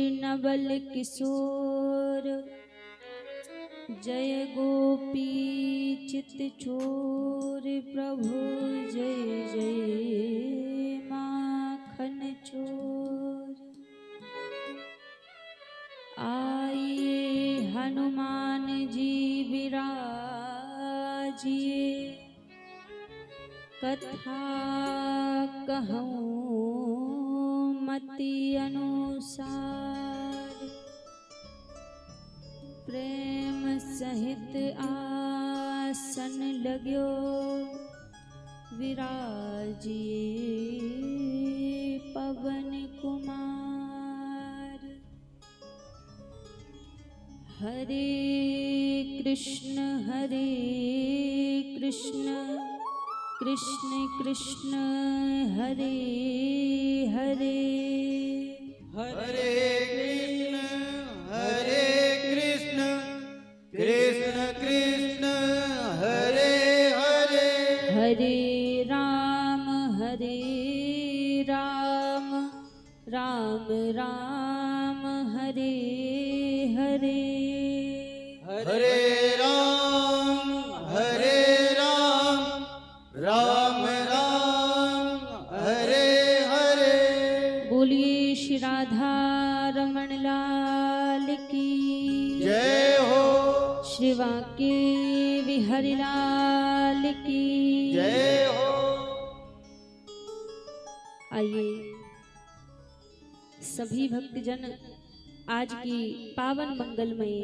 नवल किशोर जय गोपी चित चोर प्रभु जय जय माखन चोर। आइए हनुमान जी विराजिए कथा कहूँ मति अनुसार। प्रेम सहित आसन लाग्यो विराजिए पवन कुमार। हरे कृष्ण कृष्ण कृष्ण हरे हरे हरे कृष्ण कृष्ण कृष्ण हरे हरे। हरे राम राम राम हरे हरे। हरे राम राम राम हरे हरे। बोलिए श्री राधा रमण लाल की जय हो। श्री वाके बिहारी लाल की जय हो। आइए सभी भक्तजन आज की पावन मंगलमय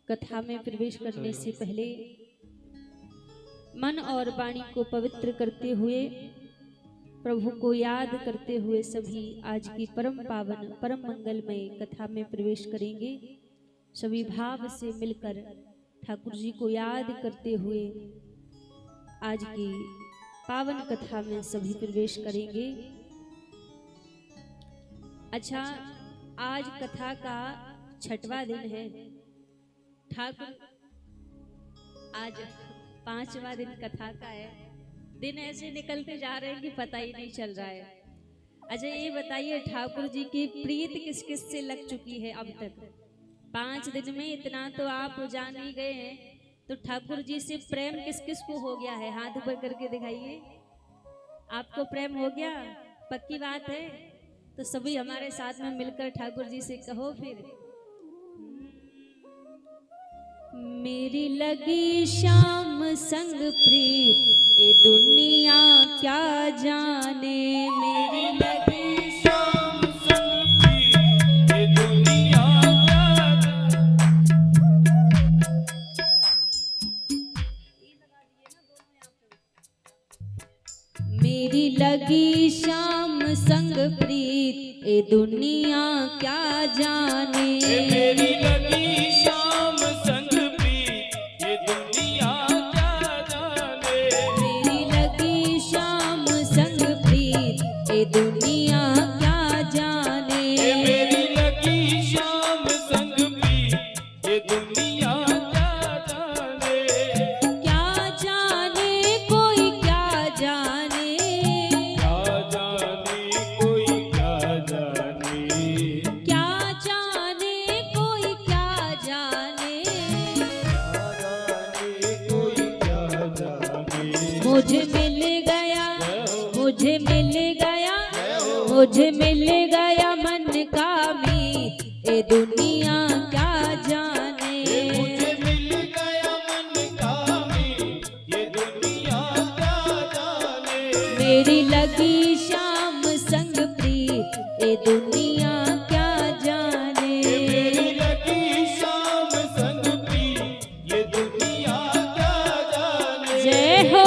कथा में प्रवेश करने से पहले मन और वाणी को पवित्र करते हुए प्रभु को याद करते हुए सभी आज की परम पावन परम मंगलमय कथा में प्रवेश करेंगे। सभी भाव से मिलकर ठाकुर जी को याद करते हुए आज की पावन कथा में सभी प्रवेश करेंगे। अच्छा, आज कथा का 6वां दिन है। ठाकुर आज 5वां दिन कथा का है। दिन ऐसे निकलते जा रहे हैं कि पता ही नहीं चल रहा है। अच्छा, ये बताइए ठाकुर जी की प्रीत किस किस से लग चुकी है अब तक? 5 दिन में इतना तो आप जान ही गए हैं, तो ठाकुर जी से प्रेम किस किस को हो गया है? हाथ ऊपर करके दिखाइए। आपको प्रेम हो गया? पक्की बात है? तो सभी हमारे साथ में मिलकर ठाकुर जी से कहो फिर। मेरी लगी श्याम संग प्रीत ये दुनिया क्या जाने। मेरी लगी श्याम संग प्रीत ये दुनिया क्या जाने। मेरी लगी श्याम संग प्रीत ये दुनिया क्या जाने। मेरी लगी श्याम संग प्रीत ये दुनिया क्या जाने। मेरी लगी श्याम संग प्रीत ये दुनिया क्या जाने। मेरी लगी श्याम संग प्रीत ये दुनिया क्या जाने। क्या जाने कोई क्या जाने। क्या जाने कोई क्या जाने। क्या जाने कोई क्या जाने। कोई क्या जाने। मुझे मिल गया मुझे मिल गया मुझे मिल गया मन का मीत ये दुनिया क्या जाने। मुझे मिल गया मन का मीत ये दुनिया क्या जाने। मेरी लगी श्याम संग प्रीत ये दुनिया क्या जाने। मेरी लगी श्याम संग प्रीत ये दुनिया क्या जाने। जय हो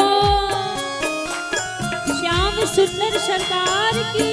श्याम सुंदर सरकार की।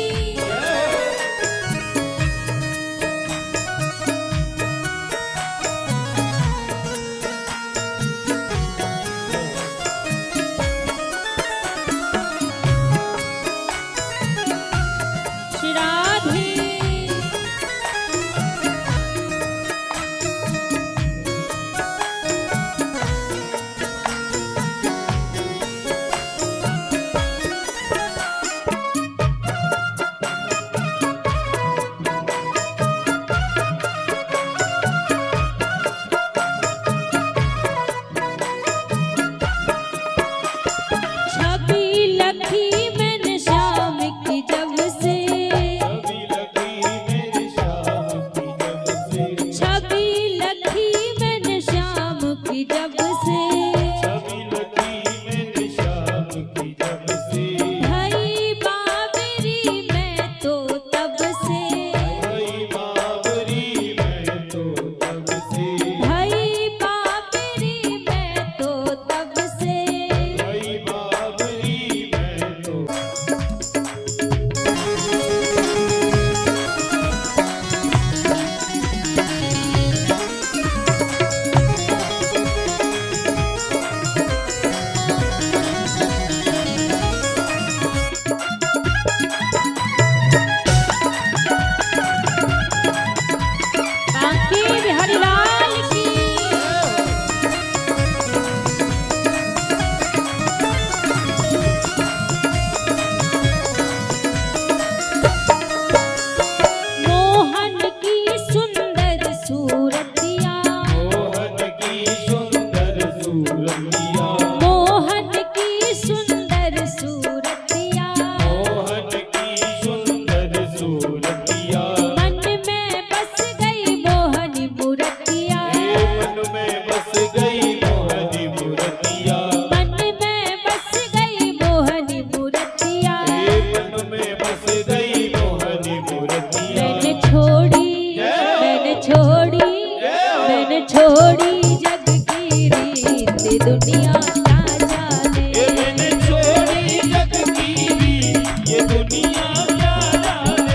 छोड़ी जग की रीत दुनिया क्या जाने। ये मैंने छोड़ी जग की रीत ये दुनिया क्या जाने।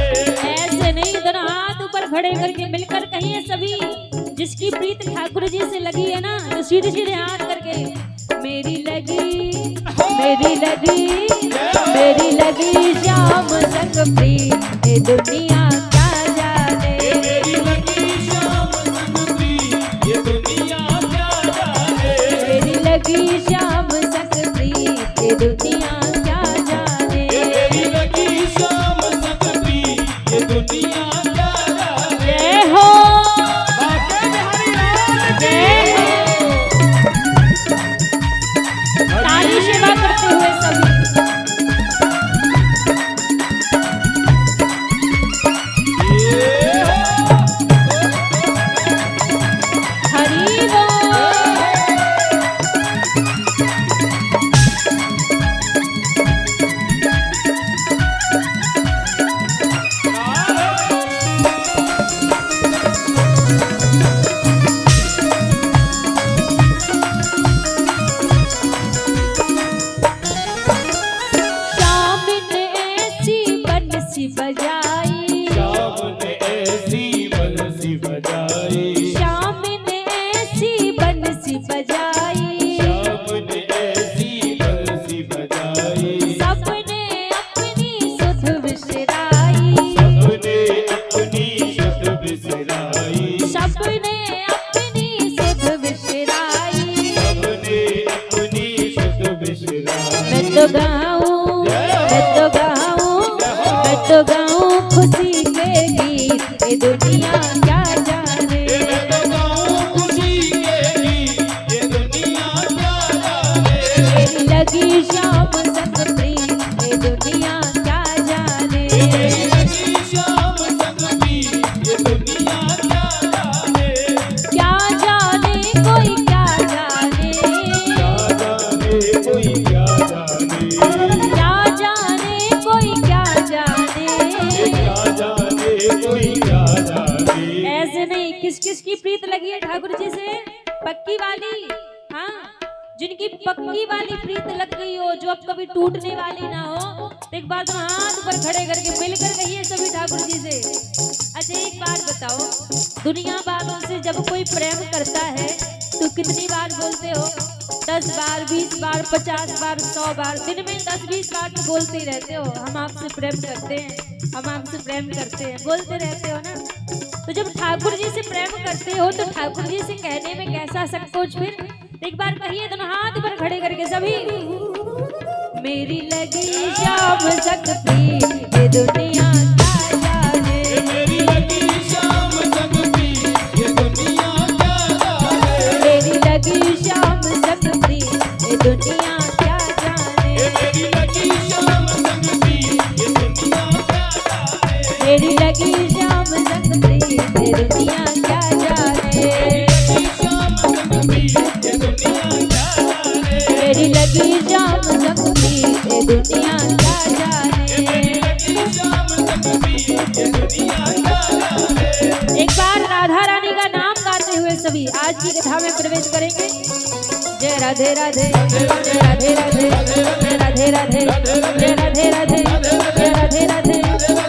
ऐसे नहीं, दोनों हाथ ऊपर खड़े करके मिलकर कहिए सभी, जिसकी प्रीत ठाकुर जी से लगी है ना, तो सीधे सीधे हाथ करके मेरी लगी, मेरी लगी, मेरी लगी श्याम संग प्रीत ये दुनिया क्या जाने। मेरी लगी श्याम संग प्रीत ये दुनिया क्या जाने। मेरी लगी श्याम संग प्रीत ये दुनिया क्या जाने। मेरी लगी श्याम संग प्रीत ये दुनिया क्या जाने। जय हो, बाके बिहारी लाल की। जय हो। ताली सेवा करते हुए सभी हरि बोल। श्याम ने ऐसी बंसी बजाई, श्याम ने ऐसी बंसी बजाई। श्याम ने ऐसी बंसी बजाई, श्याम ने ऐसी बंसी बजाई। सबने अपनी सुध विसराई, सबने अपनी सुध बिसराई। सबने अपनी सुध विसराई। सबने अपनी सुध बिसराई। मैं तो गाऊं, मैं तो गाऊं, मैं तो गाऊं खुशी के गीत ये दुनिया क्या जाने। मैं तो गाऊं खुशी के गीत ये दुनिया क्या जाने। मेरी लगी श्याम संग प्रीत ये दुनिया क्या जाने। मेरी लगी श्याम संग प्रीत ये दुनिया क्या जाने। क्या जाने कोई क्या जाने। क्या जाने कोई क्या जाने। क्या जाने कोई क्या जाने। क्या जाने कोई क्या जाने। ऐसे नहीं, किस किस की प्रीत लगी है ठाकुर जी से? पक्की वाली, हाँ, जिनकी पक्की वाली प्रीत लग गई हो, जो अब कभी टूटने वाली ना हो, तो एक बार तो हाथ पर खड़े करके मिलकर कहिए सभी ठाकुर जी से। अच्छा एक बात बताओ, दुनिया वालों से जब कोई प्रेम करता है तो कितनी बार बोलते हो? 10 बार, 20 बार, 50 बार, 100 बार, दिन में 10-20 बार तो बोलते ही रहते हो, हम आपसे प्रेम करते हैं, हम आपसे प्रेम करते हैं, बोलते रहते हो ना। तो जब ठाकुर जी से प्रेम करते हो तो ठाकुर जी से कहने में कैसा संकोच फिर? तो एक बार कहिए, दोनों हाथ पर खड़े करके सभी, मेरी लगी श्याम संग प्रीत ये दुनिया क्या जाने। मेरी लगी श्याम संग प्रीत ये दुनिया क्या जाने। मेरी लगी श्याम संग प्रीत ये दुनिया क्या जाने। मेरी लगी श्याम संग प्रीत ये दुनिया क्या जाने। मेरी लगी श्याम संग प्रीत ये दुनिया क्या जाने। श्याम संग प्रीत ये दुनिया क्या जाने। मेरी लगी श्याम संग प्रीत ये दुनिया क्या जाने। मेरी लगी श्याम संग प्रीत ये दुनिया क्या जाने। एक बार राधा रानी का नाम गाते हुए सभी आज की कथा में प्रवेश करेंगे। जय राधे राधे, जय राधे राधे, जय राधे राधे, जय राधे राधे, जय राधे राधे,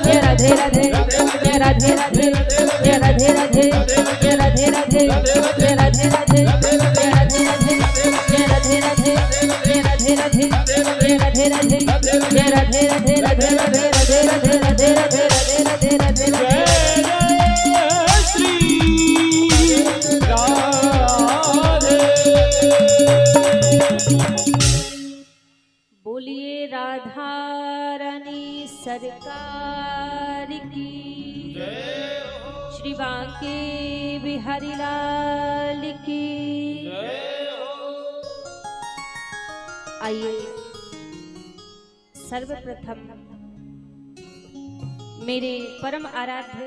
जय राधे राधे, जय राधे राधे, जय राधे राधे, जय राधे राधे, जय राधे राधे, जय राधे राधे, जय राधे राधे, जय राधे राधे, जय राधे राधे, जय राधे राधे, राधे राधे, राधे राधे, राधे राधे, राधे राधे, राधे राधे। जय श्री राधे। बोलिए राधा रानी सरकार की, श्री बांके बिहारी लाल की। आइए सर्वप्रथम मेरे परम आराध्य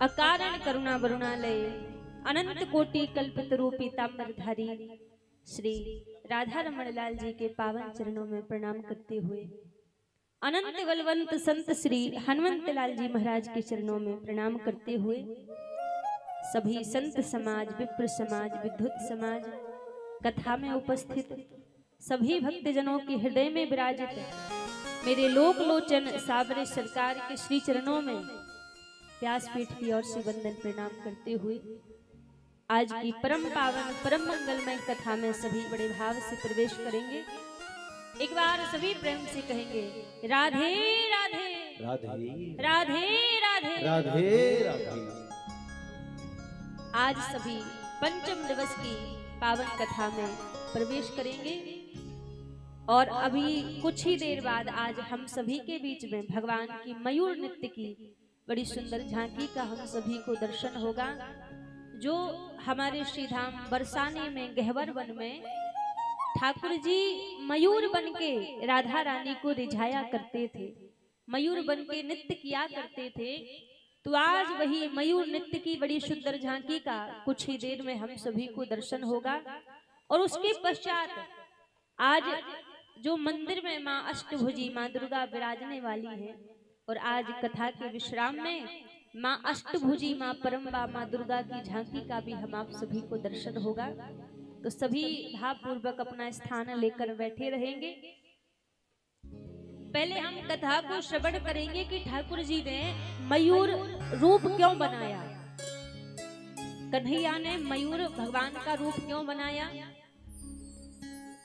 अकारण करुणा वरुणालय अनंत कोटि कल्पतरु पीताम्बरधारी श्री राधा रमण लाल जी के पावन चरणों में प्रणाम करते हुए अनंत बलवंत संत श्री हनुमंत लाल जी महाराज के चरणों में प्रणाम करते हुए सभी संत समाज, विप्र समाज, विद्युत समाज, कथा में उपस्थित सभी भक्तजनों के हृदय में विराजित मेरे लोक लोचन साबरे सरकार के श्री चरणों में व्यासपीठ की ओर से वंदन प्रणाम करते हुए आज की परम पावन परम मंगलमय कथा में सभी बड़े भाव से प्रवेश करेंगे। एक बार सभी प्रेम से कहेंगे राधे राधे राधे राधे राधे राधे राधे। आज सभी पंचम दिवस की पावन कथा में प्रवेश करेंगे और अभी कुछ ही देर बाद आज हम सभी के बीच में भगवान की मयूर नृत्य की बड़ी सुंदर झांकी का हम सभी को दर्शन होगा, जो हमारे श्रीधाम बरसाने में गहवर वन में ठाकुर जी मयूर बन के राधा रानी को रिझाया करते थे, मयूर बन के नृत्य किया करते थे। तो आज वही मयूर नृत्य की बड़ी सुंदर झांकी का कुछ ही देर में हम सभी को दर्शन होगा। और उसके पश्चात आज जो मंदिर में माँ अष्टभुजी माँ दुर्गा विराजने वाली है और आज कथा के विश्राम में माँ अष्टभुजी माँ परम्बा माँ दुर्गा की झांकी का भी हम आप सभी को दर्शन होगा। तो सभी भावपूर्वक अपना स्थान लेकर बैठे रहेंगे। पहले हम कथा को श्रवण करेंगे कि ठाकुर जी ने मयूर रूप क्यों बनाया, कन्हैया ने मयूर भगवान का रूप क्यों बनाया।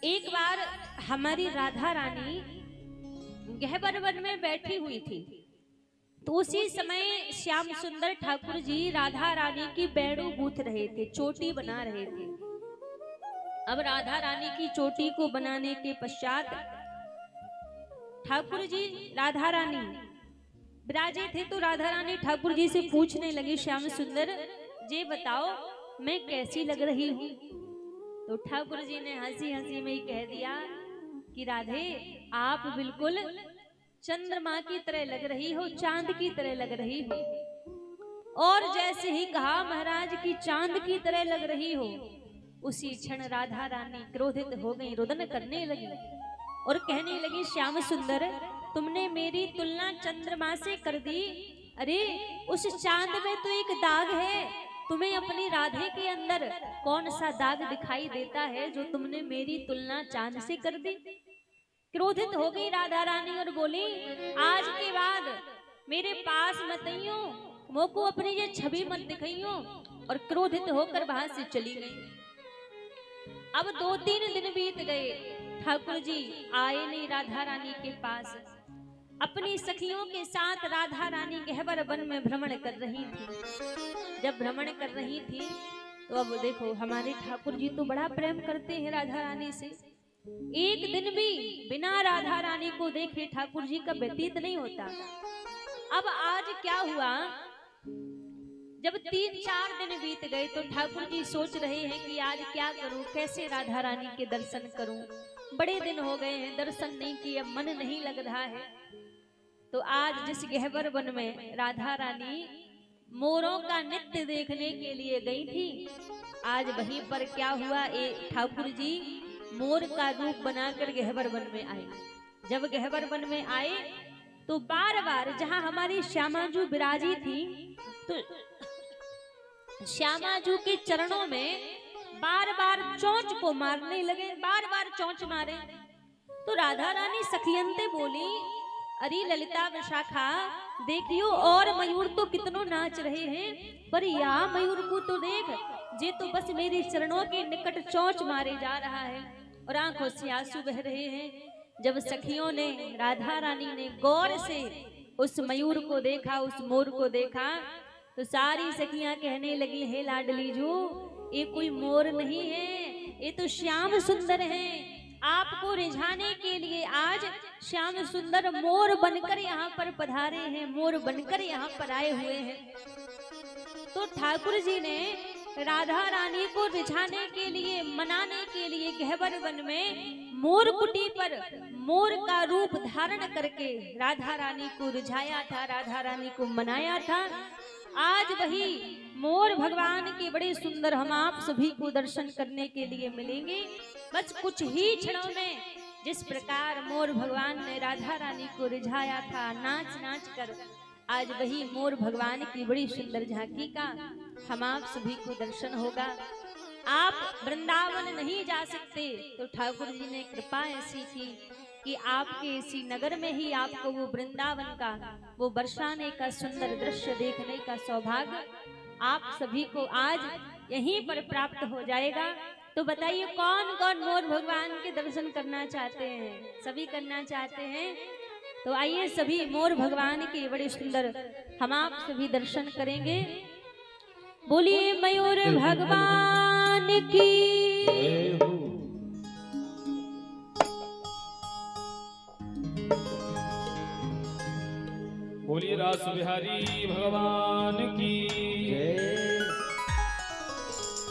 एक बार हमारी राधा रानी गहबर वन में बैठी हुई थी, तो उसी समय श्याम सुंदर ठाकुर जी राधा रानी की बैड़ू गूंथ रहे थे, चोटी बना रहे थे। अब राधा रानी की चोटी को बनाने के पश्चात ठाकुर जी राधा रानी विराजे थे, तो राधा रानी ठाकुर जी से पूछने लगी, श्याम सुंदर जी बताओ मैं कैसी लग रही हूँ। तो ठाकुर जी ने हंसी हंसी में ही कह दिया कि राधे आप बिल्कुल चंद्रमा की तरह लग रही हो, चांद की तरह लग रही हो। और जैसे ही कहा महाराज की चांद की तरह लग रही हो, उसी क्षण राधा रानी क्रोधित हो गई, रुदन करने लगी और कहने लगी श्याम सुंदर तुमने मेरी तुलना चंद्रमा से कर दी। अरे उस चांद में तो एक दाग है, तुम्हें अपनी राधे के अंदर कौन सा दाग दिखाई देता है जो तुमने मेरी तुलना चांद से कर दी। क्रोधित हो गई राधा रानी और बोली आज के बाद मेरे पास मत आइयो, मोको अपनी ये छवि मत दिखाइयो, और क्रोधित होकर वहां से चली गई। अब 2-3 दिन बीत गए, ठाकुर जी आए नहीं राधा रानी के पास। अपनी सखियों के साथ राधा रानी गहवर वन में भ्रमण कर रही थी। जब भ्रमण कर रही थी तो अब देखो हमारे ठाकुर जी तो बड़ा प्रेम करते हैं राधा रानी से, एक दिन भी बिना राधा रानी को देखे ठाकुर जी का व्यतीत नहीं होता। अब आज क्या हुआ, जब 3-4 दिन बीत गए तो ठाकुर जी सोच रहे हैं कि आज क्या करूं, कैसे राधा रानी के दर्शन करूं। बड़े दिन हो गए हैं दर्शन नहीं किए, मन नहीं लग रहा है। तो आज जिस गहवर वन में राधा रानी मोरों का नृत्य देखने के लिए गई थी, आज वहीं पर क्या हुआ, ठाकुर जी मोर का रूप बनाकर गहवर वन में आए। जब गहवर वन में आए तो बार बार जहां हमारी श्यामाजू विराजी थी, तो श्यामाजू के चरणों में बार बार चोंच को मारने लगे, बार बार चोंच मारे। तो राधा रानी सखियंते बोली अरे ललिता विशाखा देखियो, और मयूर तो कितनों नाच रहे हैं, पर या मयूर को तो देख, जे तो बस मेरे चरणों के निकट चोंच मारे जा रहा है और आंखों से आंसू बह रहे हैं। जब सखियों ने राधा रानी ने गौर से उस मयूर को देखा, उस मोर को देखा, तो सारी सखियां कहने लगी हे लाडली जो ये कोई मोर नहीं है, ये तो श्याम सुंदर है। आपको रिझाने के लिए आज श्याम सुंदर मोर बनकर यहाँ पर पधारे हैं, मोर बनकर यहाँ पर आए हुए हैं। तो ठाकुर जी ने राधा रानी को रिझाने के लिए, मनाने के लिए गहवर वन में मोर कुटी पर मोर का रूप धारण करके राधा रानी को रिझाया था, राधा रानी को मनाया था। आज वही मोर भगवान के बड़े सुंदर हम आप सभी को दर्शन करने के लिए मिलेंगे। बस कुछ ही क्षणों में जिस प्रकार मोर भगवान ने राधा रानी को रिझाया था, नाच नाच कर आज वही मोर भगवान की बड़ी सुंदर झांकी का हम आप सभी को दर्शन होगा। आप वृंदावन नहीं जा सकते तो ठाकुर जी ने कृपा ऐसी की कि आपके इसी नगर में ही आपको वो वृंदावन का वो बरसाने का सुंदर दृश्य देखने का सौभाग्य आप सभी को आज यहीं पर प्राप्त हो जाएगा। तो बताइए कौन कौन मोर भगवान के दर्शन करना चाहते हैं? सभी करना चाहते हैं? तो आइए सभी मोर भगवान के बड़े सुंदर हम आप सभी दर्शन करेंगे। बोलिए मयूर भगवान की। बोलिए रास बिहारी भगवान की।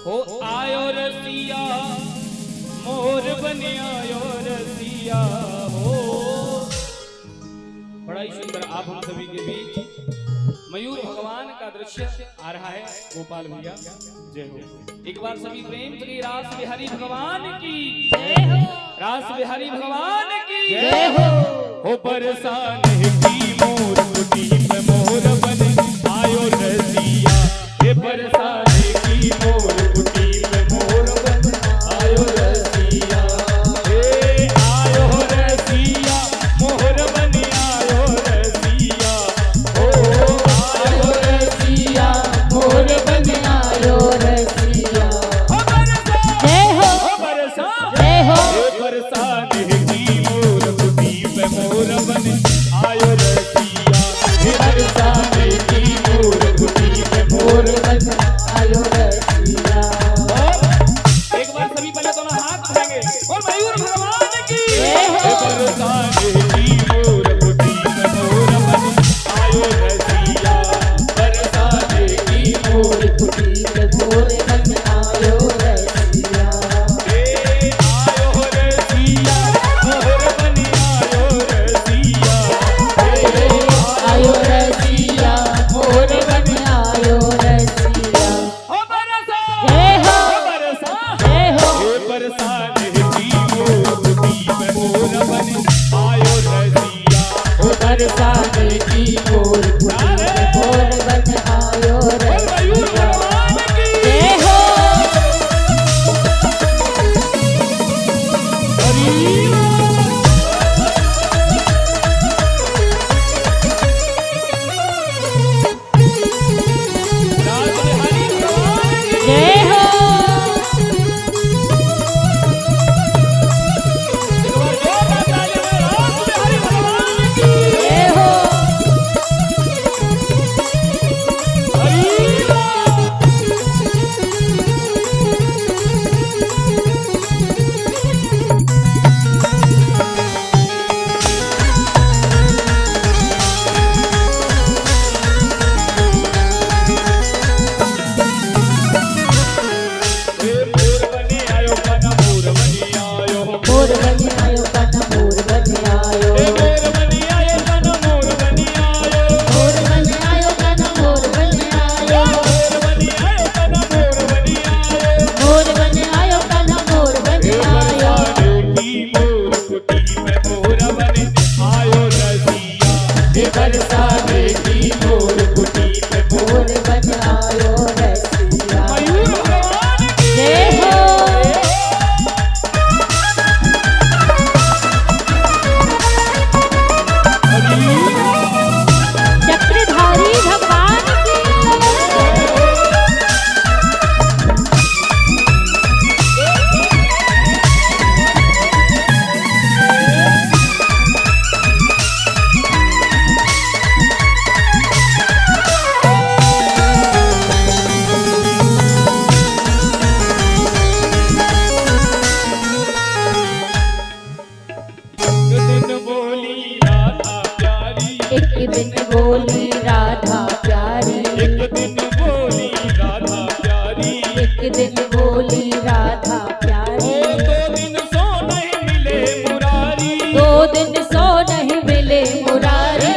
हो आयो रसिया मोर बन आयो रसिया हो। बड़ा ही सुंदर आप हम सभी के बीच मयूर भगवान का दृश्य आ रहा है। गोपाल भैया जय हो। एक बार सभी प्रेम से रास बिहारी भगवान की जय हो। रास बिहारी भगवान की जय हो। हो बरसाने की मोर कुटी में मोर बन आयो रसिया। हे बरसाने की मोर कुटी में मोर बन आयो रसिया। हे आयो रसिया मोर बन आयो रसिया। हो आयो रसिया मोर बन आयो रसिया। हो बरसा जय हो। हो बरसा जय हो। हे बरसाने की मोर कुटी में मोर बन आयो रसिया। हे बरसाने की मोर कुटी में मोर बन आयो रसिया। और एक बार सभी पहले दोनों हाथ उठाएंगे और मयूर भगवान की जय हो। हे बरसाने की मोर कुटी में मोर बन आयो रसिया। बरसाने की मोर कुटी में मोर बन आयो रसिया। हे आयो रसिया मोर बन आयो रसिया। हे आयो रसिया मोर बन आयो रसिया। हो बरसा जय हो। हो बरसा जय हो। हे बरसाने की मोर कुटी में मोर बन आयो रसिया। ओ बरसाने की मोर कुटी में मोर बन आयो और मयूर रसिया। भगवान की जय हो। रास बिहारी भगवान की जय हो। एक बार जोरदार तालियों में रास बिहारी भगवान की जय हो। हरि बोल। हे मोर बने आयो कना मोर बने आयो। मोर बन आयो कन मोर बन आयो। हे मोर बने आयो कना मोर बने आयो। मोर बन आयो कन मोर बन आयो। मोर बने आयो कना मोर बने आयो। मोर बन आयो कन मोर बन हे आयो। बरसाने की मोर कुटी में मोर बने आयो रसिया। हे बरसाने की मोर कुटी में मोर मोर बन आयो रसिया। मयूर भगवान की जय हो। चक्रधारी भगवान की। दिन बोली राधा प्यारी। एक दिन बोली राधा प्यारी। एक दिन बोली राधा प्यारी। एक दिन बोली राधा प्यारी। ओ दो दिन सो नहीं मिले मुरारी। दो दिन सो नहीं मिले मुरारी।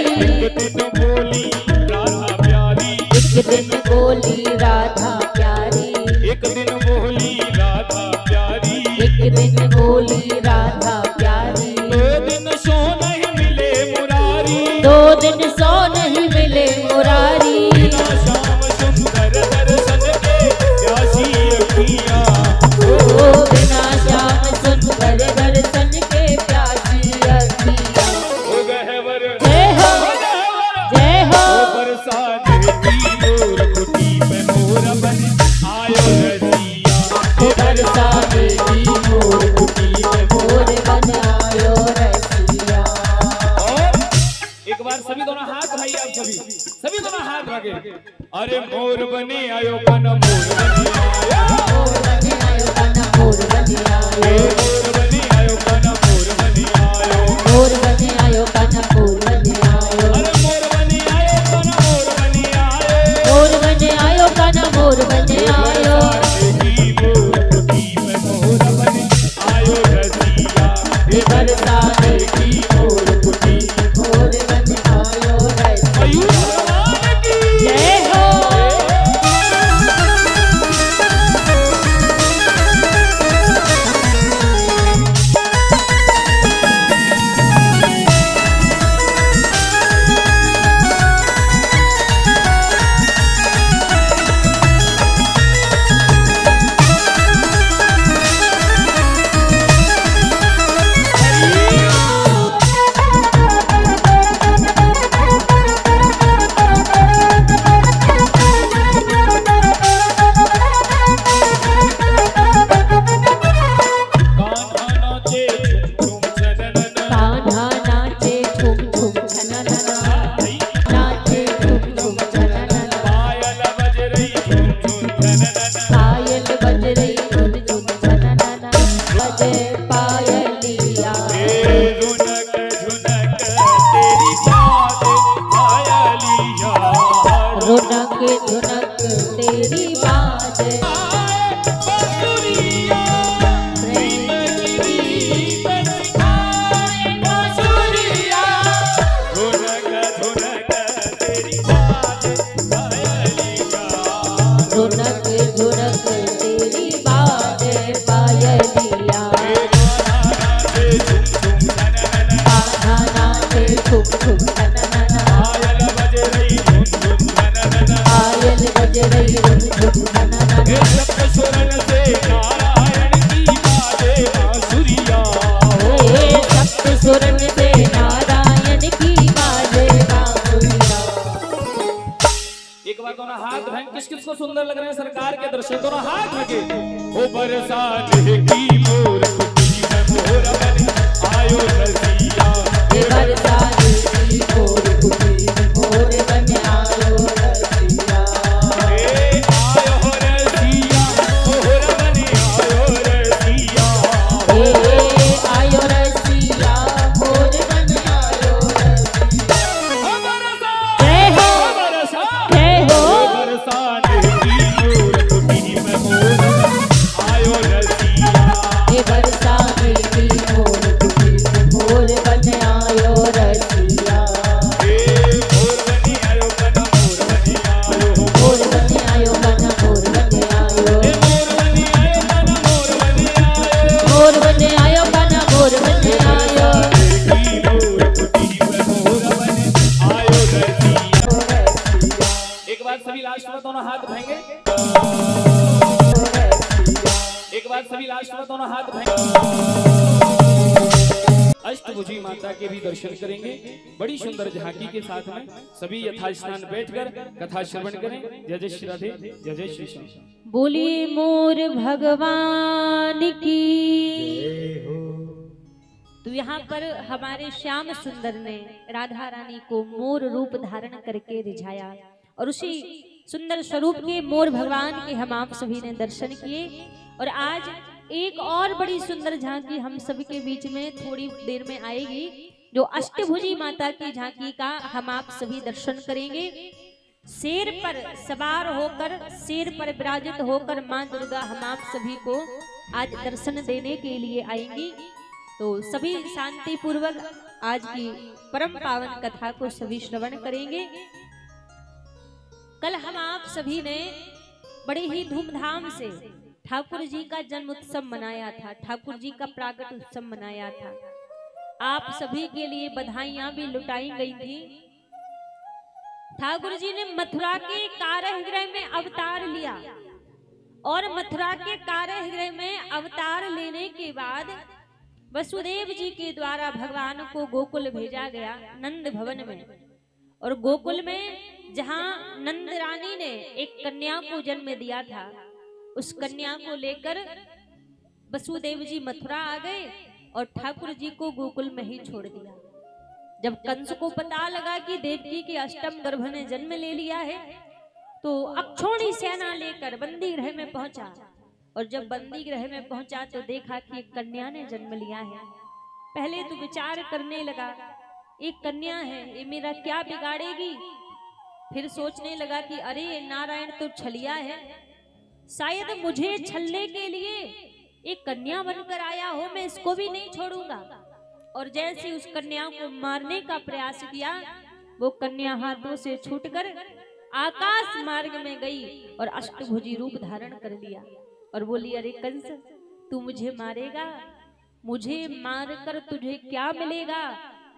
एक दिन बोली राधा प्यारी। एक दिन बोली राधा प्यारी। एक दिन बोली राधा प्यारी। एक दिन बोली राधा प्यारी। दो दिन सो नहीं मिले मुरारी। दो दिन सो नहीं मिले अरे मोर बने आयो कन मोर बने आयो, मोर बने आयो कन मोर बने आयो, मोर बने आयो कन मोर बने आयो, मोर बने आयो कन मोर बने आयो, अरे मोर बने आयो कन मोर बने आयो, मोर बने आयो कन मोर बने आयो, देखी मोर कुटी में मोर बने आयो रसिया, हे बरसाने देखी मोर कुटी मोर बने आयो रसिया। मयूर भगवान की जय हो। कान्हा नाचे झुम झुम छननन, कान्हा नाचे झुम झुम छननन, पायल बज रही झुम झुम छननन, पायल बज रही झुम झुम छननन, बजे पायलिया, झुनक झुनक तेरी बात पायलिया, रुनक झुनक तेरी बाजे, बांसुरिया रुनक झुनक तेरी बाजे पायलिया, कान्हा नाचे झुम झुम छननन, पायल बज रही झुम झुम छननन, हे सप्त सुरन से नारायण की बाजे बांसुरिया। एक बार दोनों हाथ भाई किस किस को सुंदर लग रहे हैं सरकार के दर्शन, दोनों हाथ लगे। ओ बरसात की मोर कुटी में मोर बने आयो रसिया, हे बरसाने की मोर कुटी में मोर बने आयो रसिया, ए आयो रसिया, मोर बने आयो रसिया, हे आयो रसिया, मोर बने आयो रसिया। ओ बरसात, जय हो, ओ बरसात, जय हो। ओ बरसात की मोर कुटी में मोर बने आयो रसिया, हे बरसाने की मोर कुटी में मोर बने आयो रसिया, ए मोर बने आयो कन मोर बने आयो, मोर बने आयो कन मोर बने आयो, ए मोर बने आयो कन मोर बने आयो, मोर बने आयो कन मोर बने आयो, देखी मोर कुटी में मोर बने आयो रसिया। एक बार सभी लास्ट में दोनों हाथ उठाएंगे, एक बार सभी लास्ट में दोनों हाथ उठाएंगे। अष्टभुजी माता के भी दर्शन करेंगे बड़ी सुंदर झांकी के साथ में। सभी यथास्थान बैठकर कथा श्रवण करें। जय जय श्री राधे, जय जय श्री श्याम। बोलिए मोर भगवान की। तो यहाँ पर हमारे श्याम सुंदर ने राधा रानी को मोर रूप धारण करके रिझाया और उसी सुंदर स्वरूप के मोर भगवान के हम आप सभी ने दर्शन किए। और आज एक और बड़ी सुंदर झांकी हम सभी के बीच में थोड़ी देर में आएगी, जो अष्टभुजी माता की झांकी का हम आप सभी दर्शन करेंगे। शेर पर सवार होकर, शेर पर विराजित होकर मां दुर्गा हम आप सभी को आज दर्शन देने के लिए आएंगी। तो सभी शांति पूर्वक आज की परम पावन कथा को सभी श्रवण करेंगे। कल हम आप सभी ने बड़े ही धूमधाम से ठाकुर जी का जन्म उत्सव मनाया था, ठाकुर जी का प्रागट उत्सव मनाया था। आप सभी के लिए बधाइयां भी लुटाई गई थी। ठाकुर जी ने मथुरा के कारागृह में अवतार लिया और मथुरा के कारागृह में अवतार लेने के बाद वसुदेव जी के द्वारा भगवान को गोकुल भेजा गया, नंद भवन में। और गोकुल में जहां नंद रानी ने एक कन्या को जन्म दिया था, उस कन्या को लेकर वसुदेव जी मथुरा आ गए और ठाकुर जी को गोकुल में ही छोड़ दिया। जब कंस को पता लगा कि देवकी के अष्टम गर्भ ने जन्म ले लिया है, तो अक्षौणी सेना लेकर बंदी गृह में पहुंचा। और जब बंदी गृह में पहुंचा तो देखा कि एक कन्या ने जन्म लिया है। पहले तो विचार करने लगा, एक कन्या है, ये मेरा क्या बिगाड़ेगी। फिर सोचने लगा कि अरे नारायण तो छलिया है, शायद मुझे छलने के लिए एक कन्या बनकर आया हो, मैं इसको भी नहीं छोड़ूंगा। और जैसे उस कन्या को मारने का प्रयास किया, वो कन्या हाथों से छूटकर आकाश मार्ग में गई और अष्टभुजी रूप धारण कर लिया और बोली, अरे कंस तू मुझे मारेगा, मुझे मारकर तुझे क्या मिलेगा,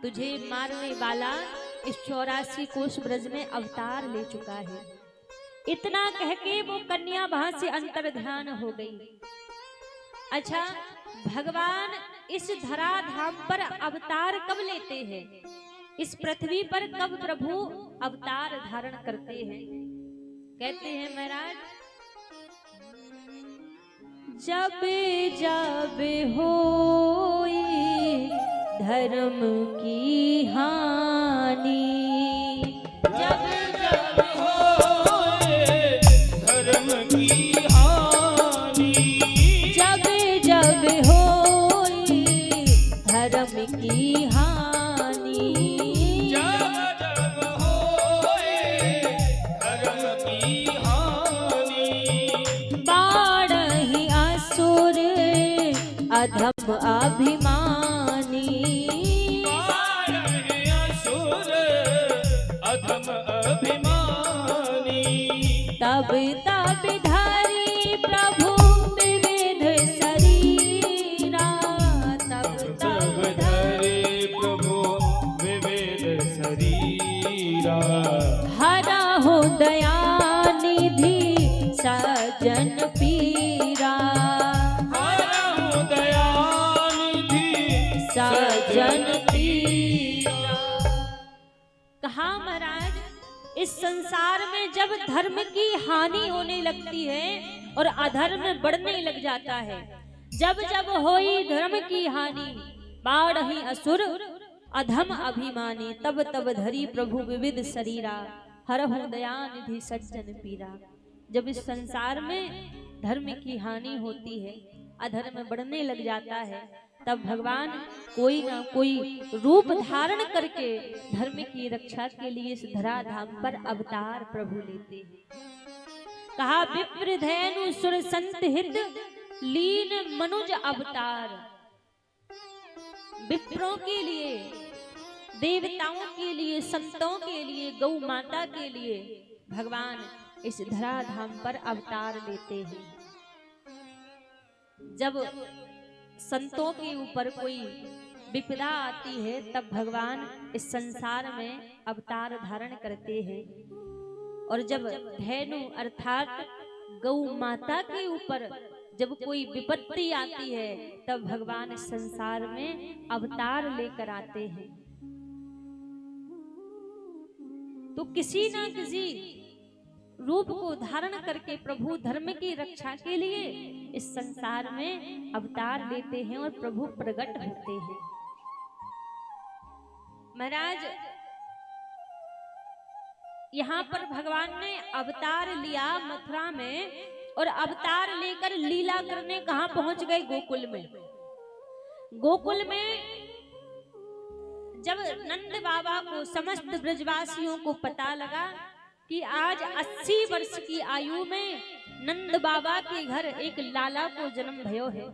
तुझे मारने वाला इस 84 कोष ब्रज में अवतार ले चुका है। इतना कह के वो कन्या वहां से अंतर ध्यान हो गई। अच्छा, भगवान इस धराधाम पर अवतार कब लेते हैं, इस पृथ्वी पर कब प्रभु अवतार धारण करते हैं? कहते हैं महाराज, जब जब होई धर्म की हानि, जब जब होए धर्म की हानि, जब जब होई धर्म की हानि, जब जब होए धर्म की हानि, बाढ़हि असुर अधम अभिमानी, बाढ़हि असुर अधम अभिमानी, तब तब धरि प्रभु विविध शरीरा, तब तब तब धरे प्रभु विविध शरीरा, हरहु दयानिधि सज्जन पीरा, हरहु दयानिधि सज्जन पीरा। कहा महाराज, इस संसार में जब धर्म की हानि होने लगती है और अधर्म बढ़ने लग जाता है, जब जब होई धर्म की हानि, बाढ़हि असुर अधम अभिमानी, तब तब धरी प्रभु विविध शरीरा, हरहु दयानिधि सज्जन पीरा। जब इस संसार में धर्म की हानि होती है, अधर्म बढ़ने लग जाता है, तब भगवान कोई ना कोई रूप धारण करके धर्म की रक्षा के लिए इस धराधाम पर अवतार प्रभु लेते हैं। कहा, विप्र धैनु सुर संत हित लीन मनुज अवतार। विप्रों के लिए, देवताओं के लिए, संतों के लिए, गौ माता के लिए भगवान इस धराधाम पर अवतार लेते हैं। जब संतों के ऊपर कोई विपदा आती है, तब भगवान इस संसार में अवतार धारण करते हैं। और जब धैनु अर्थात गौ माता के ऊपर जब कोई विपत्ति आती है, तब भगवान इस संसार में अवतार लेकर आते हैं। तो किसी ना किसी रूप को धारण करके प्रभु धर्म की रक्षा के लिए इस संसार में अवतार लेते हैं और प्रभु प्रकट होते हैं। महाराज, यहाँ पर भगवान ने अवतार लिया मथुरा में, और अवतार लेकर लीला करने कहाँ पहुंच गए? गोकुल में। गोकुल में जब नंद बाबा को, समस्त ब्रजवासियों को पता लगा कि आज 80 वर्ष की आयु में नंद बाबा के घर एक लाला को जन्म भयो है,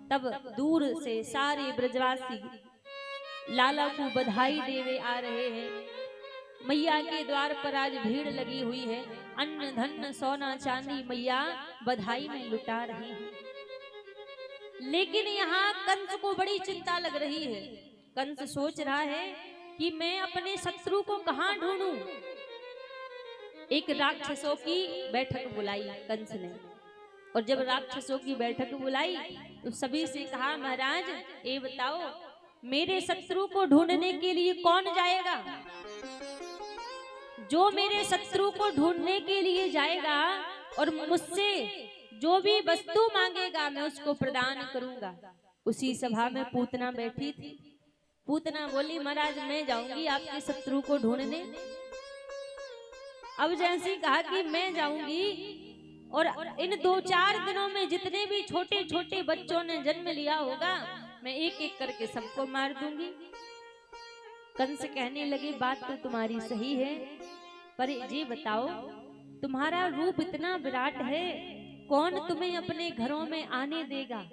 तब दूर से सारे ब्रजवासी लाला को बधाई देवे आ रहे हैं। मैया के द्वार पर आज भीड़ लगी हुई है, अन्न धन सोना चांदी मैया बधाई में लुटा रही है। लेकिन यहाँ कंस को बड़ी चिंता लग रही है। कंस सोच रहा है कि मैं अपने शत्रु को कहाँ ढूंढूं। एक राक्षसों की बैठक बुलाई कंस ने, और जब राक्षसों की बैठक बुलाई तो सभी से कहा, महाराज ये बताओ, मेरे शत्रु को ढूंढने के लिए कौन जाएगा? जो मेरे शत्रु को ढूंढने के लिए जाएगा और मुझसे जो भी वस्तु मांगेगा मैं उसको प्रदान करूंगा। उसी सभा में पूतना बैठी थी। पूतना बोली, महाराज मैं जाऊंगी आपके शत्रु को ढूंढने। अब जैसे कहा कि मैं जाऊंगी और इन 2-4 दिनों में जितने भी छोटे छोटे बच्चों ने जन्म लिया होगा मैं एक एक करके सबको मार दूंगी। कंस कहने लगे बात तो तुम्हारी सही है, पर ये बताओ तुम्हारा रूप इतना विराट है, कौन तुम्हें अपने घरों में आने देगा?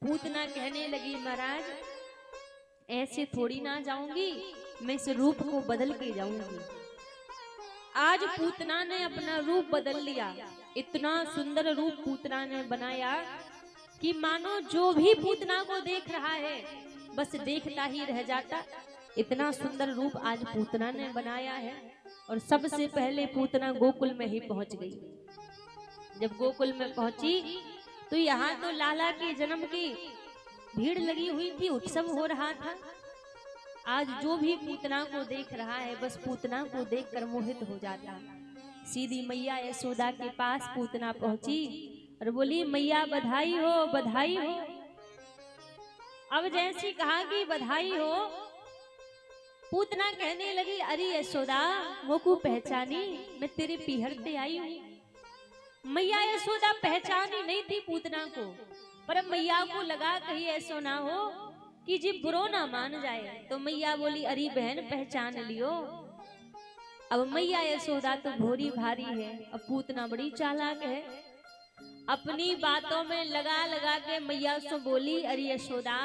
पूतना कहने लगी महाराज ऐसे थोड़ी ना जाऊंगी, मैं इस रूप को बदल के जाऊंगी। आज पूतना ने अपना रूप बदल लिया, इतना सुंदर रूप पूतना ने बनाया कि मानो जो भी पूतना को देख रहा है बस देखता ही रह जाता। इतना सुंदर रूप आज पूतना ने बनाया है। और सबसे पहले पूतना गोकुल में ही पहुंच गई। जब गोकुल में पहुंची तो यहाँ तो लाला के जन्म की भीड़ लगी हुई थी, उत्सव हो रहा था। आज जो भी पूतना को देख रहा है बस पूतना को देखकर मोहित हो जाता। सीधी मैया यशोदा के पास पूतना पहुंची और बोली मैया बधाई हो बधाई हो। अब जैसी कहा कि बधाई हो, पूतना कहने लगी अरे यशोदा मोकू पहचानी, मैं तेरे पीहर से आई हूँ। मैया यशोदा पहचानी नहीं थी पूतना को, पर मैया को लगा कहीं ऐसा ना हो कि जी बुरो ना मान जाए, तो मैया बोली अरे बहन पहचान लियो। अब मैया यशोदा तो भोरी भारी है, अब पूतना बड़ी चालाक है। अपनी बातों में लगा लगा के मैया से बोली अरे यशोदा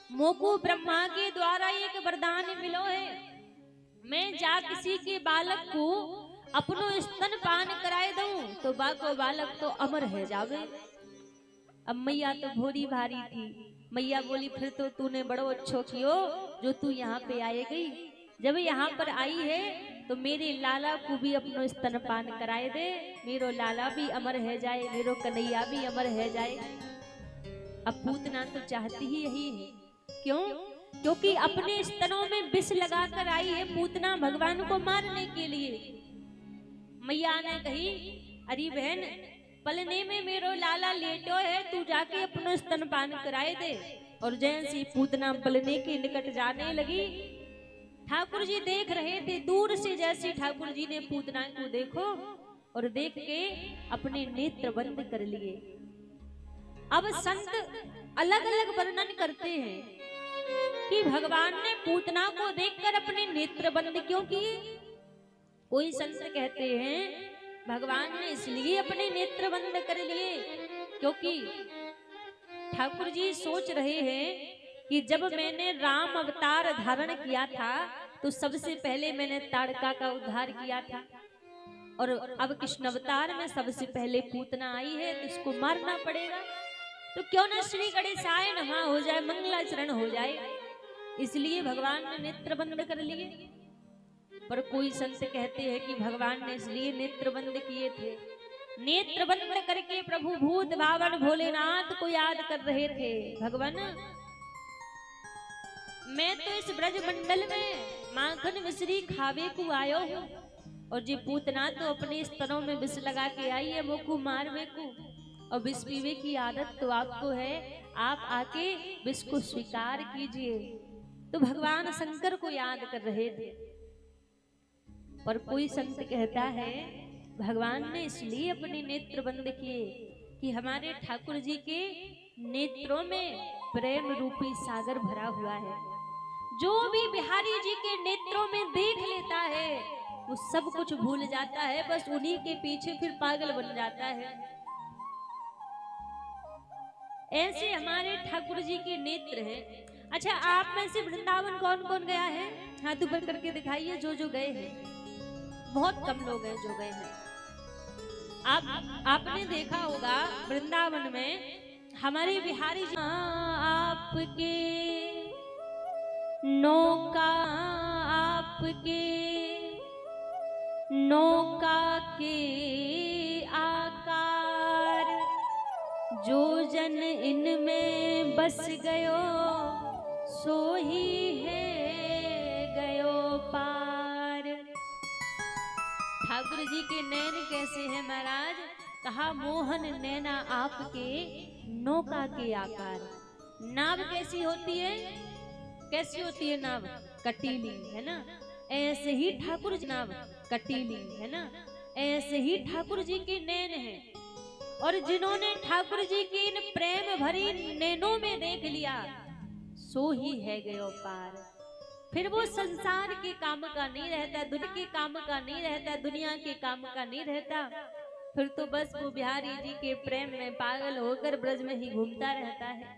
मोको ब्रह्मा के द्वारा एक वरदान मिलो है, मैं जा किसी के बालक को अपनो स्तन पान कराए दूं तो बाको बालक तो अमर है जावे। अब मैया तो भोरी भारी थी। मैया बोली फिर तो तूने बड़ो अच्छो कियो जो तू यहाँ पे आए गई। जब यहाँ पर आई है तो मेरे लाला को भी अपनो स्तनपान कराए दे, मेरो लाला भी अमर है जाए, मेरो कन्हैया भी अमर है जाए। अब पूतना तो चाहती ही यही है। क्यों? क्योंकि अपने स्तनों में विष लगाकर आई है पूतना भगवान को मारने के लिए। मैया ने कही अरे बहन पलने में मेरो लाला लेटो है, तू जाके अपनो स्तनपान कराए दे। और जैसी पूतना पलने के निकट जाने लगी, ठाकुर जी देख रहे थे दूर से। जैसे ठाकुर जी ने पूतना को देखो और देख के अपने नेत्र बंद कर लिए। अब संत अलग अलग वर्णन करते हैं कि भगवान ने पूतना को देखकर अपने नेत्र बंद क्यों किए। कोई संत कहते हैं भगवान ने इसलिए अपने नेत्र बंद कर लिए क्योंकि ठाकुर जी सोच रहे हैं कि जब मैंने राम अवतार धारण किया था तो सबसे पहले मैंने ताड़का का उद्धार किया था, और अब कृष्ण अवतार में सबसे पहले पूतना आई है तो इसको मारना पड़ेगा। तो क्यों ना श्री गणेशाय नमः हो जाए, मंगलाचरण हो जाए, इसलिए भगवान ने नेत्र बंद कर लिए। पर कोई संत कहते हैं कि भगवान ने इसलिए नेत्र बंद किए थे, नेत्र बंद करके प्रभु भूत भावन भोलेनाथ को याद कर रहे थे। भगवान मैं तो इस ब्रज मंडल में माखन मिश्री खावे को आयो हूँ, और जी पूतना तो अपने स्तनों में विष लगा के आई है मोकू मारवे को, और विष पीवे की आदत तो आपको है, आप आके विष को स्वीकार कीजिए। तो भगवान शंकर को याद कर रहे थे। पर कोई संत कहता है भगवान ने इसलिए अपने नेत्र बंद किए कि हमारे ठाकुर जी के नेत्रों में प्रेम रूपी सागर भरा हुआ है। जो भी बिहारी जी के नेत्रों में देख लेता है वो सब कुछ भूल जाता है, बस उन्हीं के पीछे फिर पागल बन जाता है। ऐसे हमारे ठाकुर जी के नेत्र हैं। अच्छा, आप में से वृंदावन कौन कौन गया है? हाथ ऊपर करके दिखाइए जो जो गए हैं। बहुत कम लोग हैं जो गए हैं। आपने देखा होगा वृंदावन में हमारे बिहारी जी आपके नौका, आपके नौका के आकार, जो जन इनमें बस गयो सो ही है गयो पार। ठाकुर जी के नैन कैसे हैं महाराज? कहा मोहन नैना आपके नौका के आकार। नाव कैसी होती है? कैसी होती है नाव? कटीली है ना। ऐसे ही ठाकुर जनाब कटीली है ना, ऐसे ही ठाकुर जी के नैन हैं। और जिन्होंने ठाकुर जी की इन प्रेम भरी नैनों में देख लिया, सो ही है गयो पार। फिर वो संसार के काम का नहीं रहता, दुनिया के काम का नहीं रहता, दुनिया के काम का नहीं रहता। फिर तो बस वो बिहारी जी के प्रेम में पागल होकर ब्रज में ही घूमता रहता है।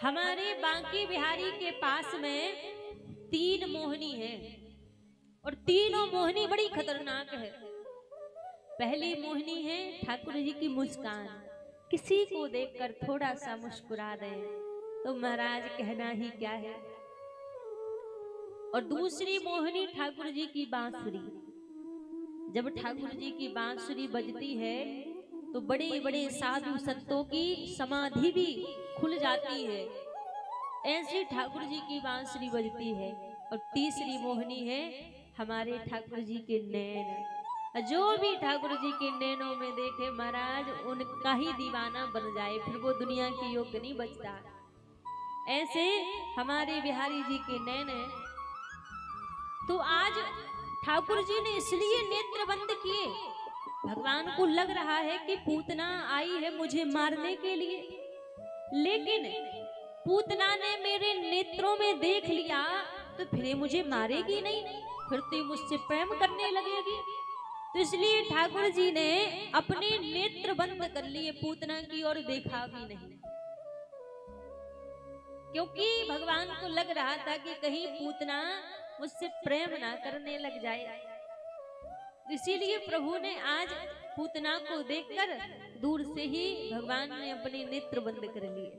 हमारे बांके बिहारी के पास में 3 मोहनी है, और तीनों मोहनी बड़ी खतरनाक है। पहली मोहनी है ठाकुर जी की मुस्कान, किसी को देखकर थोड़ा सा मुस्कुरा दे तो महाराज कहना ही क्या है। और दूसरी मोहनी ठाकुर जी की बांसुरी, जब ठाकुर जी की बांसुरी बजती है तो बड़े बड़े साधु संतों की समाधि भी खुल जाती है, ऐसी ठाकुर जी की बांसुरी बजती है। और तीसरी मोहनी है हमारे ठाकुर जी के नैन, जो भी ठाकुर जी के नैनों में देखे महाराज उनका ही दीवाना बन जाए, फिर वो दुनिया के योग्य नहीं बचता। ऐसे हमारे बिहारी जी के नैन है। तो आज ठाकुर जी ने इसलिए नेत्र बंद किए, भगवान को लग रहा है कि पूतना आई है मुझे मारने के लिए, लेकिन पूतना ने मेरे नेत्रों में देख लिया तो फिर ये मुझे मारेगी नहीं, फिर तो ये मुझसे प्रेम करने लगेगी। तो इसलिए ठाकुर जी ने अपने नेत्र बंद कर लिए, पूतना की ओर देखा भी नहीं, क्योंकि भगवान को लग रहा था कि कहीं पूतना मुझसे प्रेम ना करने लग जाए। इसीलिए प्रभु ने आज पूतना को देखकर दूर से ही भगवान ने अपने नेत्र बंद कर लिए।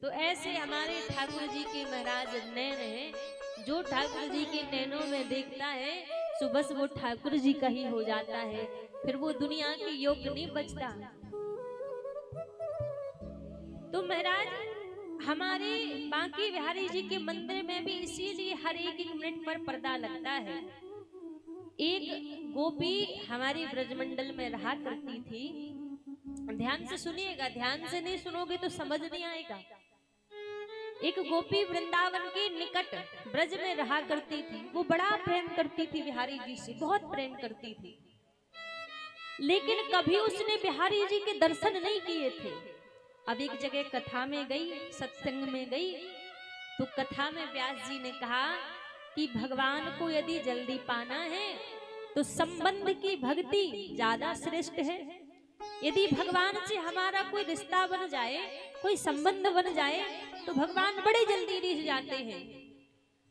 तो ऐसे हमारे ठाकुर जी के महाराज नैन है, जो ठाकुर जी के नैनों में देखता है सो बस वो ठाकुर जी का ही हो जाता है, फिर वो दुनिया के योग्य नहीं बचता। तो महाराज हमारे बांके बिहारी जी के मंदिर में भी इसीलिए हर एक मिनट पर पर्दा लगता है। एक गोपी हमारी ब्रजमंडल में रहा करती थी, ध्यान से सुनिएगा, ध्यान से नहीं सुनोगे तो समझ नहीं आएगा। एक गोपी वृंदावन के निकट ब्रज में रहा करती थी, वो बड़ा प्रेम करती थी बिहारी जी से, बहुत प्रेम करती थी, लेकिन कभी उसने बिहारी जी के दर्शन नहीं किए थे। अब एक जगह कथा में गई, सत्संग में गई, तो कथा में व्यास जी ने कहा कि भगवान को यदि जल्दी पाना है तो संबंध की भक्ति ज्यादा श्रेष्ठ है। यदि भगवान से हमारा कोई रिश्ता बन जाए, कोई संबंध बन जाए तो भगवान बड़े जल्दी रिझ जाते हैं।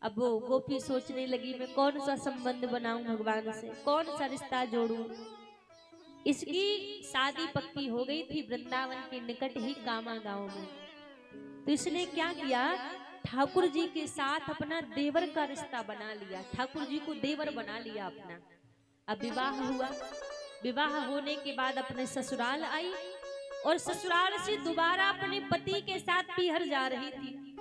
अब वो गोपी सोचने लगी मैं कौन सा संबंध बनाऊं भगवान से, कौन सा रिश्ता जोड़ूं। इसकी शादी पक्की हो गई थी वृंदावन के निकट ही कामा गांव में। तो इसने क्या किया, ठाकुर जी के साथ अपना देवर का रिश्ता बना लिया, ठाकुर जी को देवर बना लिया अपना। अब विवाह हुआ, विवाह होने के बाद अपने ससुराल आई और ससुराल से दोबारा अपने पति के साथ पीहर जा रही थी,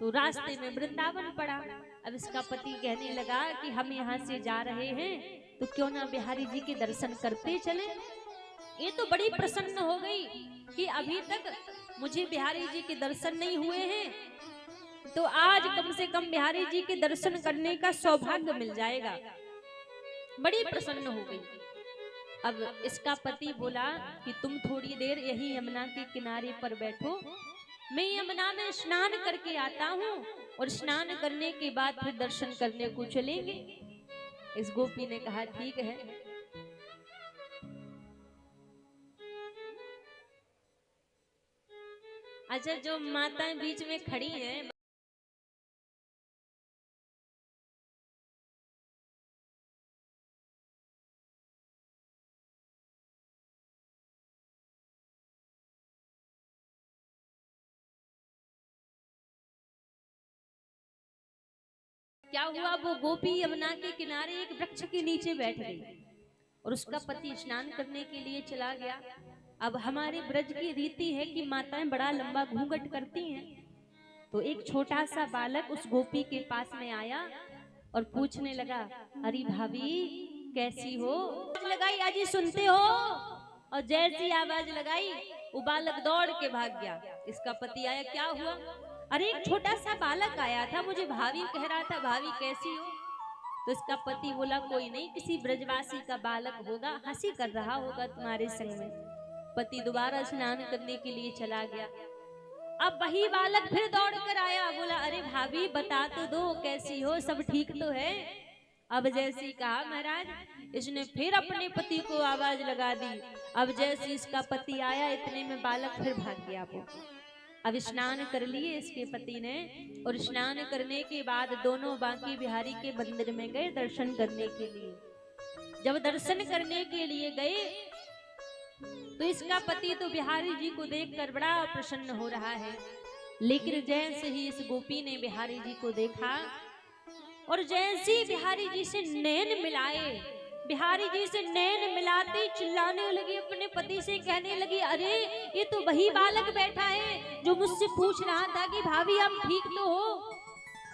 तो रास्ते में वृंदावन पड़ा। अब इसका पति कहने लगा कि हम यहाँ से जा रहे हैं तो क्यों ना बिहारी जी के दर्शन करते चले। ये तो बड़ी प्रसन्न हो गई कि अभी तक मुझे बिहारी जी के दर्शन नहीं हुए हैं, तो आज कम से कम बिहारी जी के दर्शन करने का सौभाग्य मिल जाएगा। बड़ी प्रसन्न हो गई। अब इसका पति बोला कि तुम थोड़ी देर यही यमुना के किनारे पर बैठो, मैं यमुना में स्नान करके आता हूँ और स्नान करने के बाद फिर दर्शन करने को चलेंगे। इस गोपी ने कहा ठीक है। अच्छा, जो माताएं बीच में खड़ी हैं, क्या हुआ, वो गोपी यमुना के किनारे एक वृक्ष के नीचे बैठ गई और उसका पति स्नान करने के लिए चला गया। अब हमारे ब्रज की रीति है कि माताएं बड़ा लंबा घूंघट करती हैं, तो एक छोटा सा बालक उस गोपी के पास में आया और पूछने लगा, अरे भाभी कैसी हो? लगाई आजी सुनते हो? और जैसी आवाज लगाई वो बालक दौड़ के भाग गया। इसका पति आया, क्या हुआ? अरे एक छोटा सा बालक आया था, मुझे भाभी कह रहा था भाभी कैसी हो। तो इसका पति बोला कोई नहीं, किसी ब्रजवासी का बालक होगा, हंसी कर रहा होगा तुम्हारे संग में। पति दोबारा स्नान करने के लिए चला गया। अब वही बालक फिर दौड़ कर आया, बोला अरे भाभी बता तो दो कैसी हो, सब ठीक तो है। अब जैसे कहा महाराज, इसने फिर अपने पति को आवाज लगा दी। अब जैसे इसका पति आया, इतने में बालक फिर भाग गया। वो अब स्नान कर लिए इसके पति ने, और स्नान करने के बाद दोनों बांके बिहारी के मंदिर में गए दर्शन करने के लिए। जब दर्शन करने के लिए गए तो इसका पति तो बिहारी जी को देखकर बड़ा प्रसन्न हो रहा है, लेकिन जैसे ही इस गोपी ने बिहारी जी को देखा और जैसे ही बिहारी जी से नैन मिलाए, बिहारी जी से नैन मिलाते चिल्लाने लगी, अपने पति से कहने लगी अरे ये तो वही बालक बैठा है जो मुझसे पूछ रहा था कि भाभी आप ठीक तो हो।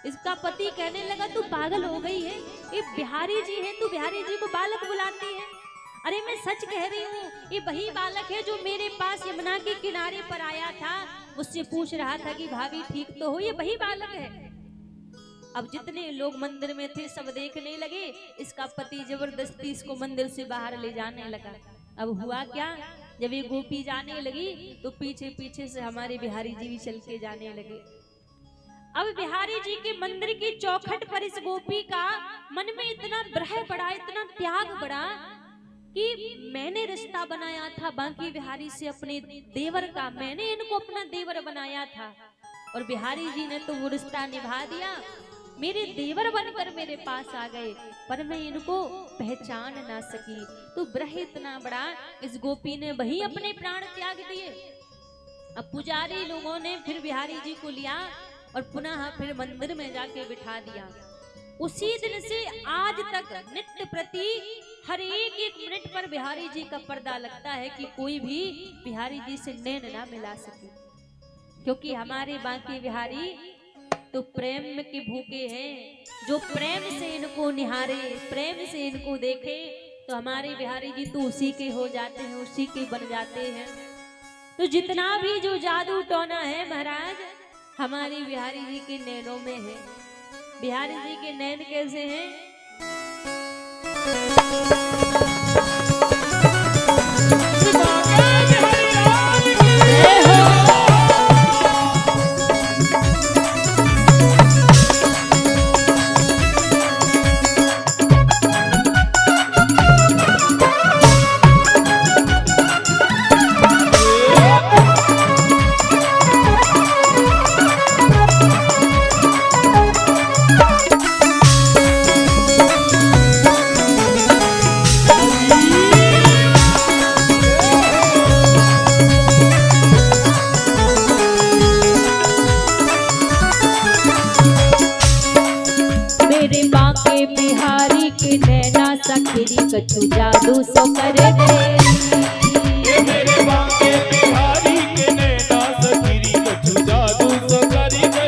इसका पति कहने लगा तू पागल हो गई है, ये बिहारी जी है, तू बिहारी जी को बालक बुलाती है। अरे मैं सच कह रही हूँ, ये वही बालक है जो मेरे पास यमुना के किनारे पर आया था, मुझसे पूछ रहा था कि भाभी ठीक तो हो, ये वही बालक है। अब जितने लोग मंदिर में थे सब देखने लगे, इसका पति जबरदस्ती इसको मंदिर से बाहर ले जाने लगा। अब हुआ क्या, जब ये गोपी जाने लगी तो पीछे पीछे से हमारे बिहारी जी भी चल के जाने लगे। अब बिहारी जी के मंदिर की चौखट पर इस गोपी का मन में इतना ब्रह बढ़ा, इतना त्याग बढ़ा कि मैंने रिश्ता बनाया था बांके बिहारी से अपने देवर का, मैंने इनको अपना देवर बनाया था और बिहारी जी ने तो वो रिश्ता निभा दिया, मेरे देवर बनकर मेरे पास आ गए, पर मैं इनको पहचान ना सकी। तो ब्रह इतना बड़ा, इस गोपी ने वही अपने प्राण त्याग दिए। अब पुजारी लोगों ने फिर बिहारी जी को लिया और पुनः फिर मंदिर में जाके बिठा दिया। उसी दिन से आज तक नित्य प्रति हर एक मिनट पर बिहारी जी का पर्दा लगता है कि कोई भी बिहारी जी से नैन ना मिला सके, क्योंकि हमारे बांके बिहारी तो प्रेम के भूखे हैं। जो प्रेम से इनको निहारे, प्रेम से इनको देखे, तो हमारे बिहारी जी तो उसी के हो जाते हैं, उसी के बन जाते हैं। तो जितना भी जो जादू टोना है महाराज, हमारी बिहारी जी के नैनों में है। बिहारी जी के नैन कैसे हैं? कछु जादू सो कर दे, मेरे बांके बिहारी के नैना सखीरी कछु जादू सो कर गई।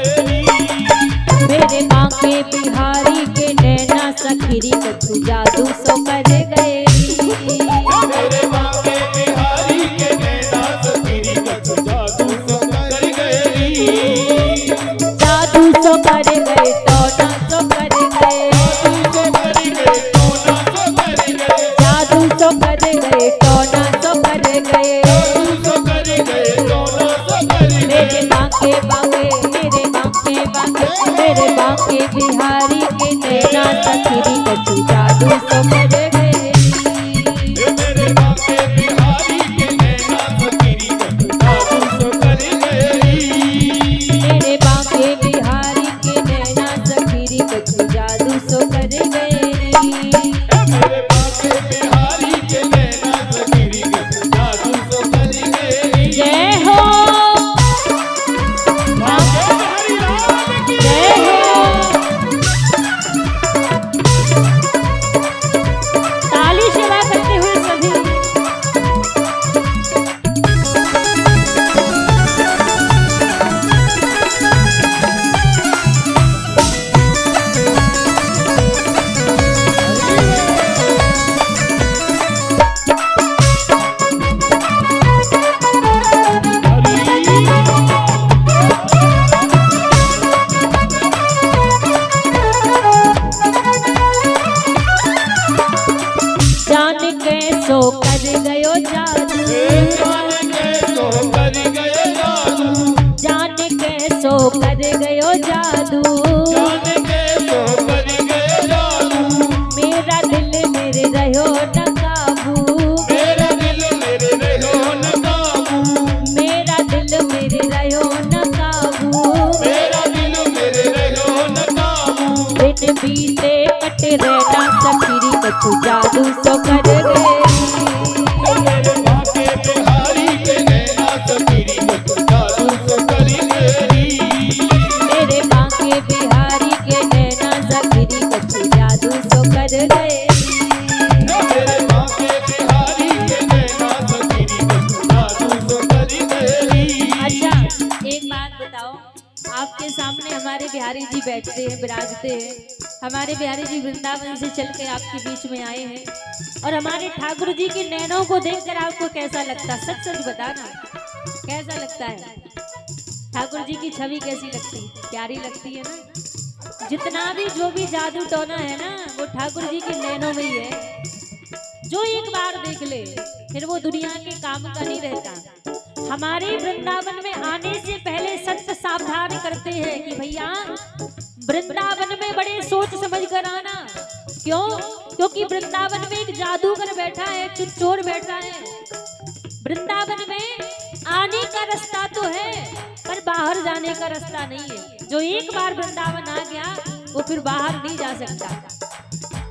मेरे बांके बिहारी के नैना सखीरी कछु जादू सो कर गए। मेरे बांके बिहारी के नैना सखीरी कछु जादू सो कर गई। जादू सो कर गए तो ना सो कर गए, जादू सो कर गए तो ना सो कर गए। मेरे बांके बांके, मेरे बांके बांके, मेरे बांके बिहारी के नैना सखीरी कछु जादू सो कर गए। मेरे बांके बिहारी के नैना सखीरी कछु जादू सो कर गई। मेरे बांके बिहारी के नैना सखीरी कछु जादू सो कर गए। मेरे बांके बिहारी के नैना सखीरी कछु जादू सो कर गई। जय हो बांके बिहारी लाल की जय हो। सो कर गयो जादू, जान के सो कर गयो जादू, जान के सो कर गयो जादू, जान के सो कर गयो जादू, मेरा दिल मेरे रहो न काबू, मेरा दिल मेरे रहो न काबू, मेरा दिल मेरे रहो न काबू, मेरा दिल मेरे रहो न काबू, दिन बीते कटे रहना सखीरी कछु जादू सो कर गए, मेरे बाके बिहारी के नैना सखीरी कछु जादू सो कर गई, मेरे बांके बिहारी के नैना सखीरी कछु जादू सो कर गए। मेरे बाके बिहारी के नैना सखीरी कछु जादू सो कर गई। अच्छा एक बात बताओ, आपके सामने हमारे बिहारी जी बैठते हैं, विराजते हैं। हमारे बिहारी जी वृंदावन से चल के आपके बीच में आए हैं और हमारे ठाकुर जी के नैनों को देखकर आपको कैसा लगता, सच सच बताना कैसा लगता है? ठाकुर जी की छवि कैसी लगती? प्यारी लगती है ना? जितना भी जो भी जादू टोना है ना, वो ठाकुर जी के नैनों में ही है। जो एक बार देख ले फिर वो दुनिया के काम का नहीं रहता। हमारे वृंदावन में आने से पहले सत्य सावधान करते हैं कि भैया वृंदावन में बड़े सोच समझ कर आना। क्यों? क्योंकि वृंदावन में एक जादूगर बैठा है, एक चोर बैठा है। वृंदावन में आने का रास्ता तो है पर बाहर जाने का रास्ता नहीं है। जो एक बार वृंदावन आ गया वो फिर बाहर नहीं जा सकता।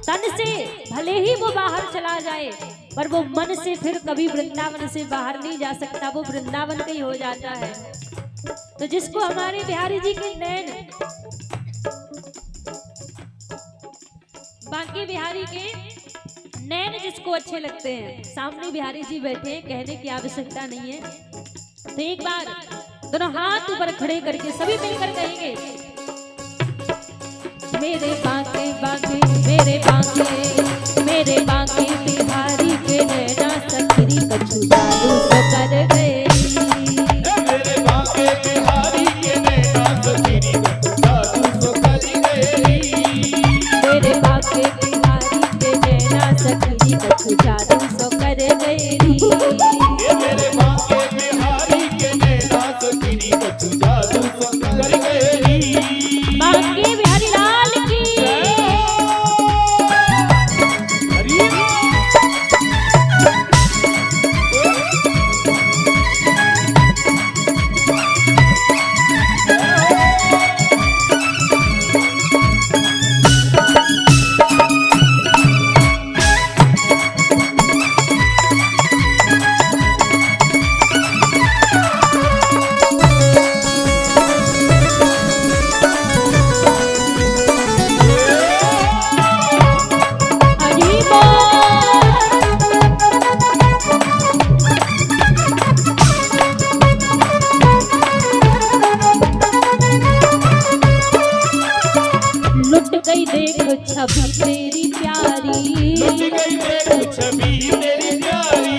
तन से भले ही वो बाहर चला जाए पर वो मन से फिर कभी वृंदावन से बाहर नहीं जा सकता, वो वृंदावन का ही हो जाता है। तो जिसको हमारे बिहारी जी के नैन, बांके बिहारी के नैन जिसको अच्छे लगते हैं, सामने बिहारी जी बैठे हैं, कहने की आवश्यकता नहीं है। तो एक बार दोनों हाथ ऊपर खड़े करके सभी मिलकर कहेंगे, मेरे बांके बांके मेरे बांके मेरे बांके बिहारी के नैना सखरी कछु जादू सो कर गए। मेरे बाके बिहारी के नैना सखीरी कछु जादू सो कर गई। मेरे बांके बिहारी के नैना सखरी कछु जादू सो कर गए। मेरे बाके बिहारी के नैना सखीरी कछु जादू सो कर गई। बांके बिहारी लाल की छवि तेरी प्यारी, लुट गई देखो छवि तेरी प्यारी,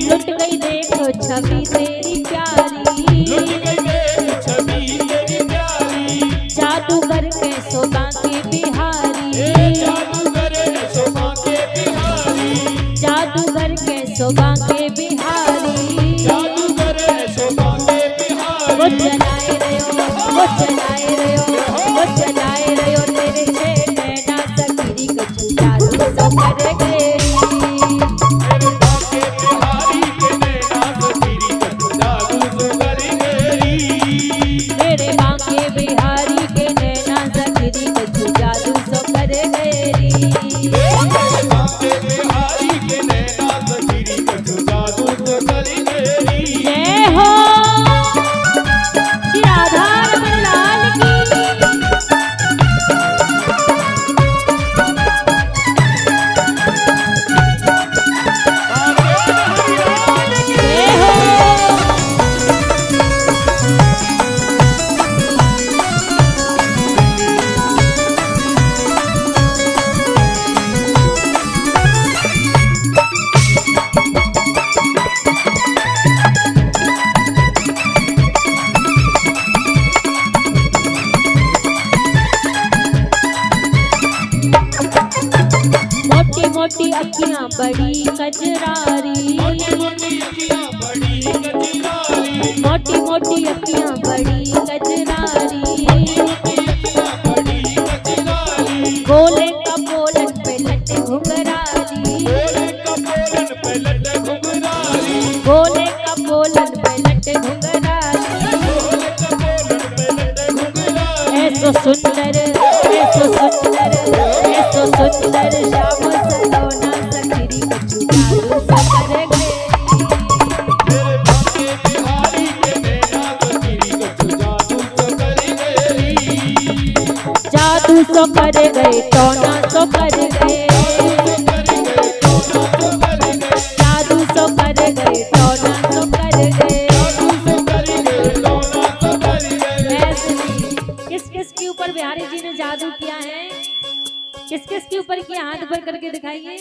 लुट गई देखो छवि तेरी प्यारी, लुट गई देखो छवि तेरी प्यारी। जादूगर के शोभा के बिहारी, जादूगर शोभा के बिहारी, जादूगर के शोभा के बिहारी, जादूगर शोभा के बिहारी। वो चलाए रहो, वो चलाए रहो, वो चलाए रहो तेरे से नैना सखरी कछु जादू सो कर गए। मेरे बाके बिहारी के नैना सखीरी कछु जादू सो कर गई। मेरे बांके बिहारी के नैना सखरी कछु जादू सो कर गए। मेरे बाके बिहारी के नैना सखीरी कछु जादू सो कर गई। जय हो श्री राधा रमन लाल की। जय हो मोटी अखियां बड़ी कजरारी, मोटी मोटी अखियां बड़ी कजरारी, मोटी मोटी अखियां बड़ी कजरारी, बड़ी कजरारी, गोले का बोलन पे लट घुंघराली, गोले का बोलन पे लट घुंघराली, गोले का बोलन पे लट घुंघराली, गोले का बोलन पे लट घुंघराली, ऐसो सुंदर श्याम सलोना सखरी कछु जादू सा कर गए, मेरे बांके बिहारी के नैना सखरी कछु जादू तो कर गई, जादू सो कर गए टोना सो कर गए, जादू सो कर गए टोना सो कर गए। ऐसे नहीं, किस किस के ऊपर बिहारी जी ने जादू किया है, किस किस के ऊपर किया, हाथ ऊपर करके दिखाइए।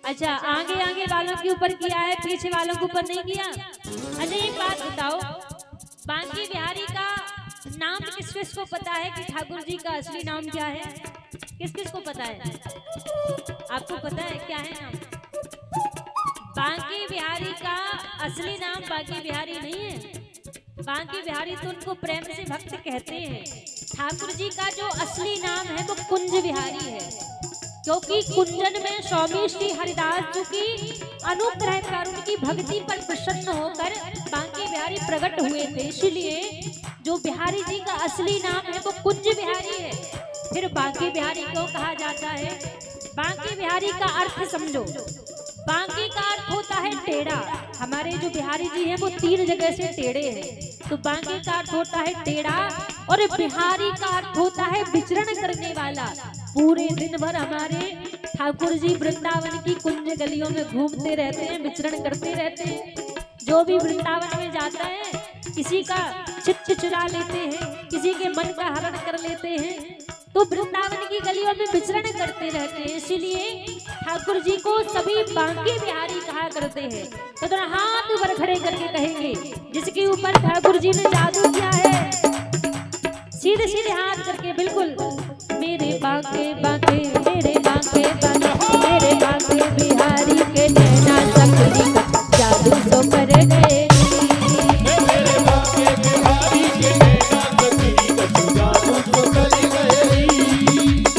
अच्छा, आगे आगे वालों के ऊपर किया है, पीछे वालों के ऊपर नहीं किया। अच्छा एक बात बताओ, बांके बिहारी का नाम किस किस को पता है कि ठाकुर जी का असली नाम क्या है? किस किस को पता है? आपको पता है क्या है नाम? बांके बिहारी का असली नाम बांके बिहारी नहीं है। बांके बिहारी तो उनको प्रेम से भक्त कहते हैं। ठाकुर जी का जो असली नाम है वो कुंज बिहारी है, क्योंकि कुंजन में स्वामी श्री हरिदास जी की अनुग्रह कर उनकी भक्ति पर प्रसन्न होकर बांके बिहारी प्रकट हुए थे, इसलिए जो बिहारी जी का असली नाम है वो कुंज बिहारी है। फिर बांके बिहारी क्यों कहा जाता है? बांके बिहारी का अर्थ समझो। बांके का अर्थ होता है टेढ़ा। हमारे जो बिहारी जी हैं वो 3 जगह से टेढ़े हैं, तो बांके का अर्थ होता है टेढ़ा, और बिहारी का अर्थ होता है विचरण करने वाला। पूरे दिन भर हमारे ठाकुर जी वृंदावन की कुंज गलियों में घूमते रहते हैं, विचरण करते रहते हैं। जो भी वृंदावन में जाता है किसी का चित्त चुरा लेते हैं, किसी के मन का हरण कर लेते हैं, तो वृंदावन की गलियों में विचरण करते रहते हैं, इसीलिए ठाकुर जी को सभी बांके बिहारी कहा करते हैं। तो दोनों हाथ ऊपर खड़े करके कहेंगे, जिसके ऊपर ठाकुर जी ने जादू किया है, सीधे सीधे हाथ करके बिल्कुल, मेरे बांके बांके, मेरे बांके बांके, मेरे बांके बिहारी के नैना सखरी का जादू तो कर गए, मेरे बांके बिहारी के नैना सखरी कछु जादू तो कर गई,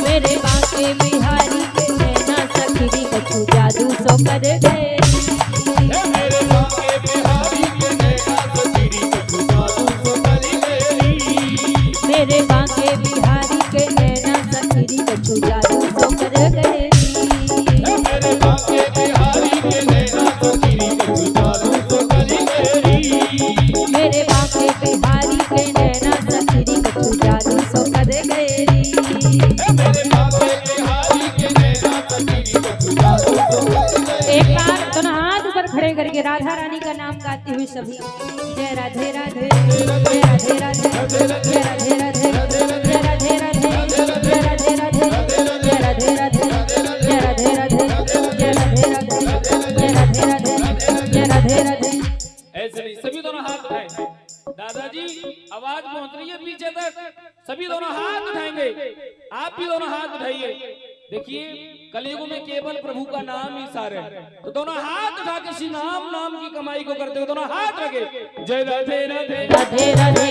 मेरे बांके बिहारी के नैना सखरी कछु जादू तो कर गए, मेरे बांके बिहारी के नैना सखरी कछु जादू तो कर गई, मेरे बांके बिहारी के नैना सखरी कछु जादू तो कर गए, मेरे बांके बिहारी के नैना सखरी कछु जादू तो कर गई, मेरे बांके बिहारी के नैना सखरी कछु जादू तो कर गए। मेरे बांके बिहारी के नैना सखरी कछु जादू तो कर गई। एक बार दोनों हाथ ऊपर खड़े करके राधा रानी का नाम गाती हुई सभी, जय राधे राधे, जय राधे राधे, जय राधे राधे, जय राधे राधे, जय राधे राधे, जय राधे राधे, जय राधे राधे, जय राधे राधे, जय राधे राधे, जय राधे राधे। ऐसे नहीं, सभी दोनों हाथ उठाएं। दादाजी आवाज पहुंच रही है पीछे तक, सभी दोनों हाथ उठाएंगे। आप भी दोनों हाथ उठाइए। देखिए कलयुग में केवल प्रभु का नाम ही सार है, तो दोनों हाथ उठा के श्री नाम नाम की कमाई को करते हुए दोनों हाथ रखे। जय राधे राधे, राधे राधे,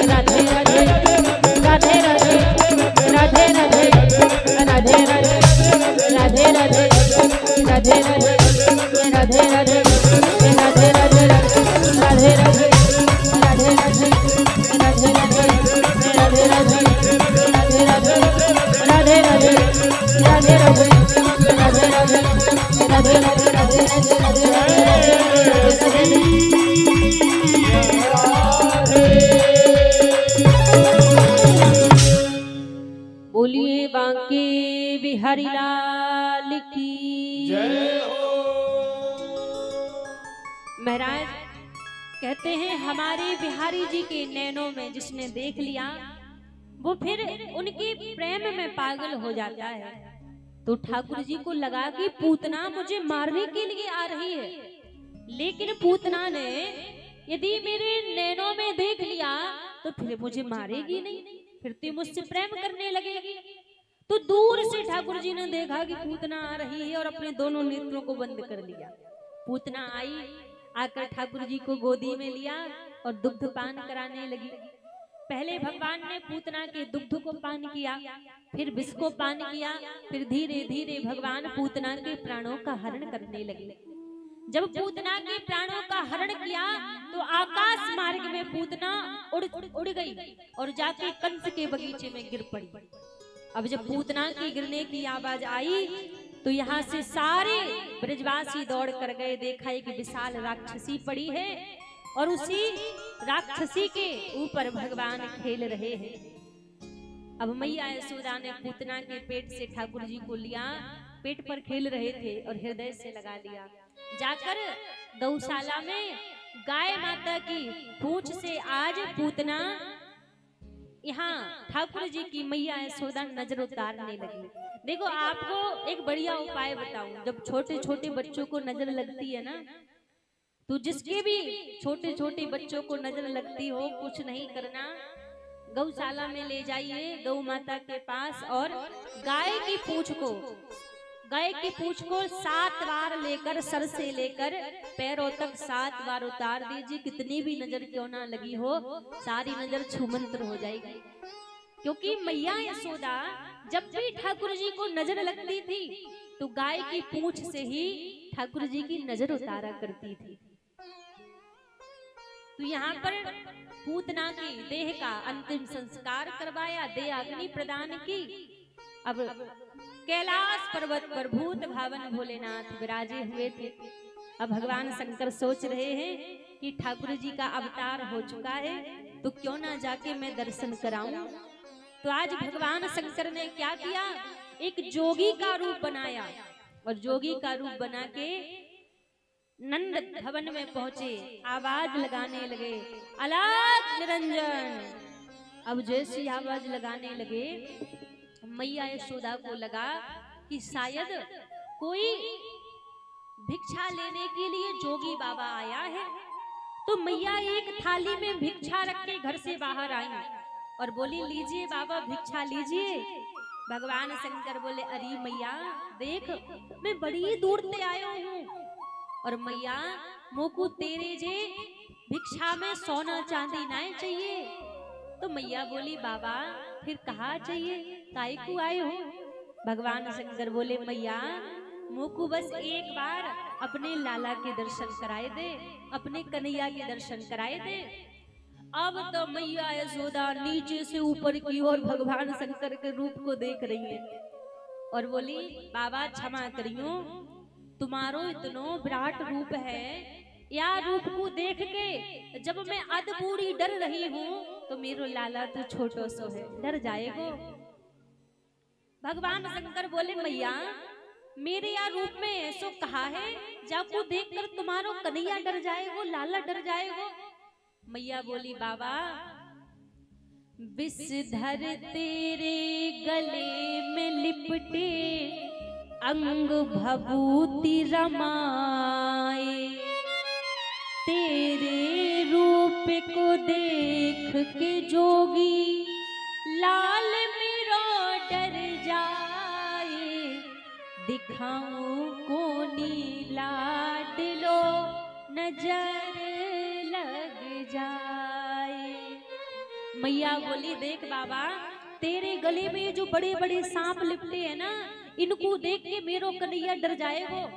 राधे राधे, राधे राधे, राधे राधे, राधे राधे, राधे राधे, राधे राधे, राधे राधे, राधे राधे, राधे राधे, राधे राधे, राधे राधे, राधे राधे, राधे राधे, राधे राधे, राधे राधे, राधे राधे, राधे राधे, राधे राधे। बोलिए बांके बिहारी लाल की जय हो। महाराज कहते हैं हमारे बिहारी जी के नैनों में जिसने देख लिया वो फिर उनके प्रेम में पागल हो जाता है। तो ठाकुर जी को लगा कि पूतना मुझे मारने के लिए आ रही है, लेकिन पूतना ने यदि मेरे नैनों में देख लिया तो फिर मुझे मारेगी नहीं, फिर तो मुझसे प्रेम करने लगेगी। तो दूर से ठाकुर जी ने देखा कि पूतना आ रही है और अपने दोनों नेत्रों को बंद कर लिया। पूतना आई, आकर ठाकुर जी को गोदी में लिया और दुग्ध पान कराने लगी। पहले भगवान ने पूतना के दुग्ध को पान किया, फिर विष को पान किया, फिर धीरे धीरे भगवान पूतना के प्राणों का हरण करने लगे। जब पूतना के प्राणों का हरण किया तो आकाश मार्ग में पूतना उड़ गई और जाके कंस के बगीचे में गिर पड़ी। अब जब पूतना की गिरने की आवाज आई तो यहाँ से सारे ब्रजवासी दौड़ कर गए। देखा एक विशाल राक्षसी पड़ी है और उसी राक्षसी के ऊपर भगवान खेल रहे हैं। अब मैया यशोदा ने पूतना के पेट से ठाकुर जी को लिया, पेट पर खेल रहे थे और हृदय से लगा लिया। जाकर गौशाला में गाय माता की पूंछ से आज पूतना यहाँ ठाकुर जी की मैया यशोदा नजर उतारने लगी। देखो आपको एक बढ़िया उपाय बताऊं, जब छोटे छोटे बच्चों को नजर लगती है ना, तो जिसके भी छोटे छोटे बच्चों को नजर लगती हो, कुछ नहीं करना, गौशाला में ले जाइए गौ माता के पास और गाय की पूंछ को 7 बार लेकर सर से लेकर पैरों तक 7 बार उतार दीजिए। कितनी भी नजर क्यों ना लगी हो, सारी नजर छूमंत्र हो जाएगी। क्योंकि मैया यशोदा जब भी ठाकुर जी को नजर लगती थी तो गाय की पूंछ से ही ठाकुर जी की नजर उतारा करती थी। तो यहाँ पर पूतना की देह का अंतिम संस्कार करवाया, देह अग्नि प्रदान की। अब कैलाश पर्वत पर भूत भावन भोलेनाथ विराजे हुए थे। अब भगवान शंकर सोच रहे हैं कि ठाकुर जी का अवतार हो चुका है तो क्यों ना जाके मैं दर्शन कराऊं। तो आज भगवान शंकर ने क्या किया, एक जोगी का रूप बनाया और जोगी का रूप बना के नंद भवन में पहुंचे, आवाज लगाने लगे, अलाख निरंजन। अब जैसी आवाज लगाने लगे, मैया यशोदा को लगा कि शायद कोई भिक्षा लेने के लिए जोगी बाबा आया है। तो मैया एक थाली में भिक्षा रख के घर से बाहर आई और बोली, लीजिए बाबा भिक्षा लीजिए। भगवान शंकर बोले, अरे मैया देख, मैं बड़ी दूर से आया हूँ और मैया मोकू तेरे जे भिक्षा में सोना चांदी ना चाहिए। तो मैया बोली, बाबा फिर कहाँ चाहिए, काय को आए हो। भगवान शंकर बोले, मैया मोकू बस एक बार अपने लाला के दर्शन कराए दे, अपने कन्हैया के दर्शन कराए दे। अब तो मैया यशोदा नीचे से ऊपर की ओर भगवान शंकर के रूप को देख रही है और बोली, बाबा क्षमा करियो, तुम्हारो इतनो विराट रूप है, या रूप को देख के जब मैं अध पूरी डर रही हूँ तो मेरो लाला तो छोटो सो है, डर जाएगो। भगवान शंकर बोले, मैया मेरे या रूप में ऐसो कहा है जाको देखकर तुम्हारो कन्हैया डर जाएगो, लाला डर जाएगो। मैया बोली, बाबा विषधर तेरे गले में लिपटे अंग भभूति रमाए, तेरे रूप को देख के जोगी लाल मेरो डर जाए, दिखाऊं कोनी लाडलो नजर लग जाए। मैया बोली, देख बाबा तेरे गले में जो बड़े बड़े सांप लिपटे हैं ना, इनको देख के मेरो कन्हैया डर जाएगो,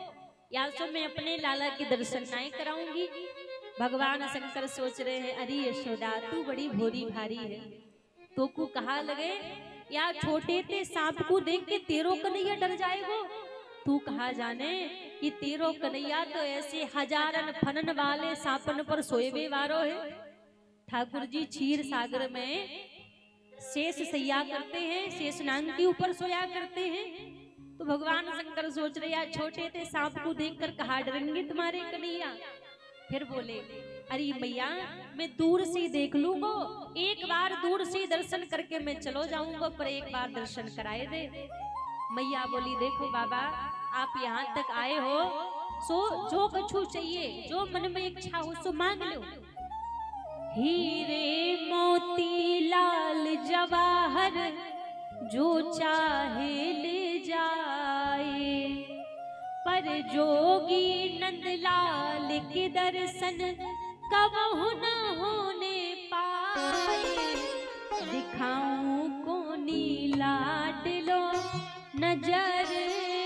या तो मैं अपने लाला के दर्शन नहीं कराऊंगी। भगवान शंकर सोच रहे हैं, अरे यशोदा तू बड़ी भोरी भारी है, तो को कहा लगे या छोटे ते सांप को देख के तेरो कन्हैया डर जाएगो। तू कहा जाने कि तेरो कन्हैया तो ऐसे हजारन फनन वाले सांपन पर सोएवे वारो है। ठाकुर जी क्षीर सागर में शेष सैया करते हैं, शेष नांग के ऊपर सोया करते हैं। तो भगवान शंकर सोच रहे, यार छोटे थे सांप को देखकर कहा डरेंगे तुम्हारे कन्हैया। फिर बोले, अरे मैया मैं दूर से देख लूंगा, एक बार दूर से दर्शन करके मैं चलो जाऊंगा, पर एक बार दर्शन कराए दे। मैया बोली, देखो बाबा आप यहाँ तक आए हो, सो जो कछु चाहिए, जो मन में इच्छा हो सो मांग लो। हीरे मोती लाल जवाहर जो चाहे ले जाए, पर जोगी नंदलाल के दर्शन कबहु न होने पाए। दिखाऊं को नीला डिलो नजर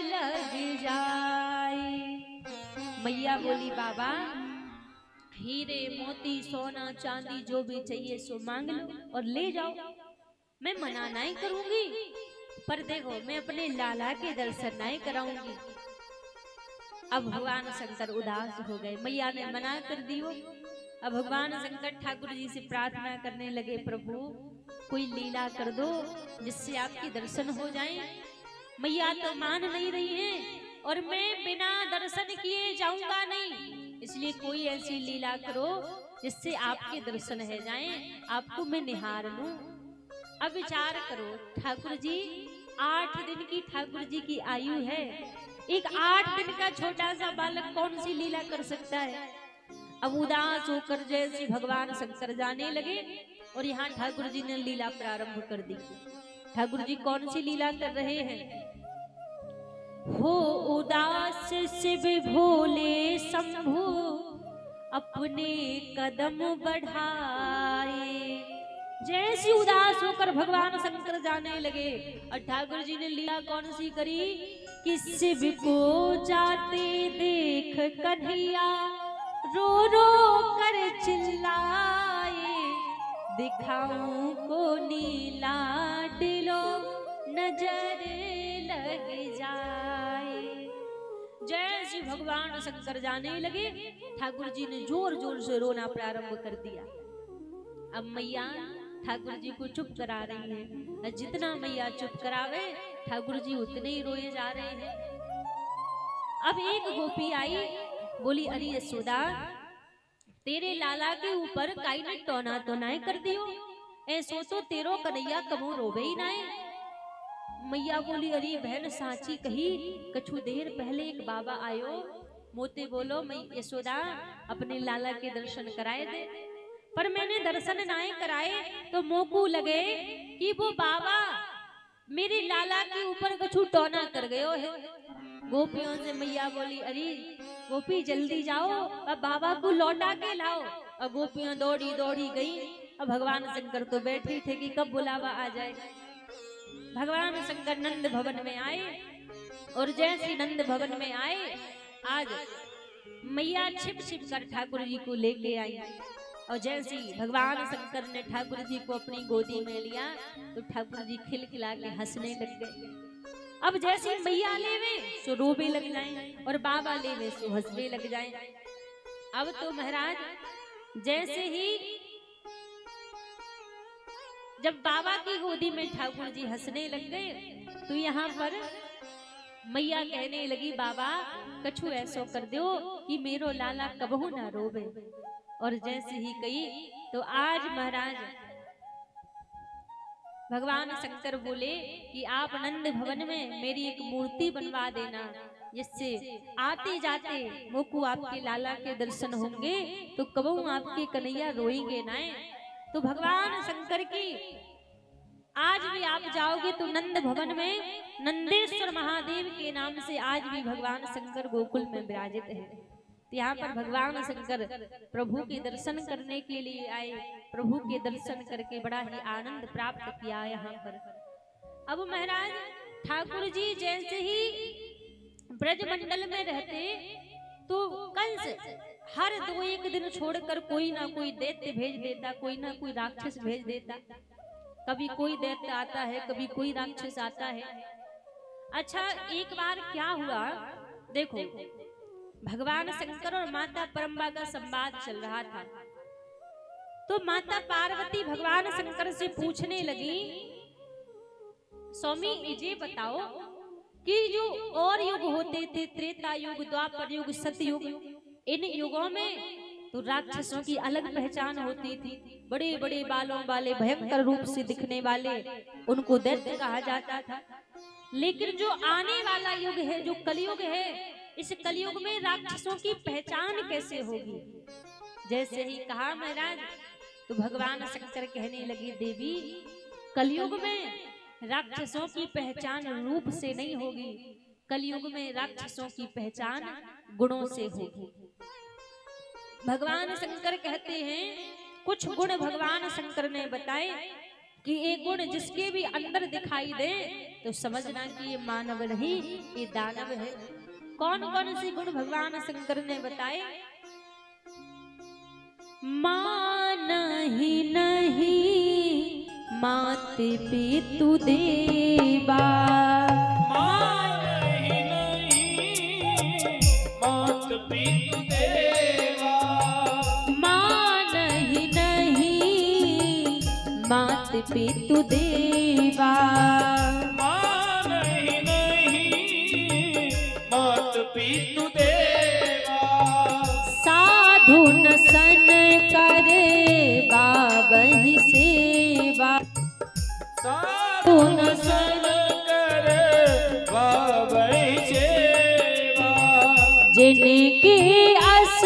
लग जाए। मैया बोली बाबा हीरे मोती सोना चांदी जो भी चाहिए सो मांग लो और ले जाओ, मैं मना नहीं करूंगी, पर देखो मैं अपने लाला के दर्शन नहीं कराऊंगी। अब भगवान शंकर उदास हो गए, मैया ने मना कर दियो। अब भगवान शंकर ठाकुर जी से प्रार्थना करने लगे, प्रभु कोई लीला कर दो जिससे आपके दर्शन हो जाएं। मैया तो मान नहीं रही है और मैं बिना दर्शन किए जाऊंगा नहीं, इसलिए कोई ऐसी लीला करो जिससे आपके दर्शन हो जाएं, आपको मैं निहार लूं। अब विचार करो ठाकुर जी 8 दिन की ठाकुर जी की आयु है, एक 8 दिन का छोटा सा बालक कौन सी लीला कर सकता है। अब उदास होकर जैसे भगवान शंकर जाने लगे और यहाँ ठाकुर जी ने लीला प्रारंभ कर दी। ठाकुर जी कौन सी लीला कर रहे हैं। हो उदास शिव भोले शंभु अपने कदम बढ़ाए। जैसी उदास होकर भगवान शंकर जाने लगे और ठाकुर जी ने लीला कौन सी करी कि शिव को जाते देख कन्हैया रो रो कर चिल्लाए। दिखाऊं को नीला डिलो नजर लग जाए। जैसे भगवान शंकर जाने लगे ठाकुर जी ने जोर जोर से रोना प्रारंभ कर दिया। अब मैया ठाकुर जी को चुप करा रही है, जितना मैया चुप करावे ठाकुर जी उतने ही रोए जा रहे हैं। अब एक गोपी आई, बोली अरे यशोदा तेरे लाला के ऊपर काई ने टोना टोनाए कर दियो, ऐसो तो तेरो कन्हैया कबो रोवे ही नाए। मैया बोली अरे बहन साची कही, कछु देर पहले एक बाबा आयो, मोते बोलो मैं यशोदा अपने लाला के दर्शन कराए दे, पर मैंने दर्शन नाए कराए तो मोकू लगे कि वो बाबा मेरे लाला के ऊपर कछु टोना कर गयो है। गोपियों से मैया बोली अरे गोपी जल्दी जाओ अब बाबा को लौटा के लाओ। अब गोपियां दौड़ी दौड़ी गई। अब भगवान शंकर तो बैठे थे कि कब बुलावा आ जाए। भगवान शंकर नंद भवन में आए और जैसे नंद भवन में आए आज मैया छिप छिप कर ठाकुर जी को लेके आई। और जैसे भगवान शंकर ने ठाकुर जी को अपनी गोदी में लिया तो ठाकुर जी खिलखिला के हंसने लग गए। अब जैसे मैया लेवे सो रोवे लग जाए और बाबा लेवे सो हंसने लग जाए। अब तो महाराज जैसे ही जब बाबा की गोदी में ठाकुर जी हंसने लग गए तो यहाँ पर मैया कहने लगी बाबा कछु ऐसो कर दो कि मेरो लाला कबहू ना रोवे। और जैसे ही कही तो आज महाराज भगवान शंकर बोले कि आप नंद भवन में मेरी एक मूर्ति बनवा देना, जिससे आते जाते मोकू आपके लाला के दर्शन होंगे तो कबहू आपके कन्हैया रोएंगे ना। तो भगवान शंकर की आज भी आप जाओगे तो नंद भवन में नंदेश्वर महादेव के नाम से आज भी भगवान शंकर गोकुल में विराजित है। तो यहाँ पर भगवान शंकर प्रभु के दर्शन करने के लिए आए, प्रभु के दर्शन करके बड़ा ही आनंद प्राप्त किया यहाँ पर। अब महाराज ठाकुर जी जैसे ही ब्रजमंडल में रहते तो कंस हर 2-1 दिन छोड़कर कोई ना कोई दैत्य भेज देता, कोई ना कोई राक्षस भेज देता। कभी कोई दैत्य आता है, कभी कोई राक्षस आता है। अच्छा एक बार क्या हुआ देखो, भगवान शंकर और माता परम्बा का संवाद चल रहा था। तो माता पार्वती भगवान शंकर से पूछने लगी स्वामी ये बताओ कि जो और युग होते थे त्रेता युग, द्वापर युग, सतयुग, इन युगों में तो राक्षसों की अलग पहचान होती थी। बड़े बड़े बालों वाले भयंकर रूप से दिखने वाले उनको दैत्य कहा जाता था। लेकिन जो आने वाला युग है, जो कलयुग है, इस कलयुग में राक्षसों की पहचान कैसे होगी। जैसे ही कहा महाराज तो भगवान शंकर कहने लगे देवी कलयुग में राक्षसों की पहचान रूप से नहीं होगी, कलयुग में राक्षसों की पहचान गुणों से होगी। भगवान शंकर कहते हैं, कुछ गुण भगवान शंकर ने बताए कि एक गुण जिसके भी अंदर दिखाई दे तो समझना कि ये मानव नहीं, ये दानव है। कौन कौन से गुण भगवान शंकर ने बताए? मान ही नहीं मात पितु देवा, मान ही नहीं मात पितु देवा, मान ही नहीं मात पितु देवा, मान ही नहीं मात पितु देवा, साधु न सन करे बाबहि सेवा, साधु न सन करे बाबहि सेवा, जिनके अस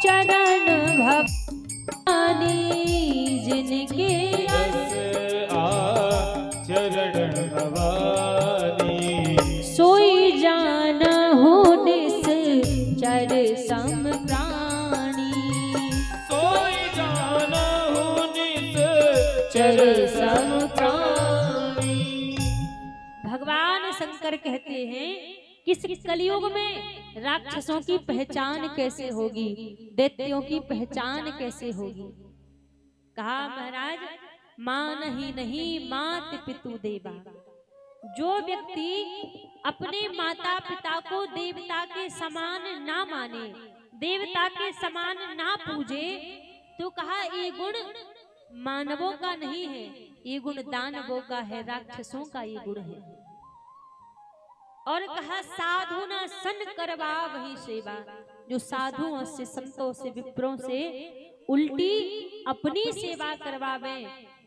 चरण भवानी, जिनके रस आचरण भवानी, सोई जानहु निश्चर सम प्राणी, सोई जानहु निश्चर सम प्राणी। भगवान शंकर कहते हैं कि इस कलयुग में राक्षसों की पहचान कैसे होगी, दैत्यों की पहचान कैसे होगी? कहा महाराज, मान ही नहीं मात पितु देवा। जो व्यक्ति अपने माता पिता को देवता के समान ना माने, देवता के समान ना पूजे, तो कहा ये गुण मानवों का नहीं है, ये गुण दानवों का है, राक्षसों का ये गुण है। और कहा साधु ना सन करवा वही सेवा, जो साधुओं से, संतों से, विप्रों से उल्टी अपनी सेवा करवावे,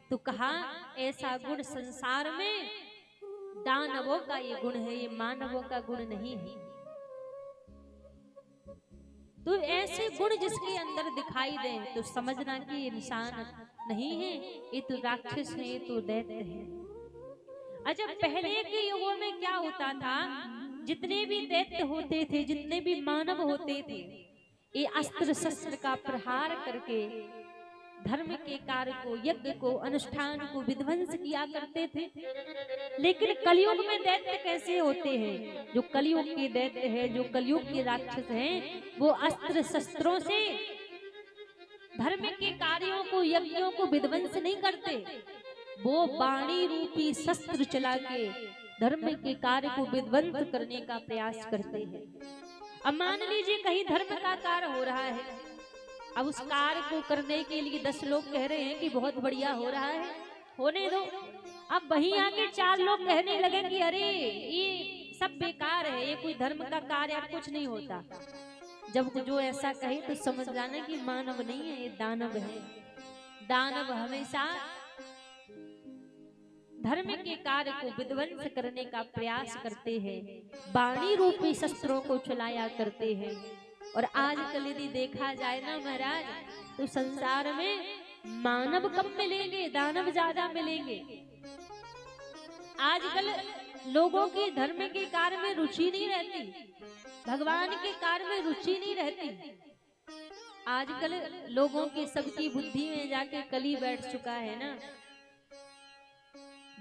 तो कहा ऐसा गुण संसार में दानवों का ये गुण है, ये मानवों का गुण नहीं है। तो ऐसे गुण जिसके अंदर दिखाई दे तो समझना कि ये इंसान नहीं है, ये तो राक्षस है, ये तो दैत्य है। अच्छा, पहले के युगों में क्या होता था, जितने भी दैत्य होते थे, जितने भी मानव होते थे, ये अस्त्र शस्त्र का प्रहार करके धर्म के कार्य को, यज्ञ को, अनुष्ठान को विध्वंस किया करते थे। लेकिन कलयुग में दैत्य कैसे होते हैं? जो कलयुग के दैत्य है, जो कलयुग के राक्षस हैं, वो अस्त्र शस्त्रों से धर्म के कार्यों को, यज्ञों को विध्वंस नहीं करते, वो वाणी रूपी शस्त्र चला के धर्म के कार्य को विध्वंस करने का प्रयास करते हैं। अब मान लीजिए कहीं धर्म का कार्य हो रहा है, अब उस कार्य को करने के लिए 10 लोग कह रहे हैं कि बहुत बढ़िया हो रहा है, होने दो। अब वहीं आके 4 लोग कहने लगे कि अरे ये सब बेकार है, ये कोई धर्म का कार्य, अब कुछ नहीं होता। जब जो ऐसा कहे तो समझ जाना कि मानव नहीं है, ये दानव है। दानव हमेशा धर्म के कार्य को विध्वंस करने का प्रयास करते हैं, वाणी रूपी शस्त्रों को चलाया करते हैं। और आजकल यदि देखा जाए ना महाराज, तो संसार में मानव कम मिलेंगे, दानव ज्यादा मिलेंगे। आजकल लोगों की धर्म के कार्य में रुचि नहीं रहती, भगवान के कार्य में रुचि नहीं रहती। आजकल लोगों की सबकी बुद्धि में जाके कली बैठ चुका है ना,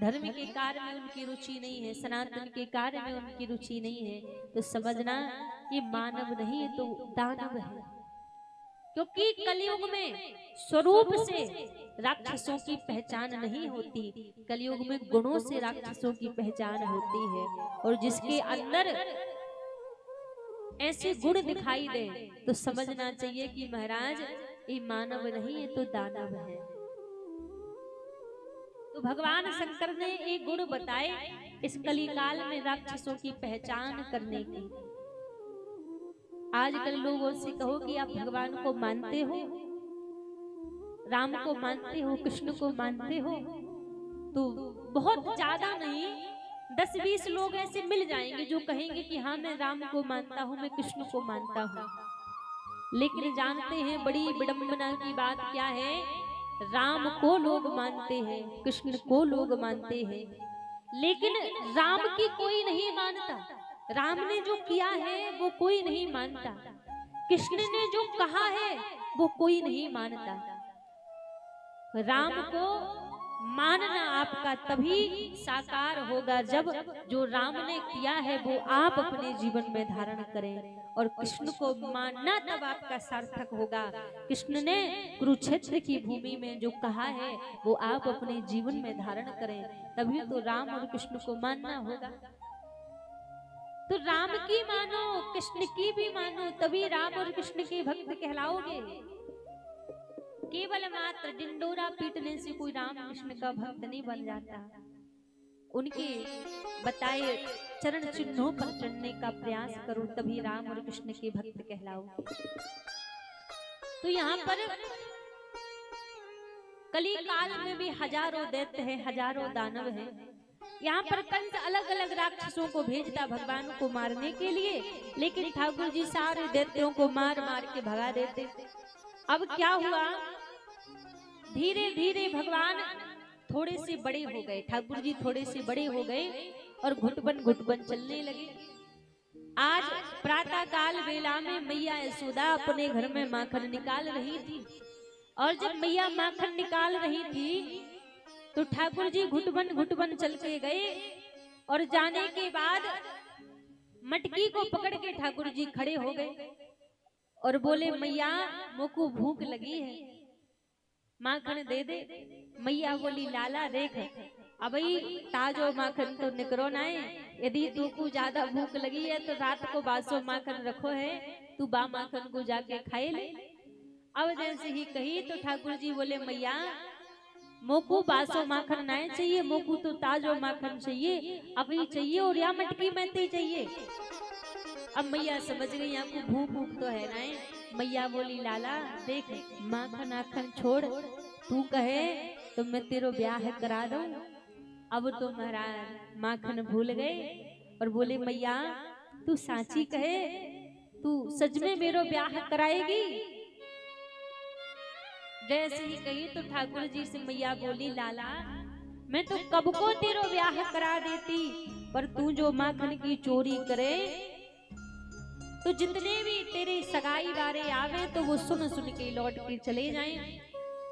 धर्म के कार्य में उनकी रुचि नहीं है, सनातन के कार्य में उनकी रुचि नहीं है, तो समझना ये मानव नहीं है, तो दानव है। क्योंकि कलयुग में स्वरूप से राक्षसों की पहचान नहीं होती, कलयुग में गुणों से राक्षसों की पहचान होती है। और जिसके अंदर ऐसे गुण दिखाई दे तो समझना चाहिए कि महाराज ये मानव नहीं है, तो दानव है। तो भगवान शंकर ने एक गुण बताए इस कलिकाल में राक्षसों की पहचान करने की। आजकल लोगों से कहो कि आप भगवान को मानते हो, राम को मानते हो, कृष्ण को मानते हो, तो बहुत ज्यादा नहीं 10-20 लोग ऐसे मिल जाएंगे जो कहेंगे कि हाँ मैं राम को मानता हूँ, मैं कृष्ण को मानता हूँ। लेकिन जानते हैं बड़ी विडंबना की बात क्या है राम को लोग मानते हैं, कृष्ण को लोग मानते हैं, लेकिन राम की कोई नहीं मानता। राम ने जो किया है वो कोई नहीं मानता, कृष्ण ने जो कहा है वो कोई नहीं मानता। राम को मानना आपका तभी साकार होगा जब जो राम ने किया है वो आप अपने जीवन में धारण करें, और कृष्ण को मानना तब आपका सार्थक होगा। कृष्ण ने कुरुक्षेत्र की भूमि में जो कहा है वो आप अपने जीवन में धारण करें, तभी तो राम और कृष्ण को मानना होगा। तो राम की मानो, कृष्ण की भी मानो, तभी राम और कृष्ण के भक्त कहलाओगे। केवल मात्र डिंडोरा पीटने से कोई राम कृष्ण का भक्त नहीं बन जाता। उनके बताए चरण चिन्हों पर चढ़ने का प्रयास करो, तभी राम और कृष्ण के भक्त कहलाओगे। तो यहाँ पर कली काल में भी हजारों दैत्य हैं, हजारों दानव हैं। यहाँ पर कंस अलग अलग राक्षसों को भेजता भगवान को मारने के लिए, लेकिन ठाकुर जी सारे दैत्यों को मार मार के भगा देते। अब क्या हुआ, धीरे धीरे भगवान थोड़े से बड़े हो गए, ठाकुर जी थोड़े से बड़े हो गए और घुटबन चलने लगे। आज प्रातः काल वेला में मैया यशोदा अपने घर में माखन निकाल रही थी, और जब मैया माखन निकाल रही थी तो ठाकुर जी घुटबन चल के गए, और जाने के बाद मटकी को पकड़ के ठाकुर जी खड़े हो गए और बोले, मैया मोको भूख लगी है, माखन दे दे। मैया बोली, लाला देख अबई ताजो माखन तो निकरो ना है, यदि तुमको ज्यादा भूख लगी है तो रात को बासो माखन रखो है, तू बा माखन को जाके खाए ले। अब जैसे ही कही तो ठाकुर जी बोले, मैया मोको बासो माखन नहीं चाहिए, मोको तो ताजो माखन चाहिए, अभी चाहिए, और या मटकी में चाहिए। अब मैया समझ गई आपको भूख तो है ना। मैया बोली, लाला देख माखन आखन छोड़, तू कहे तो मैं तेरो ब्याह करा दूं। अब तो महाराज माखन भूल गए और बोले, मैया तू साची कहे, तू सच में मेरो ब्याह कराएगी। जैसे ही कही तो ठाकुर जी से मैया बोली, लाला मैं तो कब को तेरो ब्याह करा देती, पर तू जो माखन की चोरी करे तो जितने भी तेरे सगाई वारे आवे तो वो सुन सुन के लौट के चले जाएं।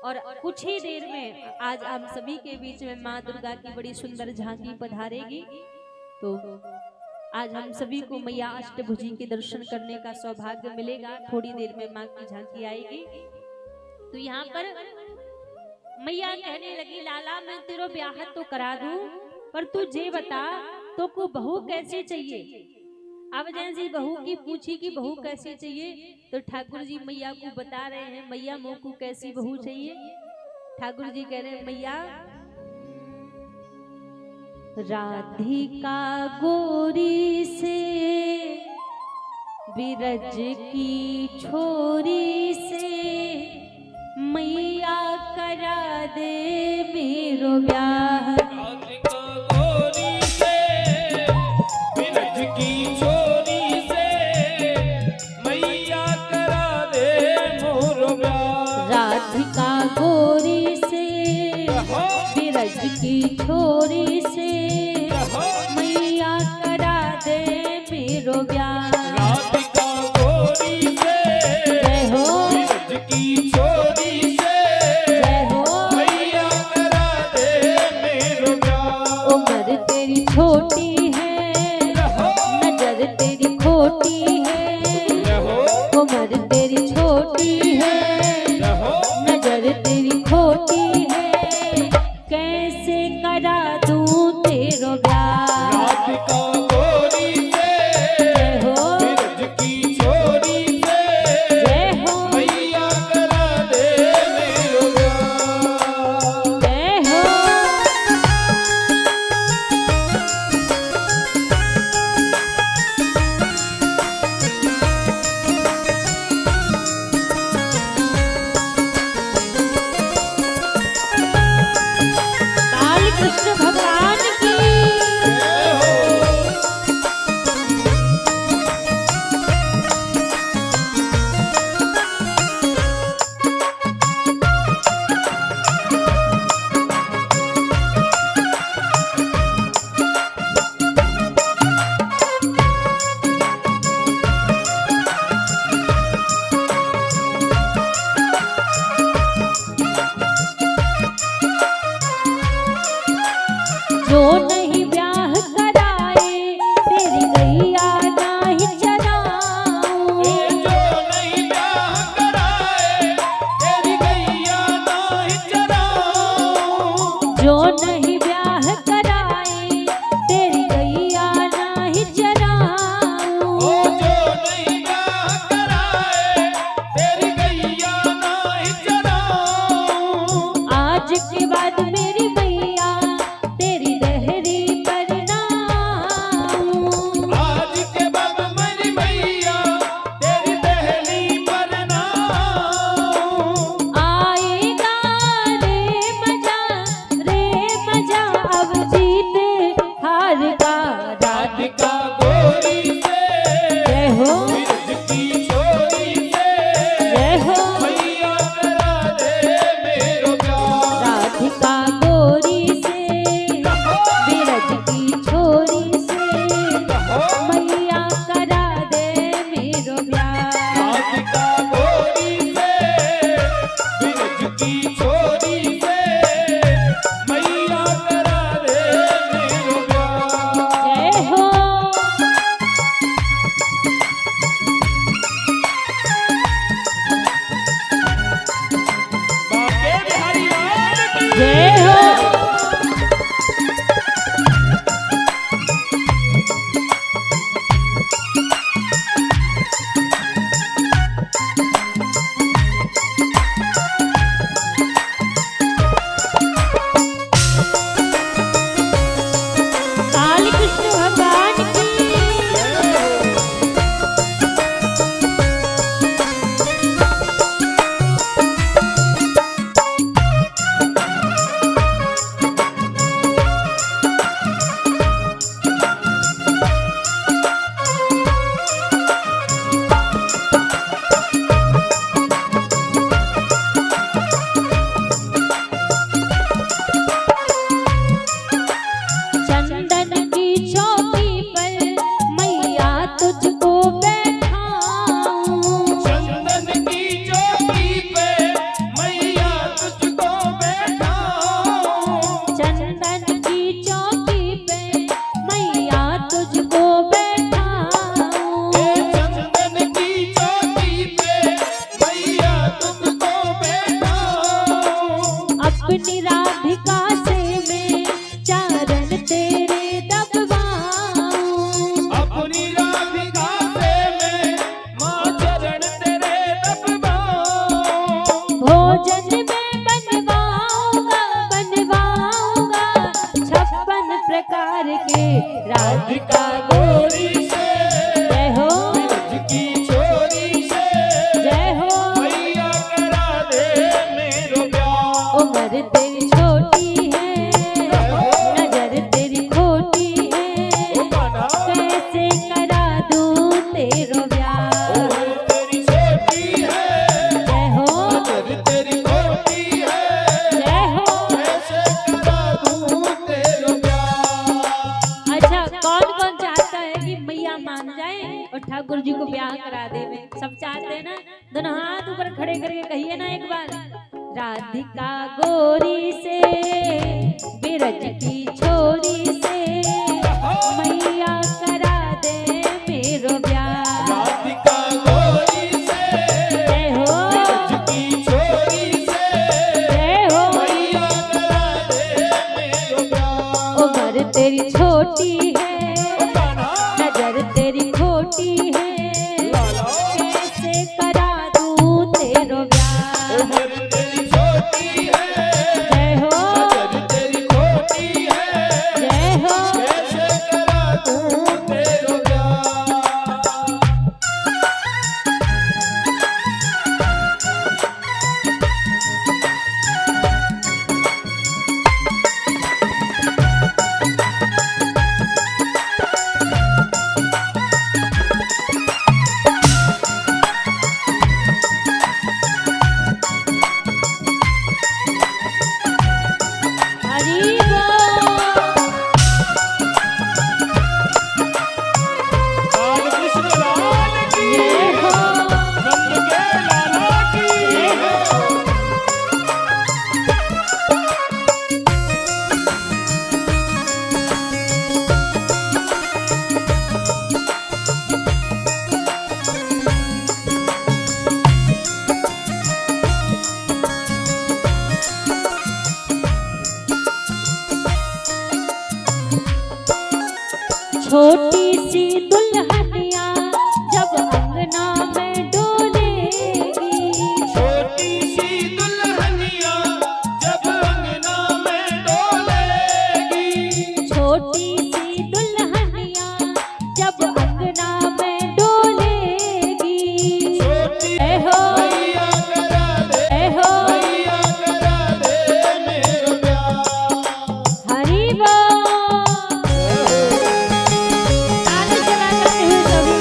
और कुछ ही देर में आज हम सभी के बीच में माँ दुर्गा की बड़ी सुंदर झांकी पधारेगी। तो आज हम सभी को मैया अष्टभुजी के दर्शन करने का सौभाग्य मिलेगा। थोड़ी देर में माँ की झांकी आएगी। तो यहाँ पर मैया कहने लगी, लाला मैं तेरो ब्याह तो करा दूं, पर तू जे बता तो को बहू कैसे चाहिए। अब जैसी बहू की पूछी कि बहू कैसी चाहिए, तो ठाकुर जी मैया को बता रहे हैं, मैया मोको कैसी बहू चाहिए। ठाकुर जी कह रहे हैं, मैया राधिका गोरी से विरज की छोरी से मैया करा दे मेरो ब्याह। राधिका गोरी से विरज की छोरी से मैया करा दे मोर ब्याह। राधिका गोरी से विरज की छोरी से मैया करा दे मेरो ब्याह। राधिका गोरी से जय हो विरज की छोरी से जय हो। मैया करा दे मेरो ब्याह। उम्र तेरी छोटी है, नजर तेरी खोटी है। उम्र तेरी छोटी है, नजर तेरी खोटी है, कैसे करा दूं तेरो ब्याह। राधिका गोरी से जय हो विरज की छोरी से जय हो मैया करा दे मेरो ब्याह। जय हो। ठाकुर जी को ब्याह करा दे में सब चाहते हैं ना। दोनों हाथ ऊपर खड़े करके कहिए ना एक बार, राधिका गोरी से बिरज की छोरी से मैया करा दे मेरो ब्याह। राधिका गोरी से जय हो बिरज की छोरी से जय हो। मैया करा दे मेरो ब्याह। उम्र तेरी छोटी है ओ कान्हा नजर तेरी खोटी है, लाला कैसे करा दूं तेरो ब्याह। उम्र तेरी छोटी है जय हो नजर तेरी खोटी है, जय हो। कैसे करा दूं तेरो ब्याह। हरि बोल। बाल कृष्ण लाल की जय हो नंद के लाला की जय हो। छोटी सी दुल्हनिया जब अंगना में डोलेगी, छोटी सी दुल्हनिया जब अंगना में डोलेगी, छोटी सी दुल्हनिया जब अंगना में डोलेगी। छोटी जय हो मैया करा दे जय हो। मैया करा दे मेरो ब्याह। हरि बोल। ताली चला करते हुए सभी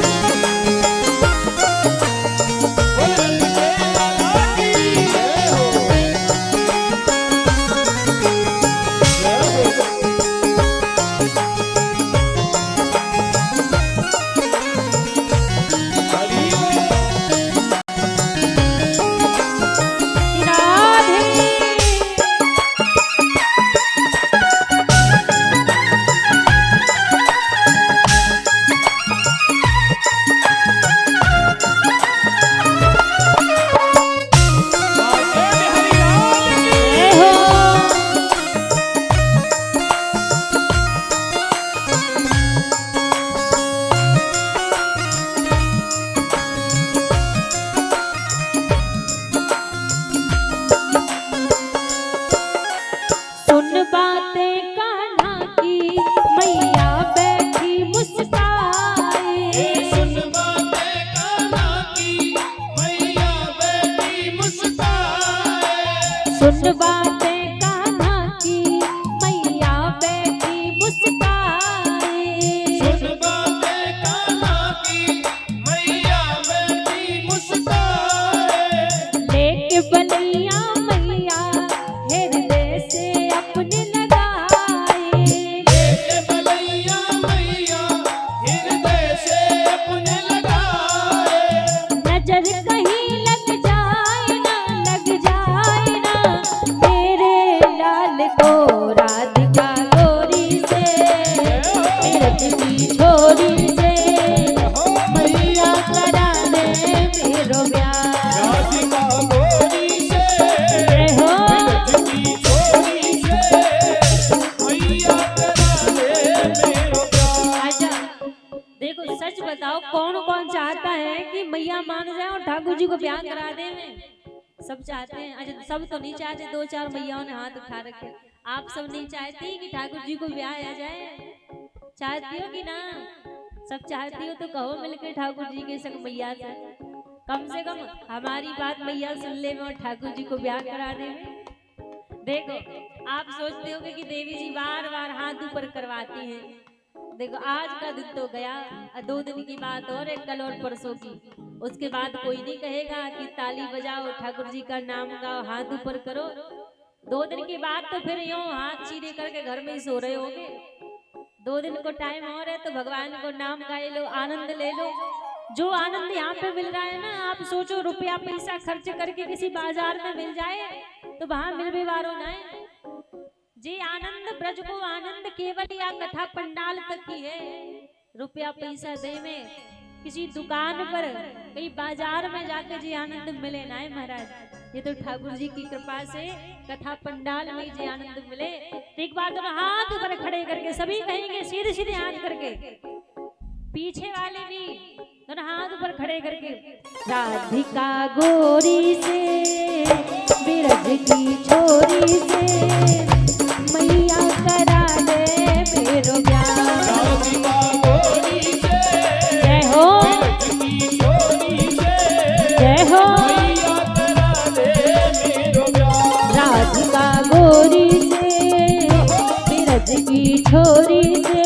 ओ नंद के लाला की जय हो जय हो। हरि राधे। बाके बिहारी लाल की जय हो सुन बातें कान्हा की मैया बैठी मुस्काए। सुन बातें कान्हा की मैया बैठी मुस्काए। सुन बातें कान्हा की मैया बैठी मुस्काए। सुन बातें कान्हा की मैया बैठी मुस्काए। लेके बलैया मैया हृदय से अपने लगाए। लेके बलैया मैया हृदय से अपने लगाए। नजर कहीं लग जाए ना मेरे लाल को। राधिका गोरी से बिरज की छोरी से मैया करा दे मेरो ब्याह। राधिका गोरी से जय हो बिरज की छोरी से मैया करा दे मेरो ब्याह। आजा। देखो सच बताओ कौन कौन चाहता है कि मैया मान जाए और ठाकुर जी को ब्याह करा दे में? सब चाहते हैं। अच्छा सब तो नहीं चाहते, दो चार मैयाओं ने हाथ उठा रखे। आप सब नहीं चाहती कि ठाकुर जी को ब्याह आ जाए? चाहती हो कि ना? सब चाहती हो तो कहो मिलकर ठाकुर जी के संग मैया से कम हमारी बात मैया सुन ले में और ठाकुर जी को ब्याह करा दे में। देखो आप सोचते होगे कि देवी जी बार बार हाथ ऊपर करवाती हैं। देखो आज का दिन तो गया, 2 दिन की बात और है, कल और परसों की। उसके बाद कोई नहीं कहेगा कि ताली बजाओ, ठाकुर जी का नाम गाओ, हाथ ऊपर करो। 2 दिन के बाद तो फिर यूं हाथ चीरे करके घर में ही सो रहे होगे। 2 दिन को टाइम और है तो भगवान को नाम गाए लो, आनंद ले लो। जो आनंद यहाँ पे मिल रहा है ना, आप सोचो रुपया पैसा खर्च करके किसी बाजार में मिल जाए तो वहां मिल भी वारो ना है। जे आनंद ब्रज को आनंद केवल या कथा पंडाल तक ही है। रुपया पैसा दे में किसी दुकान पर कहीं बाजार में जाके जी आनंद मिले ना है महाराज। ये तो ठाकुर जी की कृपा से कथा पंडाल में जी आनंद मिले। तो एक बार दोनों हाथ ऊपर खड़े करके सभी कहेंगे सीधे सीधे हाथ करके, पीछे वाले भी दोनों हाथ ऊपर खड़े करके। राधिका गोरी से बिरज की छोरी से मैया करा दे मेरो ब्याह। राधिका गोरी से जय हो जय हो। मैया करा दे मेरो ब्याह। राधिका गोरी से बिरज की छोरी से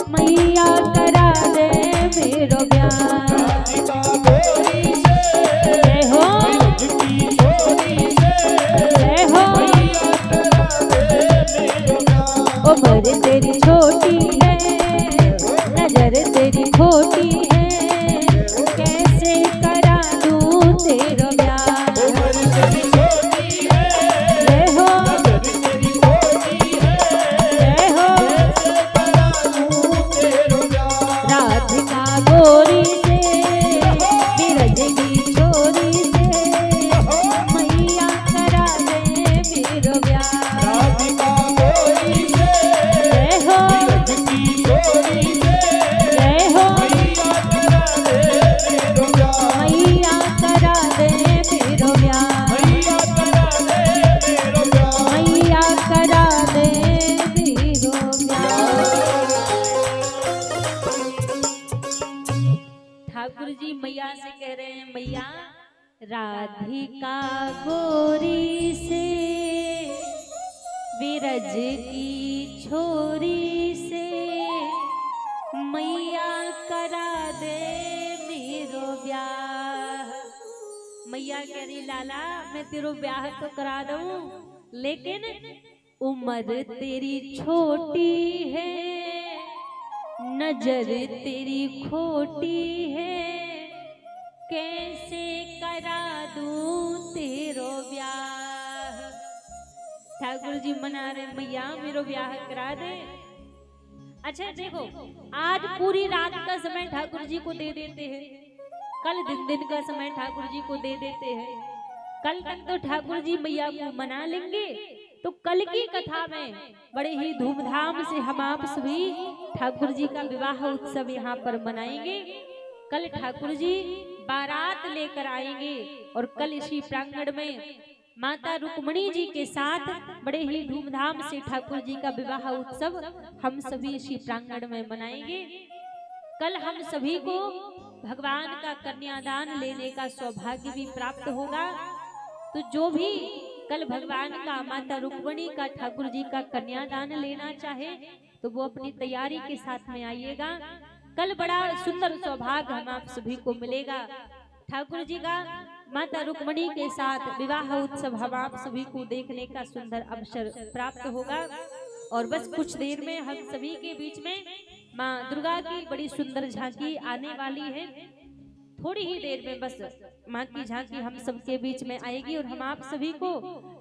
मैया करा दे मेरो ब्याह। राधिका गोरी से जय हो बिरज की छोरी से जय हो। मैया करा दे मेरो ब्याह। उम्र तेरी छोटी है नजर तेरी खोटी है, कैसे करा दूं तेरा ब्याह। उम्र तेरी छोटी है, जय हो नजर तेरी खोटी है, जय हो। कैसे करा दूं तेरा ब्याह। राधिका गोरी से बिरज की छोरी से मैया करा दे मेरो ब्याह। राधिका गोरी से जय हो बिरज की छोरी से जय हो। मैया करा दे मेरो ब्याह। मैया करा दे मेरो ब्याह। मैया करा दे मेरो ब्याह। मैया करा दे मेरो ब्याह। ठाकुर जी मैया से कह रहे हैं, मैया राधिका गोरी से विरज की छोरी से मैया करा दे मेरो ब्याह। मैया कह रही लाला मैं तेरो ब्याह तो करा दूं, लेकिन उम्र तेरी छोटी है नजर तेरी खोटी है, कैसे करा दूं तेरो ब्याह। ठाकुर जी मना रहे मैया मेरो ब्याह करा दे। अच्छा देखो आज पूरी रात का समय ठाकुर जी को दे देते हैं, कल दिन का समय ठाकुर जी को दे देते हैं। कल तक तो ठाकुर जी मैया को मना लेंगे, तो कल की कथा में बड़े ही धूमधाम से हम आप सभी ठाकुर जी का विवाह उत्सव यहाँ पर मनाएंगे। कल ठाकुर जी बारात लेकर आएंगे और कल इसी प्रांगण में माता रुक्मणी जी के साथ बड़े ही धूमधाम से ठाकुर जी का विवाह उत्सव हम सभी इसी प्रांगण में मनाएंगे। कल हम सभी को भगवान का कन्यादान लेने का सौभाग्य भी प्राप्त होगा। तो जो भी कल भगवान का माता रुक्मणी का ठाकुर जी का कन्यादान लेना चाहे तो वो अपनी तैयारी के साथ में आइएगा। कल बड़ा सुंदर सौभाग्य हम आप सभी को मिलेगा। ठाकुर जी का माता रुक्मणी के साथ विवाह उत्सव हम आप सभी को देखने का सुंदर अवसर प्राप्त होगा। और बस कुछ देर में हम सभी के बीच में माँ दुर्गा की बड़ी सुंदर झांकी आने वाली है। थोड़ी ही देर में बस माँ की झांकी हम सबके बीच में आएगी और हम आप सभी को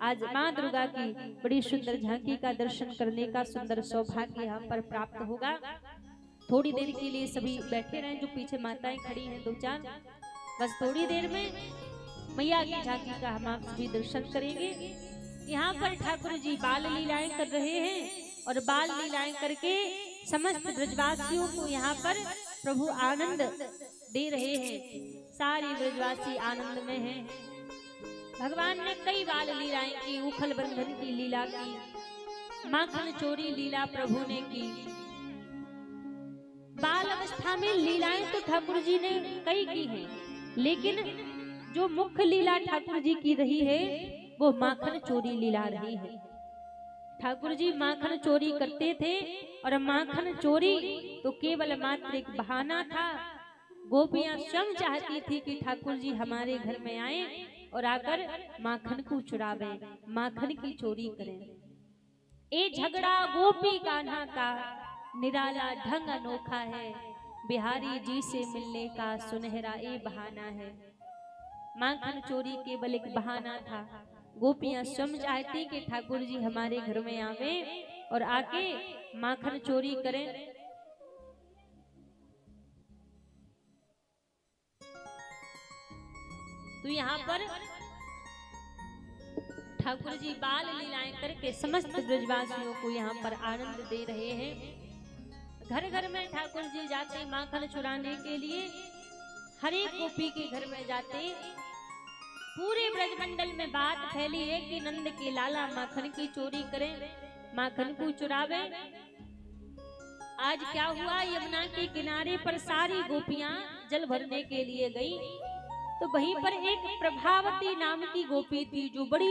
आज माँ दुर्गा की बड़ी सुंदर झांकी का दर्शन करने का सुंदर सौभाग्य यहाँ पर प्राप्त होगा। थोड़ी देर के लिए सभी बैठे रहें, जो पीछे माताएं खड़ी हैं दो चार, बस थोड़ी देर में मैया की झांकी का हम आप सभी दर्शन करेंगे। यहाँ पर ठाकुर जी बाल लीलाएं कर रहे हैं और बाल लीलाएं करके समस्त ब्रजवासियों को यहाँ पर प्रभु आनंद दे रहे हैं। सारे ब्रजवासी आनंद में हैं। भगवान ने कई बाल लीलाएं की, उखल बंधन की लीला की, माखन चोरी लीला प्रभु ने की। बाल अवस्था में लीलाएं तो ठाकुर जी ने कई की हैं, लेकिन जो मुख्य लीला ठाकुर जी की रही है वो माखन चोरी लीला रही है। ठाकुर जी माखन चोरी करते थे और माखन चोरी तो केवल मात्र एक बहाना था। गोपियां स्वयं चाहती थी कि ठाकुर जी हमारे घर में आए और आकर माखन को चुरावे, माखन की चोरी करें। ए झगड़ा गोपी कान्हा का निराला ढंग अनोखा है, बिहारी जी से मिलने का सुनहरा ये बहाना है। माखन चोरी केवल एक बहाना था। गोपियां स्वयं चाहती कि ठाकुर जी हमारे घर में आवे और आके माखन चोरी करें। तो यहाँ पर ठाकुर जी बाल लीलाएं करके समस्त ब्रजवासियों को यहाँ पर आनंद दे रहे हैं। घर घर में ठाकुर जी जाते माखन चुराने के लिए, हर एक गोपी के घर में जाते। पूरे ब्रजमंडल में बात फैली है कि नंद के लाला माखन की चोरी करें, माखन को चुरावे। आज क्या हुआ, यमुना के किनारे पर सारी गोपियां जल भरने के लिए गई, तो वहीं पर एक प्रभावती नाम की गोपी थी जो बड़ी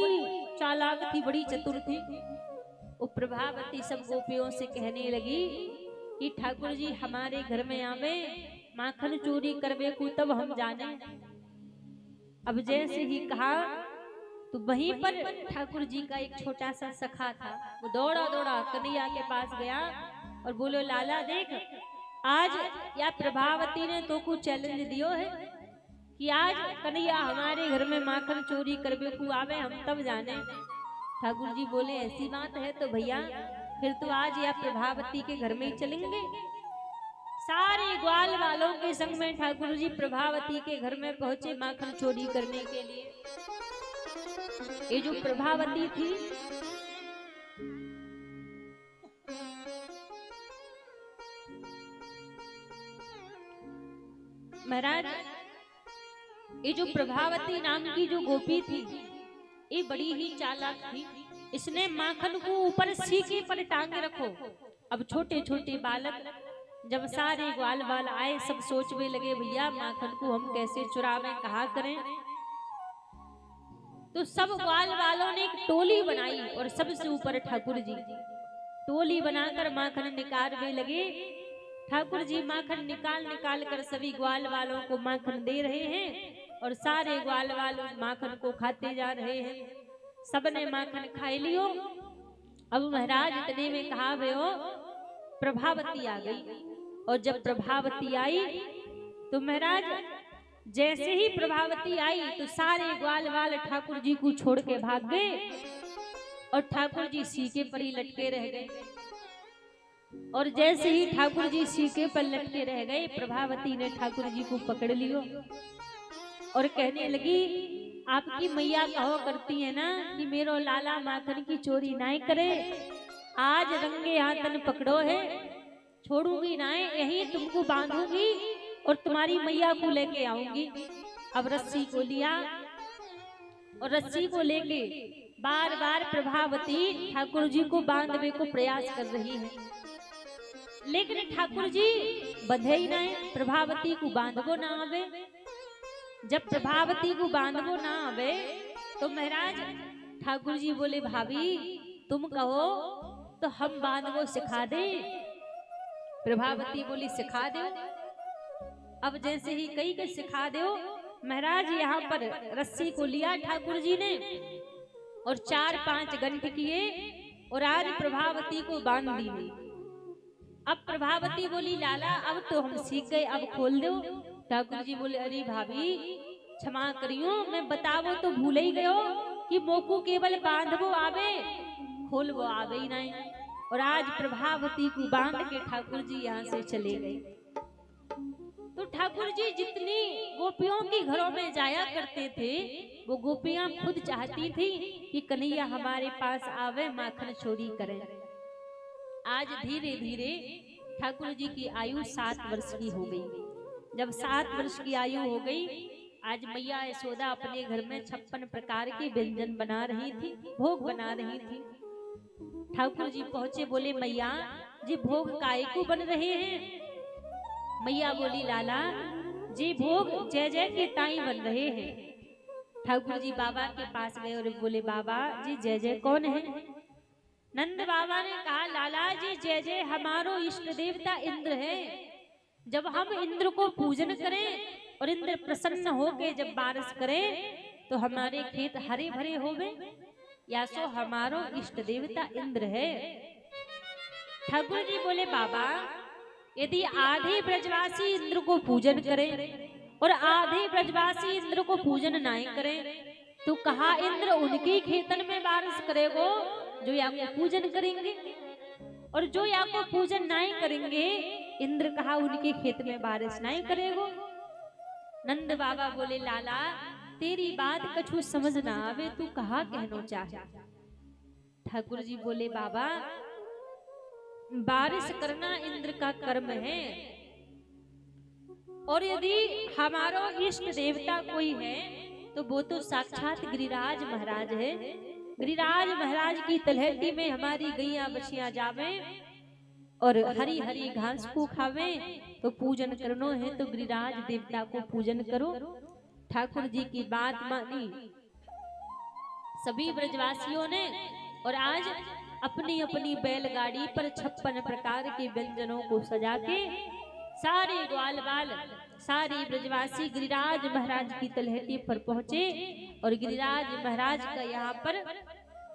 चालाक थी, बड़ी चतुर थी। वो प्रभावती सब गोपियों से कहने लगी कि ठाकुर जी हमारे घर में आवे, माखन चोरी करवे को तब हम जाने। अब जैसे ही कहा तो वहीं पर ठाकुर जी का एक छोटा सा सखा था, वो दौड़ा दौड़ा कन्हैया के पास गया और बोलो लाला देख, आज या प्रभावती ने तो कुछ चैलेंज दियो है कि आज कन्हैया हमारे घर में माखन चोरी करवे को आवे, हम तब जाने। ठाकुर जी बोले ऐसी बात है तो भैया फिर तो आज या प्रभावती के घर में ही चलेंगे। सारे ग्वाल वालों के संग में ठाकुर जी प्रभावती के घर में पहुंचे माखन चोरी करने के लिए। ये जो प्रभावती थी महाराज, ये जो प्रभावती नाम की जो गोपी थी ये बड़ी ही चालाक थी। इसने माखन को ऊपर सीके पर टांग रखो। अब छोटे छोटे बालक जब सारे ग्वाल वाल आए, सब सोचने लगे भैया माखन को हम कैसे चुरावे, कहा करें। तो सब ग्वाल वालों ने एक टोली बनाई और सबसे ऊपर ठाकुर जी टोली बनाकर माखन निकालने लगे। ठाकुर जी माखन निकाल निकाल कर सभी ग्वाल वालों को माखन दे रहे हैं और सारे ग्वाल वालों माखन को खाते जा रहे हैं। सबने माखन खाई लियो। अब महाराज इतने में कहा वे हो प्रभावती आ गई, और जब प्रभावती आई तो महाराज जैसे ही प्रभावती आई तो सारे ग्वाल वाल ठाकुर जी को छोड़ के भाग गए और ठाकुर जी सीके पर ही लटके रह गए। और जैसे ही ठाकुर जी सीके पर लटके रह गए, प्रभावती ने ठाकुर जी को पकड़ लियो और कहने लगी आपकी मैया कहो करती है ना कि मेरो लाला माखन की चोरी ना करे, आज रंगे हाथन पकड़ो है, छोड़ूंगी ना, यही तुमको बांधूंगी और तुम्हारी मैया को लेके आऊंगी। अब रस्सी को लिया और रस्सी को लेके बार बार प्रभावती ठाकुर जी को बांधने को प्रयास कर रही है, लेकिन ठाकुर जी बंधे ही ना है, प्रभावती को बांधवो ना आवे। जब प्रभावती को बांधवो ना आवे तो महाराज ठाकुर जी बोले भाभी तुम कहो तो हम बांधवो सिखा दे। प्रभावती बोली सिखा दो। अब जैसे ही कही के सिखा दो, महाराज यहाँ पर रस्सी को लिया ठाकुर जी ने और 4-5 गंठ किए और आज प्रभावती को बांध दी। अब प्रभावती बोली लाला अब तो हम सीख गए, अब खोल दो। ठाकुर जी बोले अरे भाभी क्षमा करियो, मैं बतावो तो भूल ही गयो कि मोकू केवल बांधवो आवे, खोलवो आवे ही नहीं। और आज प्रभावती को बांध के ठाकुर जी यहाँ से चले गए। तो ठाकुर जी जितनी गोपियों के घरों में जाया करते थे, वो गोपियां खुद चाहती थी कि कन्हैया हमारे पास आवे, माखन चोरी करें। आज धीरे धीरे ठाकुर जी की आयु 7 वर्ष की हो गई। जब 7 वर्ष की आयु हो गई, आज मैया यशोदा अपने घर में 56 प्रकार के व्यंजन बना रही थी, भोग बना रही थी। ठाकुर जी पहुंचे, बोले मैया जी भोग काय को बन रहे हैं। मैया बोली लाला जी भोग जय जय के ताई बन रहे हैं। ठाकुर जी बाबा के पास गए और बोले बाबा जी जय जय कौन है। नंद बाबा ने कहा लाला जी जय जय हमारो इष्ट देवता इंद्र है। जब हम इंद्र को पूजन करें और इंद्र प्रसन्न होके जब बारिश करे तो हमारे खेत हरे भरे होवे, या सो हमारो इष्ट देवता इंद्र है। ठाकुर जी बोले बाबा यदि आधे ब्रजवासी इंद्र को पूजन करें और आधे ब्रजवासी इंद्र को पूजन नहीं करें, तो कहा इंद्र उनके खेतन में बारिश करेगो जो या को पूजन करेंगे, और जो या को पूजन नहीं करेंगे इंद्र कहा उनके खेत में बारिश नहीं करेगो। नंद बाबा बोले लाला तेरी बात कछु समझ ना आवे, तू कहा कहना चाहे। ठाकुर जी बोले बाबा बारिश करना इंद्र का कर्म है, और यदि हमारा इष्ट देवता कोई है तो वो तो साक्षात गिरिराज महाराज है। गिरिराज महाराज की तलहटी में हमारी गैया बछिया जावे और हरी हरी घास को खावे, तो पूजन करनो है तो गिरिराज देवता को पूजन करो। ठाकुर जी की बात मानी सभी ब्रजवासियों ने, और आज अपनी अपनी बैलगाड़ी पर 56 प्रकार के व्यंजनों को सजा के सारे ग्वाल बाल सारे ब्रजवासी गिरिराज महाराज की तलहटी पर पहुंचे, और गिरिराज महाराज का यहाँ पर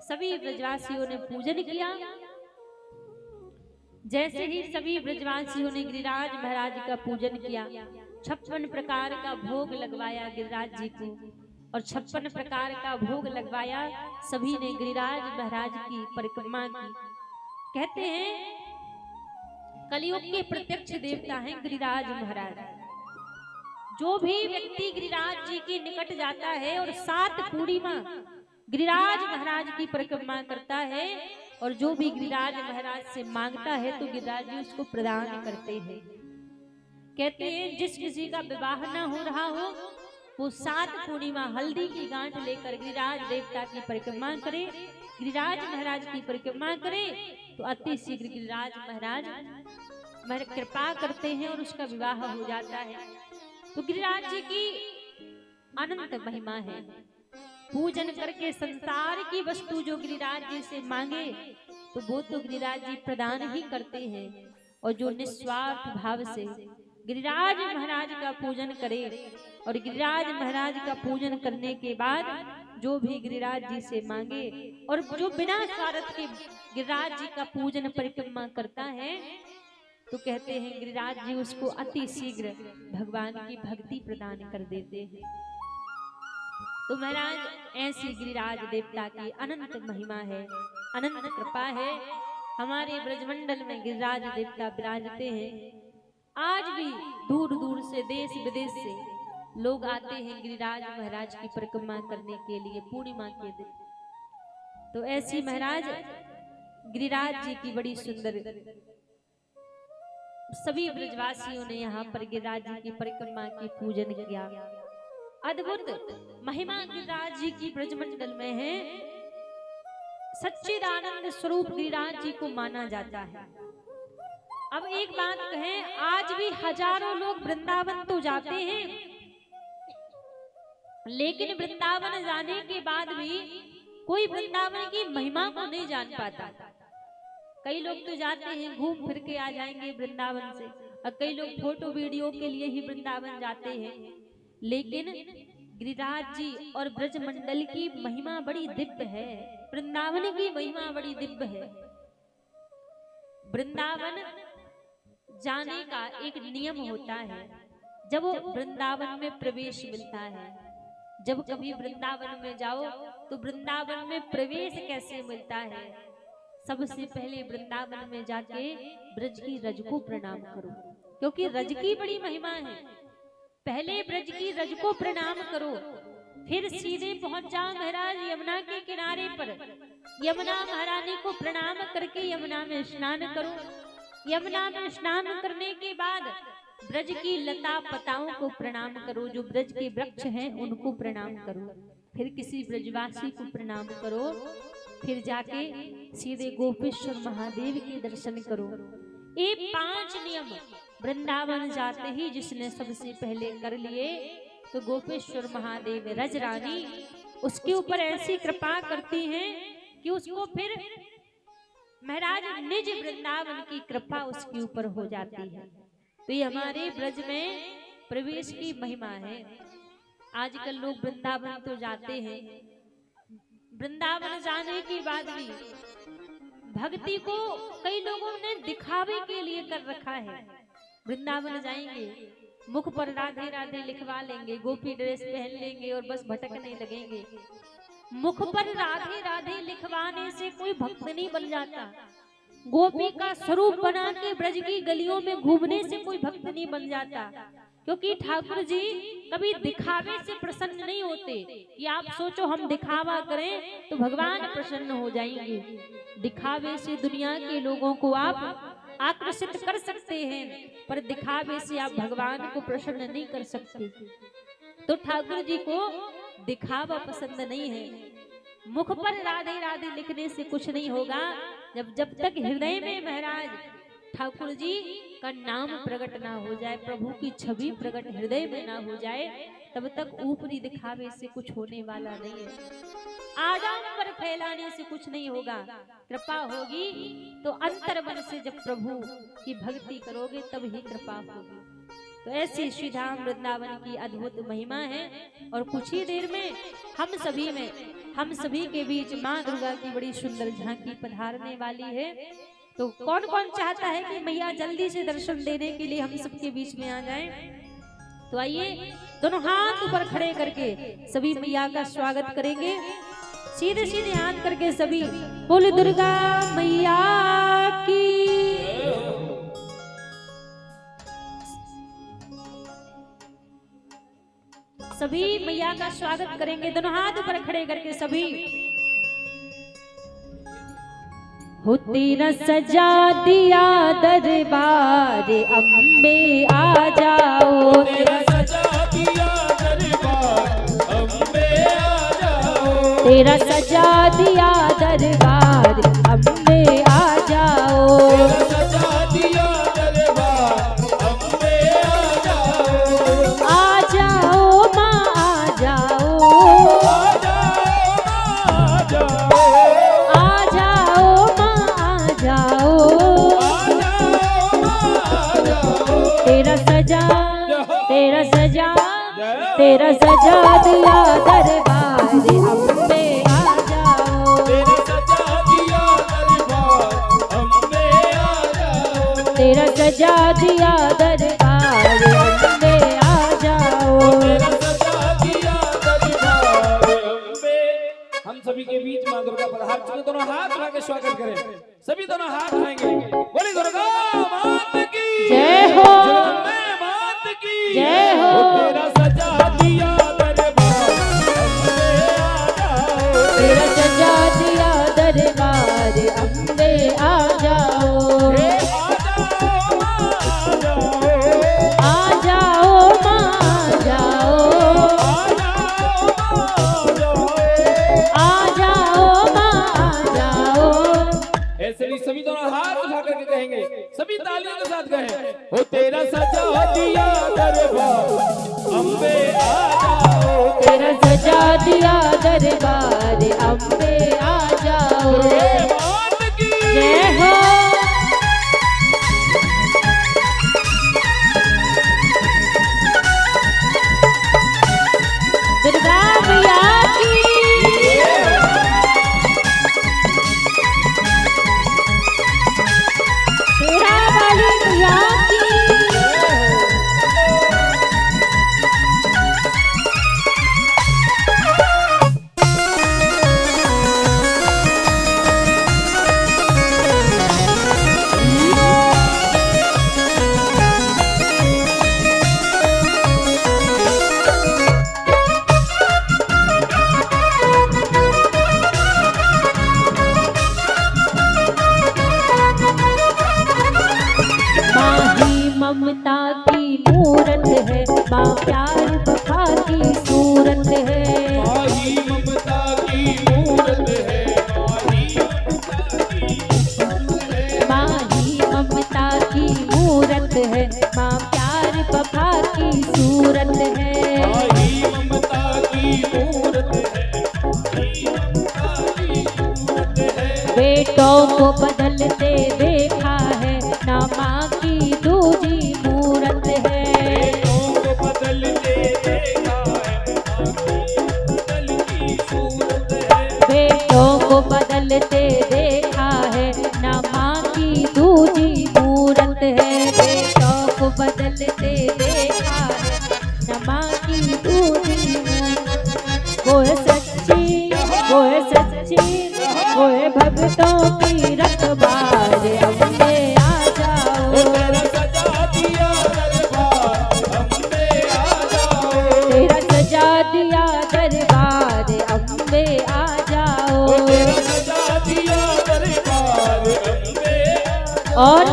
सभी ब्रजवासियों ने पूजन किया। जैसे ही सभी ब्रजवासियों ने गिरिराज महाराज का पूजन किया, 56 प्रकार का भोग लगवाया गिरिराज जी को, और 56 प्रकार का भोग लगवाया। सभी ने गिरिराज महाराज की परिक्रमा की। कहते हैं कलयुग के प्रत्यक्ष देवता हैं गिरिराज महाराज। जो भी व्यक्ति गिरिराज जी के निकट जाता है और 7 पूर्णिमा गिरिराज महाराज की परिक्रमा करता है, और जो भी गिरिराज महाराज से मांगता है तो गिरिराज जी उसको प्रदान करते हैं। कहते हैं जिस किसी का विवाह न हो रहा हो वो 7 पूर्णिमा हल्दी की गांठ लेकर गिरिराज देवता की परिक्रमा करे, गिरिराज महाराज की परिक्रमा करे, तो अति शीघ्र गिरिराज महाराज कृपा करते हैं और उसका विवाह हो जाता है। तो गिरिराज जी की अनंत महिमा है। पूजन करके संसार की वस्तु जो गिरिराज जी से मांगे तो वो तो गिरिराज जी प्रदान ही करते हैं, और जो निस्वार्थ भाव से गिरिराज महाराज का पूजन करे, और गिरिराज महाराज का पूजन करने के बाद जो भी गिरिराज जी से मांगे, और जो बिना स्वार्थ के गिरिराज जी का पूजन परिक्रमा करता है, तो कहते हैं गिरिराज जी उसको अति शीघ्र भगवान की भक्ति प्रदान कर देते हैं। तो महाराज ऐसी गिरिराज देवता की अनंत महिमा है, अनंत कृपा है। हमारे ब्रजमंडल में गिरिराज देवता विराजते हैं। आज भी दूर दूर से देश विदेश से लोग आते हैं गिरिराज महाराज की परिक्रमा करने के लिए पूर्णिमा के दिन। तो ऐसी महाराज गिरिराज जी की बड़ी सुंदर सभी ब्रजवासियों ने यहाँ पर गिरिराज जी की परिक्रमा की पूजन किया। अद्भुत महिमा गिरिराज जी की ब्रजमंडल में है। सच्चिदानंद स्वरूप गिरिराज जी को माना जाता है। अब एक बात कहें, आज भी हजारों लोग वृंदावन तो जाते हैं, लेकिन वृंदावन जाने के बाद भी कोई वृंदावन की महिमा को नहीं जान पाता। कई लोग तो जाते हैं घूम फिर के आ जाएंगे वृंदावन से, और कई लोग फोटो वीडियो के लिए ही वृंदावन जाते हैं, लेकिन गिरिराज जी और ब्रजमंडल की महिमा बड़ी दिव्य है। वृंदावन की महिमा बड़ी दिव्य है। वृंदावन जाने का एक नियम होता है। जब वृंदावन में प्रवेश मिलता है, जब कभी वृंदावन में जाओ तो वृंदावन में प्रवेश कैसे मिलता है? सबसे पहले वृंदावन में जाके ब्रज की रज को प्रणाम करो, क्योंकि रज की बड़ी महिमा है। पहले ब्रज की रज को प्रणाम करो, फिर सीधे पहुंच जाओ महाराज यमुना के किनारे पर। यमुना महारानी को प्रणाम करके यमुना में स्नान करो। यमुना में स्नान करने के बाद ब्रज की लता पताओं को प्रणाम करो, जो ब्रज के वृक्ष हैं उनको प्रणाम करो। फिर किसी ब्रजवासी को प्रणाम करो, फिर जाके सीधे गोपेश्वर महादेव के दर्शन करो। ये 5 नियम वृंदावन जाते ही जिसने सबसे पहले कर लिए, तो गोपेश्वर महादेव रज रानी उसके ऊपर ऐसी कृपा करती हैं कि उसको फिर महाराज निज वृंदावन की कृपा उसके ऊपर हो जाती है। तो ये हमारे ब्रज में प्रवेश की महिमा है। आजकल लोग वृंदावन तो जाते हैं, वृंदावन जाने के बाद भी भक्ति को कई लोगों ने दिखावे के लिए कर रखा है। वृंदावन जाएंगे, मुख पर राधे राधे लिखवा लेंगे, गोपी ड्रेस पहन लेंगे और बस भटकने लगेंगे। मुख पर राधे राधे लिखवाने से कोई भक्त नहीं बन जाता। गोपी का स्वरूप बना के ब्रज की गलियों में घूमने से कोई भक्त नहीं बन जाता। क्योंकि ठाकुर जी कभी दिखावे से प्रसन्न नहीं होते कि आप सोचो हम दिखावा करें तो भगवान प्रसन्न हो जाएंगे। दिखावे से दुनिया के लोगों को आप आकर्षित कर सकते हैं, पर दिखावे से आप भगवान को प्रसन्न नहीं कर सकते। तो ठाकुर जी को दिखावा पसंद नहीं है। मुख पर राधे राधे लिखने से कुछ नहीं होगा। जब तक हृदय में महाराज ठाकुर जी का नाम प्रकट ना हो जाए, प्रभु की छवि प्रकट हृदय में ना हो जाए, तब तक ऊपरी दिखावे से कुछ होने वाला नहीं है। आडंबर फैलाने से कुछ नहीं होगा। कृपा होगी तो अंतर मन से जब प्रभु की भक्ति करोगे तब ही कृपा होगी। तो ऐसी श्री धाम वृंदावन की अद्भुत महिमा है। और कुछ ही देर में हम सभी के बीच माँ दुर्गा की बड़ी सुंदर झांकी पधारने वाली है। तो कौन कौन चाहता है कि मैया जल्दी से दर्शन देने के लिए हम सबके बीच में आ जाएं? तो आइए दोनों हाथ ऊपर खड़े करके सभी मैया का स्वागत करेंगे। सीधे सीधे हाथ करके सभी बोल दुर्गा मैया की। सभी मैया का स्वागत करेंगे, दोनों हाथ ऊपर खड़े करके सभी। हो तेरा सजा दिया दरबार अम्बे आ जाओ, तेरा सजा दिया दरबार अम्बे आ जाओ, तेरा सजा दिया दरबार अम्बे आ जाओ, तेरा सजा दिया दरबार अम्बे आ जाओ, आ जाओ माँ आ जाओ, आ जाओ आ जाओ माँ आ जाओ, आ जाओ, तेरा सजा तेरा सजा दिया दरबार अम्बे आ जाओ, तेरा सजा दिया दरबार अम्बे आ जाओ, तेरा सजा दिया दरबार अम्बे आ जाओ। तेरा सजा दिया दरबार अम्बे। हम सभी के बीच मां दुर्गा पधार चुके। दोनों हाथ उठा के स्वागत करें। सभी दोनों हाथ उठाएंगे। बोली दुर्गा मात की जय हो, जगदम्बे मात की जय हो। तेरा सजा दिया दरबार अम्बे आ जाओ, तेरा सजा दिया दरबार अम्बे आ जाओ, आ जाओ मां आ जाओ, आ जाओ माँ आ जाओ। ऐसे ही सभी दोनों हाथ उठा करके कहेंगे, सभी तालियों के साथ कहें। हो तेरा सजा दिया दरबार अम्बे आ जाओ, तेरा सजा दिया दरबार अम्बे आ जाओ। मात की जय हो, दुर्गा मैया की। शेरा वाली मैया की। ममता की मूरत है, माँ प्यार वफा की सूरत है, माही ममता की मूरत है, माही ममता की मूरत है, माँ प्यार वफा की सूरत है, माही ममता की मूरत है, बेटों को बदलते देखा है, ना माँ की दूजी मूरत है, को बदलते देखा है, बदल की सूरत है, बेटों को बदलते देखा है, ना माँ की दूजी मूरत है, बेटों को तू दीन। वो है सच्ची, वो है सच्ची, वो है भक्तों की रखवार, अम्बे आ जाओ। तेरा सजा दिया दरबार अम्बे आ जाओ। तेरा सजा दिया दरबार, अम्बे आ जाओ। तेरा सजा दिया दरबार अम्बे आ जाओ। और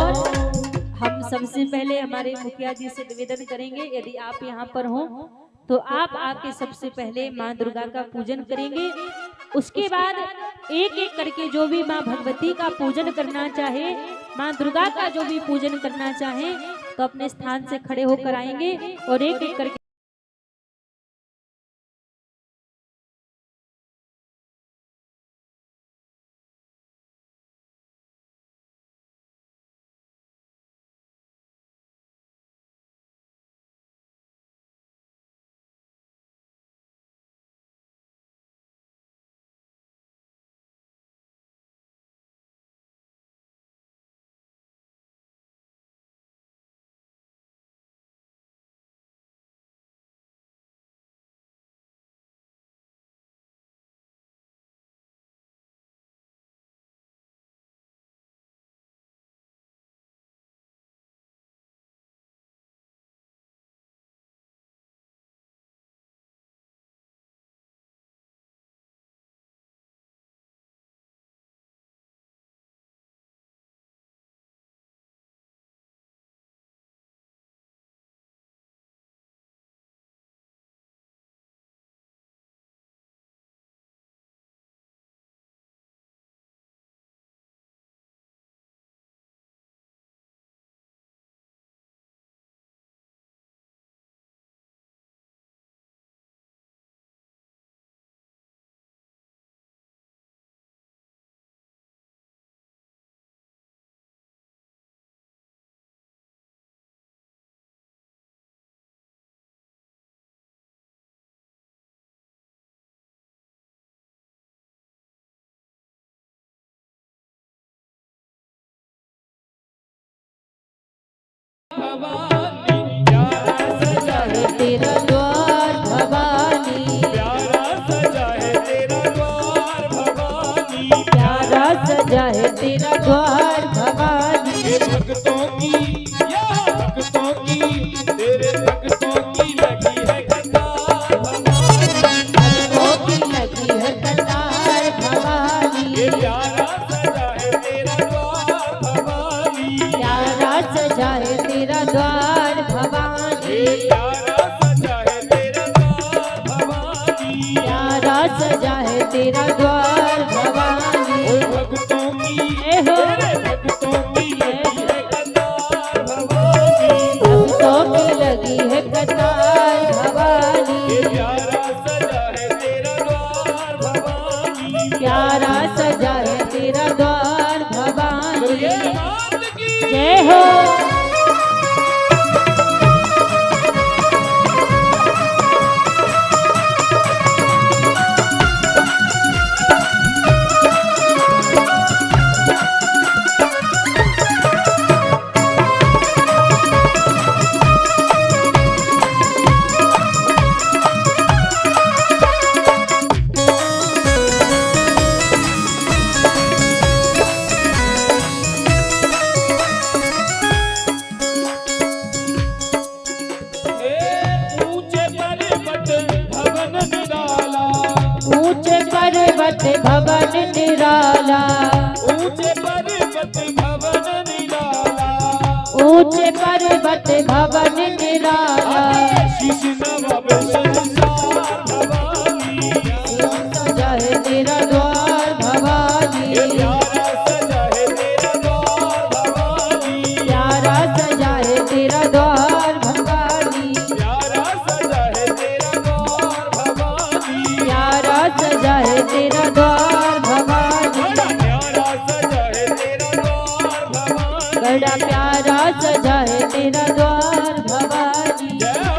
हम सबसे पहले हमारे मुखिया जी से निवेदन करेंगे, यदि आप यहाँ पर हो तो आप आके सबसे पहले माँ दुर्गा का पूजन करेंगे। उसके बाद एक एक करके जो भी माँ भगवती का पूजन करना चाहे, माँ दुर्गा का जो भी पूजन करना चाहे, तो अपने स्थान से खड़े होकर आएंगे और एक एक करके भवानी प्यारा सजा है तेरा द्वार भवानी, प्यारा सजा है तेरा द्वार भवानी। प्यारा सजा है तेरा द्वार भवानी। ये भक्तों की यहाँ भक्तों की तेरे भक्तों की लगी है कतार भवानी। भक्तों की लगी है कतार भवानी। ये प्यारा सजा है तेरा द्वार भवानी। प्यारा सजा है तेरा द्वार भवानी। ये प्यारा सजा है तेरा द्वार भवानी। प्यारा सजा है तेरा द्वार भवानी। ओ भक्तों की ए हो तेरे भक्तों की लगी है कतार भवानी। भक्तों की लगी है कतार भवानी। ये प्यारा सजा है तेरा द्वार भवानी। प्यारा सजा है तेरा द्वार भवानी। ये मात की जय हो। ऊंचे पर्वत भवन निराला। ऊंचे पर्वत भवन निराला। ऊंचे पर्वत भवन निराला। ऊंचे पर्वत भवन निराला। शीश नवाब संसार भवानी। सजा है तेरा द्वार भवानी। ये प्यारा सजा है तेरा द्वार भवानी। प्यारा सजा है तेरा द्वार भवानी। प्यारा सजा है तेरा द्वार भवानी। प्यारा सजा है तेरा द्वार भवानी। बड़ा प्यारा सजा है तेरा द्वार भवानी। बड़ा प्यारा सजा है तेरा द्वार भवानी। जय हो।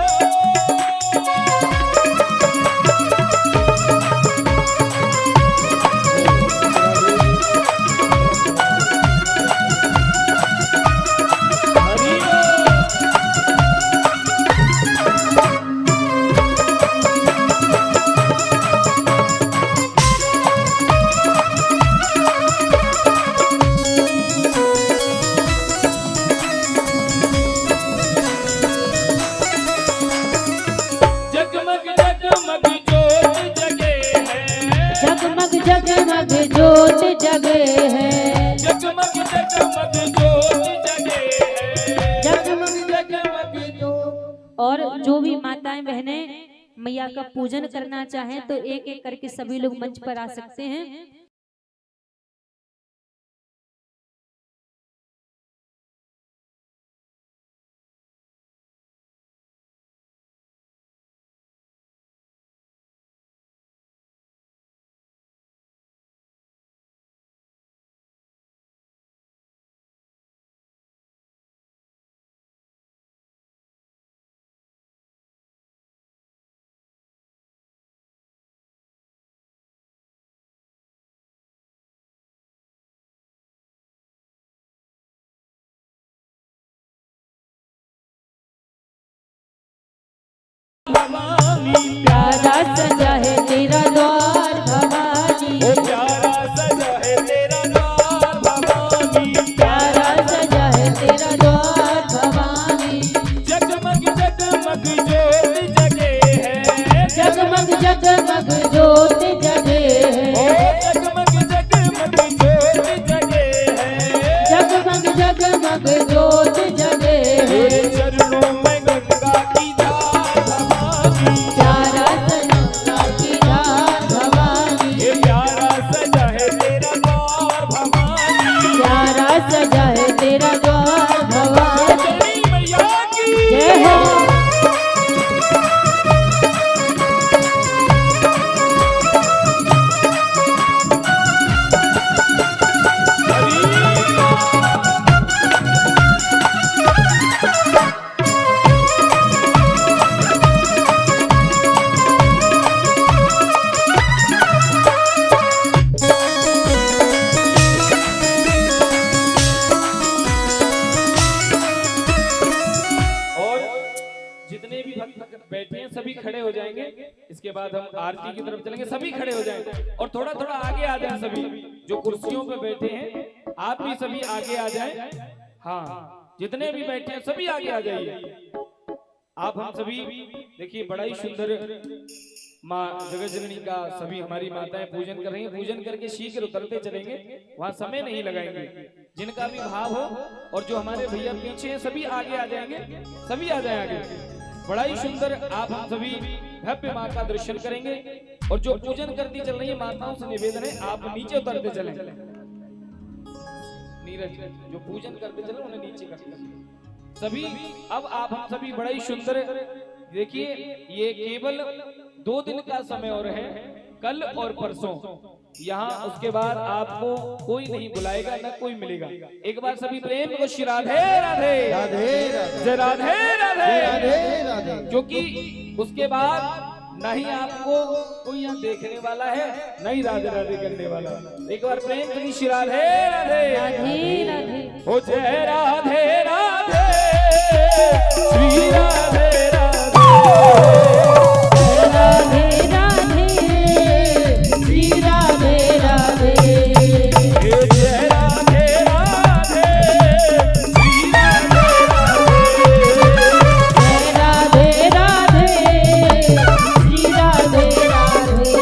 ज्योत जगे है, जगमग जगमग ज्योत जगे है, जगमग जगमग ज्योत। और जो भी माताएं बहनें मैया का पूजन करना चाहें तो एक एक करके सभी लोग मंच पर आ सकते हैं। भवानी प्यारा सजा है तेरा द्वार भवानी, ओ प्यारा सजा है तेरा द्वार भवानी, प्यारा सजा है तेरा द्वार भवानी। जगमग जगमग ज्योत जगे है, जगमग जगमग ज्योत जगे ओ है, जगमग जगमग ज्योत जगे है, जगमग जगमग ज्योत जगे है। तेरे चरणों में गंगा की धार भवानी, प्यारा सजा की धार भवानी, ये प्यारा सजा है तेरा द्वार भवानी, प्यारा सजा है तेरा द्वार भवानी। तेरी मैया की जय हो। और जितने भी भक्त बैठे हैं सभी खड़े हो जाएंगे। इसके बाद हम आरती की तरफ चलेंगे, सभी खड़े हो जाएंगे और थोड़ा थोड़ा आगे आ जाएं। सभी जो कुर्सियों पे बैठे हैं आप भी सभी आगे आ जाएं। हाँ, जितने भी बैठे हैं सभी आगे आ जाइए। आप हम सभी देखिए बड़ा ही सुंदर माँ जगत जननी का सभी हमारी माताएं पूजन कर रही हैं। पूजन करके शीघ्र उतरते चलेंगे, वहां समय नहीं लगाएंगे। जिनका भी भाव हो और जो हमारे भैया पीछे हैं सभी आगे आ जाएंगे, सभी आ जाए आगे। बड़ा ही सुंदर आप हम सभी भव्य माँ का दर्शन करेंगे। और जो पूजन करती चल रही है माताओं से निवेदन है आप नीचे उतरते चलें। नीरज जो पूजन करते चले उन्हें नीचे करते सभी। अब आप हम सभी बड़ा ही सुंदर देखिए, ये केवल 2 दिन का समय और है, कल और परसों यहाँ। उसके बाद आपको कोई नहीं बुलाएगा, न कोई मिलेगा। एक बार सभी प्रेम को श्री राधे राधे राधे राधे जय राधे राधे राधे राधे। क्योंकि उसके बाद न ही आपको कोई यहाँ देखने वाला है, न ही राधे राधे करने वाला है। एक बार प्रेम से श्री राधे राधे राधे राधे। हो जय राधे राधे श्री राधे राधे राधे राधे श्री राधे राधे। हे जय राधे राधे श्री राधे राधे जय राधे राधे श्री राधे राधे।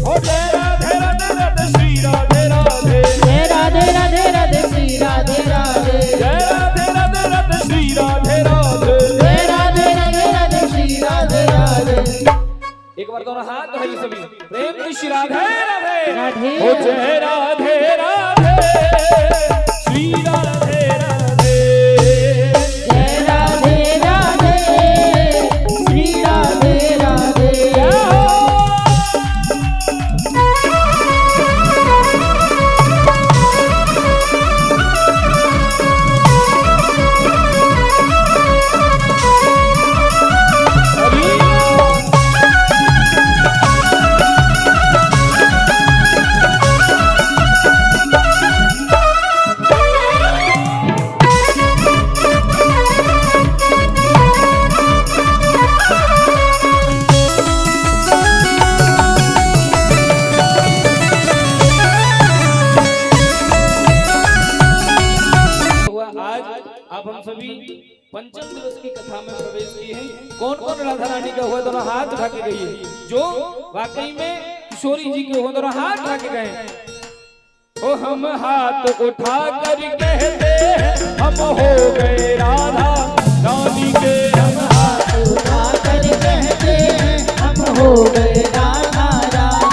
हो जय राधे राधे राधे श्री राधे राधे जय राधे राधे राधे श्री राधे राधे। जय राधे राधे राधे श्री राधे राधे जय राधे राधे राधे श्री राधे राधे। एक बार दोनों हाथ धोइए सभी प्रेम से श्री राधे राधे राधे। हो जय राधे राधे श्री राधे राधे जय राधे राधे श्री राधे राधे। अब हम सभी पंचम दिवस की कथा में प्रवेश किए हैं। कौन कौन राधा रानी का हुआ दोनों हाथ उठा के गई है। जो वाकई में किशोरी जी के हुआ दोनों हाथ उठा के गए। ओ हम हाथ उठा कर कहते हैं हम हो गए राधा रानी के। हम हाथ उठा कर कहते हैं हम हो गए राधा रानी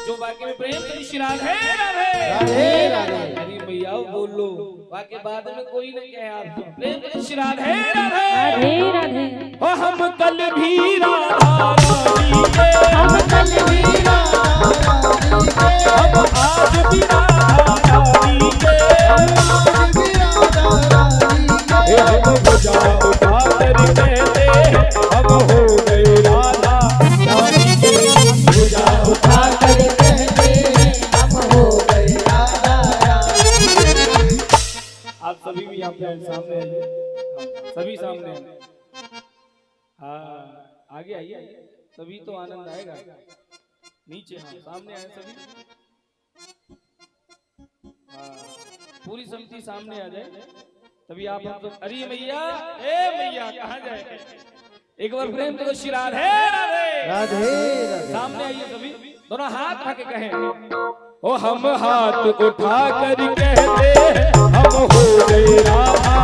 जो वाक्य में प्रेम से श्री राधे राधे राधे राधे। अरे भैया बोलो वाक्य बाद में कोई नहीं कहे आप प्रेम से श्री राधे राधे राधे राधे। ओ हम कल भी राधा रानी के, हम कल भी राधा रानी के, हम आज भी राधा रानी के, हम आज भी राधा रानी के। हम भुजा उठा कर कहते हैं हम हो गए राधा रानी के। भुजा उठा कर कहते हैं हम हो गए राधा रानी। आप सभी भी यहाँ पे सामने आइए, सभी सामने आइए। हाँ आगे आइए, तभी तो आनंद आएगा। नीचे हाँ सामने आए सभी। हाँ पूरी समिति सामने आ जाए तभी आप हम तो। अरे मैया ए मैया कहाँ जाए? एक बार प्रेम करो श्री राधे राधे राधे राधे। सामने आइए सभी, दोनों हाथ उठा के कहें ओ हम हाथ उठा कर कहते हैं हम हो गए राधा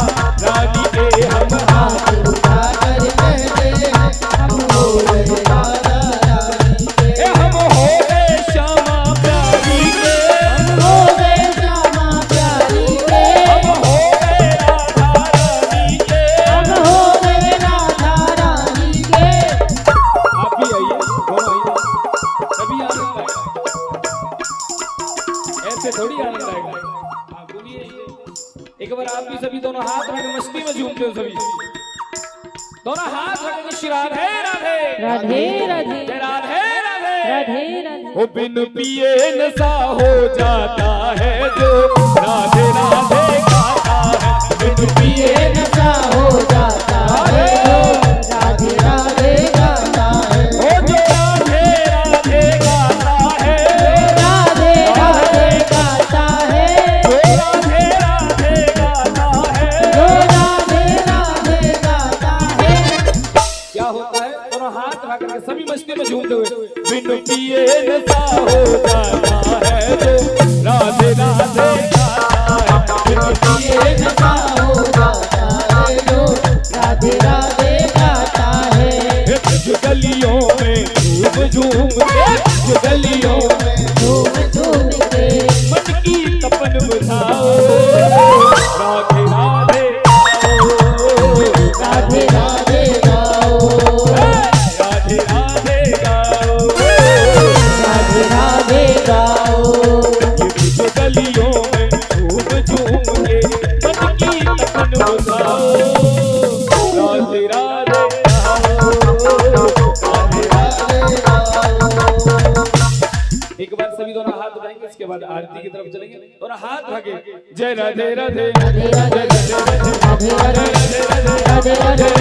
रानी के। हम हाथ उठा कर कहते हैं हम हो गए राधा रानी के। हम हो गए श्यामा प्यारी के। हम हो गए श्यामा प्यारी के। हम हो गए राधा रानी के। हम हो गए राधा रानी के। आप भी आइए, दोनों आइए, तभी आनंद आएगा। ऐसे थोड़ी आनंद आएगा। हाँ बोलिए एक बार आप भी सभी दोनों हाथ रख के मस्ती में झूमते हो सभी। दोनों हाथ रख के श्री राधे राधे राधे राधे। जय राधे राधे राधे राधे। वो बिन पिए नशा हो जाता है जो राधे राधे गाता है। बिन पिए नशा हो जाता है जो राधे राधे गाता है। ओ जो राधे राधे गाता है, राधे राधे गाता है। जो राधे राधे गाता है। जो राधे राधे गाता है। क्या होता है? दोनों हाथ रख करके सभी मस्ती में झूमते हुए बिन पिए नशा हो जाता है जो राधे राधे गाता है। बिन ये नशा हो जाता है जो राधे राधे गाता है। जो गलियों में झूम झूम के, जो गलियों में झूम झूम के मन की तपन बुझाओ राधे राधे राधे राधे गाओ। राधे राधे गाओ। राधे राधे गाओ। जो गलियों में झूम झूम के मन की तपन बुझाओ राधे राधे गाओ। राधे राधे गाओ। एक बार सभी दोनों हाथ उठाएंगे, इसके बाद आरती की तरफ चलेंगे। दोनों हाथ रखे जय राधे राधे राधे राधे राधे राधे राधे राधे राधे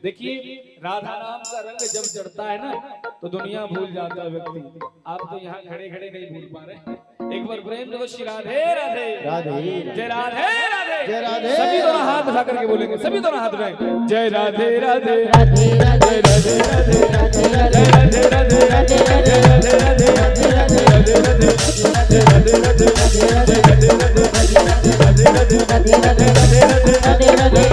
देखिए राधा नाम का रंग जब चढ़ता है ना तो दुनिया भूल जाता है व्यक्ति। आप तो यहाँ खड़े खड़े नहीं भूल पा रहे। एक बार प्रेम देखो श्री राधे राधे राधे जय राधे राधे जय राधे। सभी दोनों हाथ उठा करके बोलेंगे, सभी दोनों हाथ उठाएं जय राधे राधे राधे राधे राधे राधे राधे जय राधे राधे राधे राधे राधे राधे राधे राधे राधे राधे राधे राधे राधे राधे।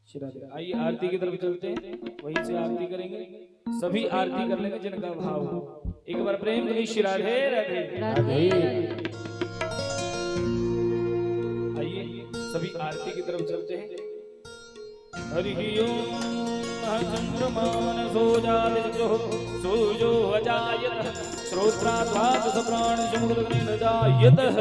आइए आरती की तरफ चलते हैं, वहीं से आरती करेंगे। सभी आरती कर लेंगे जिनका भाव हो। एक बार प्रेम से श्री राधे राधे। राधे आइए सभी आरती की तरफ चलते हैं। हरि ओम चंद्रमान सोजादित्यो सूर्यो अजायत श्रोत्राद्वाद सप्राण समुद्र जायतः।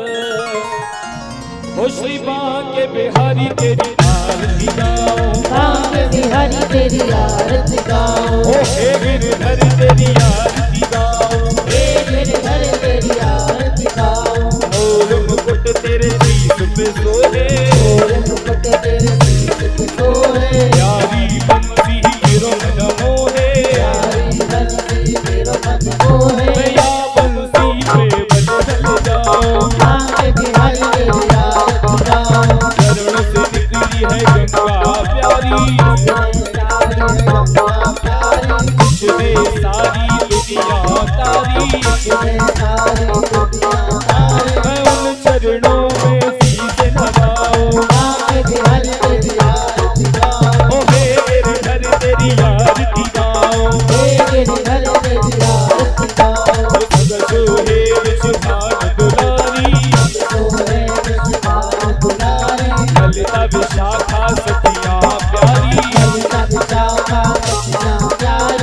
ओ श्री बांके बिहारी तेरी आरती गाओ, बांके बिहारी तेरी आरती गाओ, ओ हे गिरधर तेरी आरती गाओ, हे गिरधर तेरी आरती गाओ। मोर मुकुट तेरे शीश पे सोहे, मोर मुकुट तेरे शीश पे सोहे, प्यारी बंसी हीरो मन मोहे, प्यारी बंसी मेरो मन मोहे। या बंसी पे बजल जाओ, बांके बिहारी तेरी आरती गाओ, चरण से निकली है गंगा प्यारी, जिसने सारी दुनिया तारी। मैं उन चरणों में शीश नवाऊं, ओ हे गिरधर तेरी आरती गाऊं, सदा सोहे विषभान दुलारी, ललिता विशाखा सतिया प्यारी।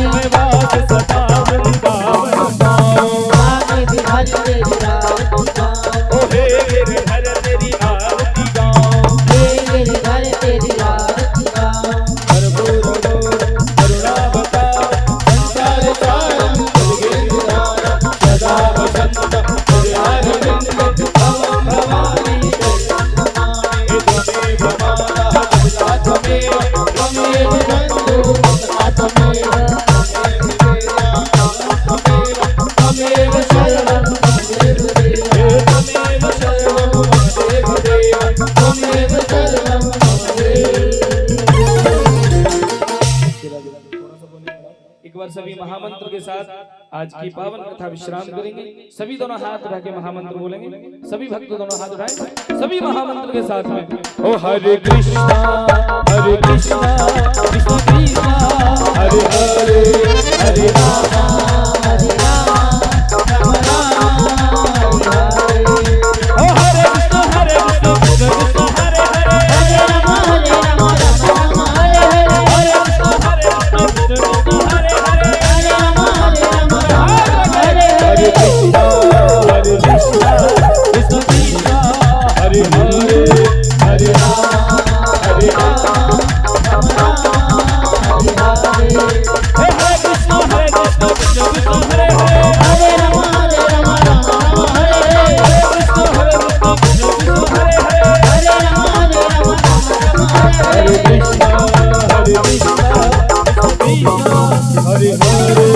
मैं बात सदा वृंदावन गाऊं, ओ हे गिरधर तेरी आरती गाऊं, करुणावतार संसार सारम गिरिधारम सदा वसंतम हृदयारविंद भवम भवानी हे त्वमेव माता पिता त्वमेव त्वमेव बन्धु त्वमेव त्वमेव शरणं त्वमेव शरणं मम देव त्वमेव शरणं मम देव। एक बार सभी महामंत्र के साथ आज की पावन कथा विश्राम करेंगे। सभी दोनों हाथ उठा के महामंत्र बोलेंगे। सभी भक्त दोनों हाथ उठाएं, सभी महामंत्र के साथ में। ओ हरे कृष्णा कृष्ण कृष्णा हरे हरे हरे राम हरे राम राम राम हरे हरे। ओ हरे कृष्ण कृष्ण कृष्ण हरे हरे हरे राम राम राम हरे हरे, हरे कृष्ण कृष्ण कृष्ण हरे हरे। हरे राम हरे हरे हरे। कृष्णा कृष्ण कृष्ण हरे हरे हरे राम हरे राम राम राम हरे हरे। हे हरे कृष्ण कृष्ण कृष्ण हरे हरे। हरे राम राम राम हरे हरे। हरे कृष्ण कृष्ण कृष्ण हरे हरे। हरे राम राम हरे हरे हरे। कृष्ण कृष्ण कृष्ण हरे हरे।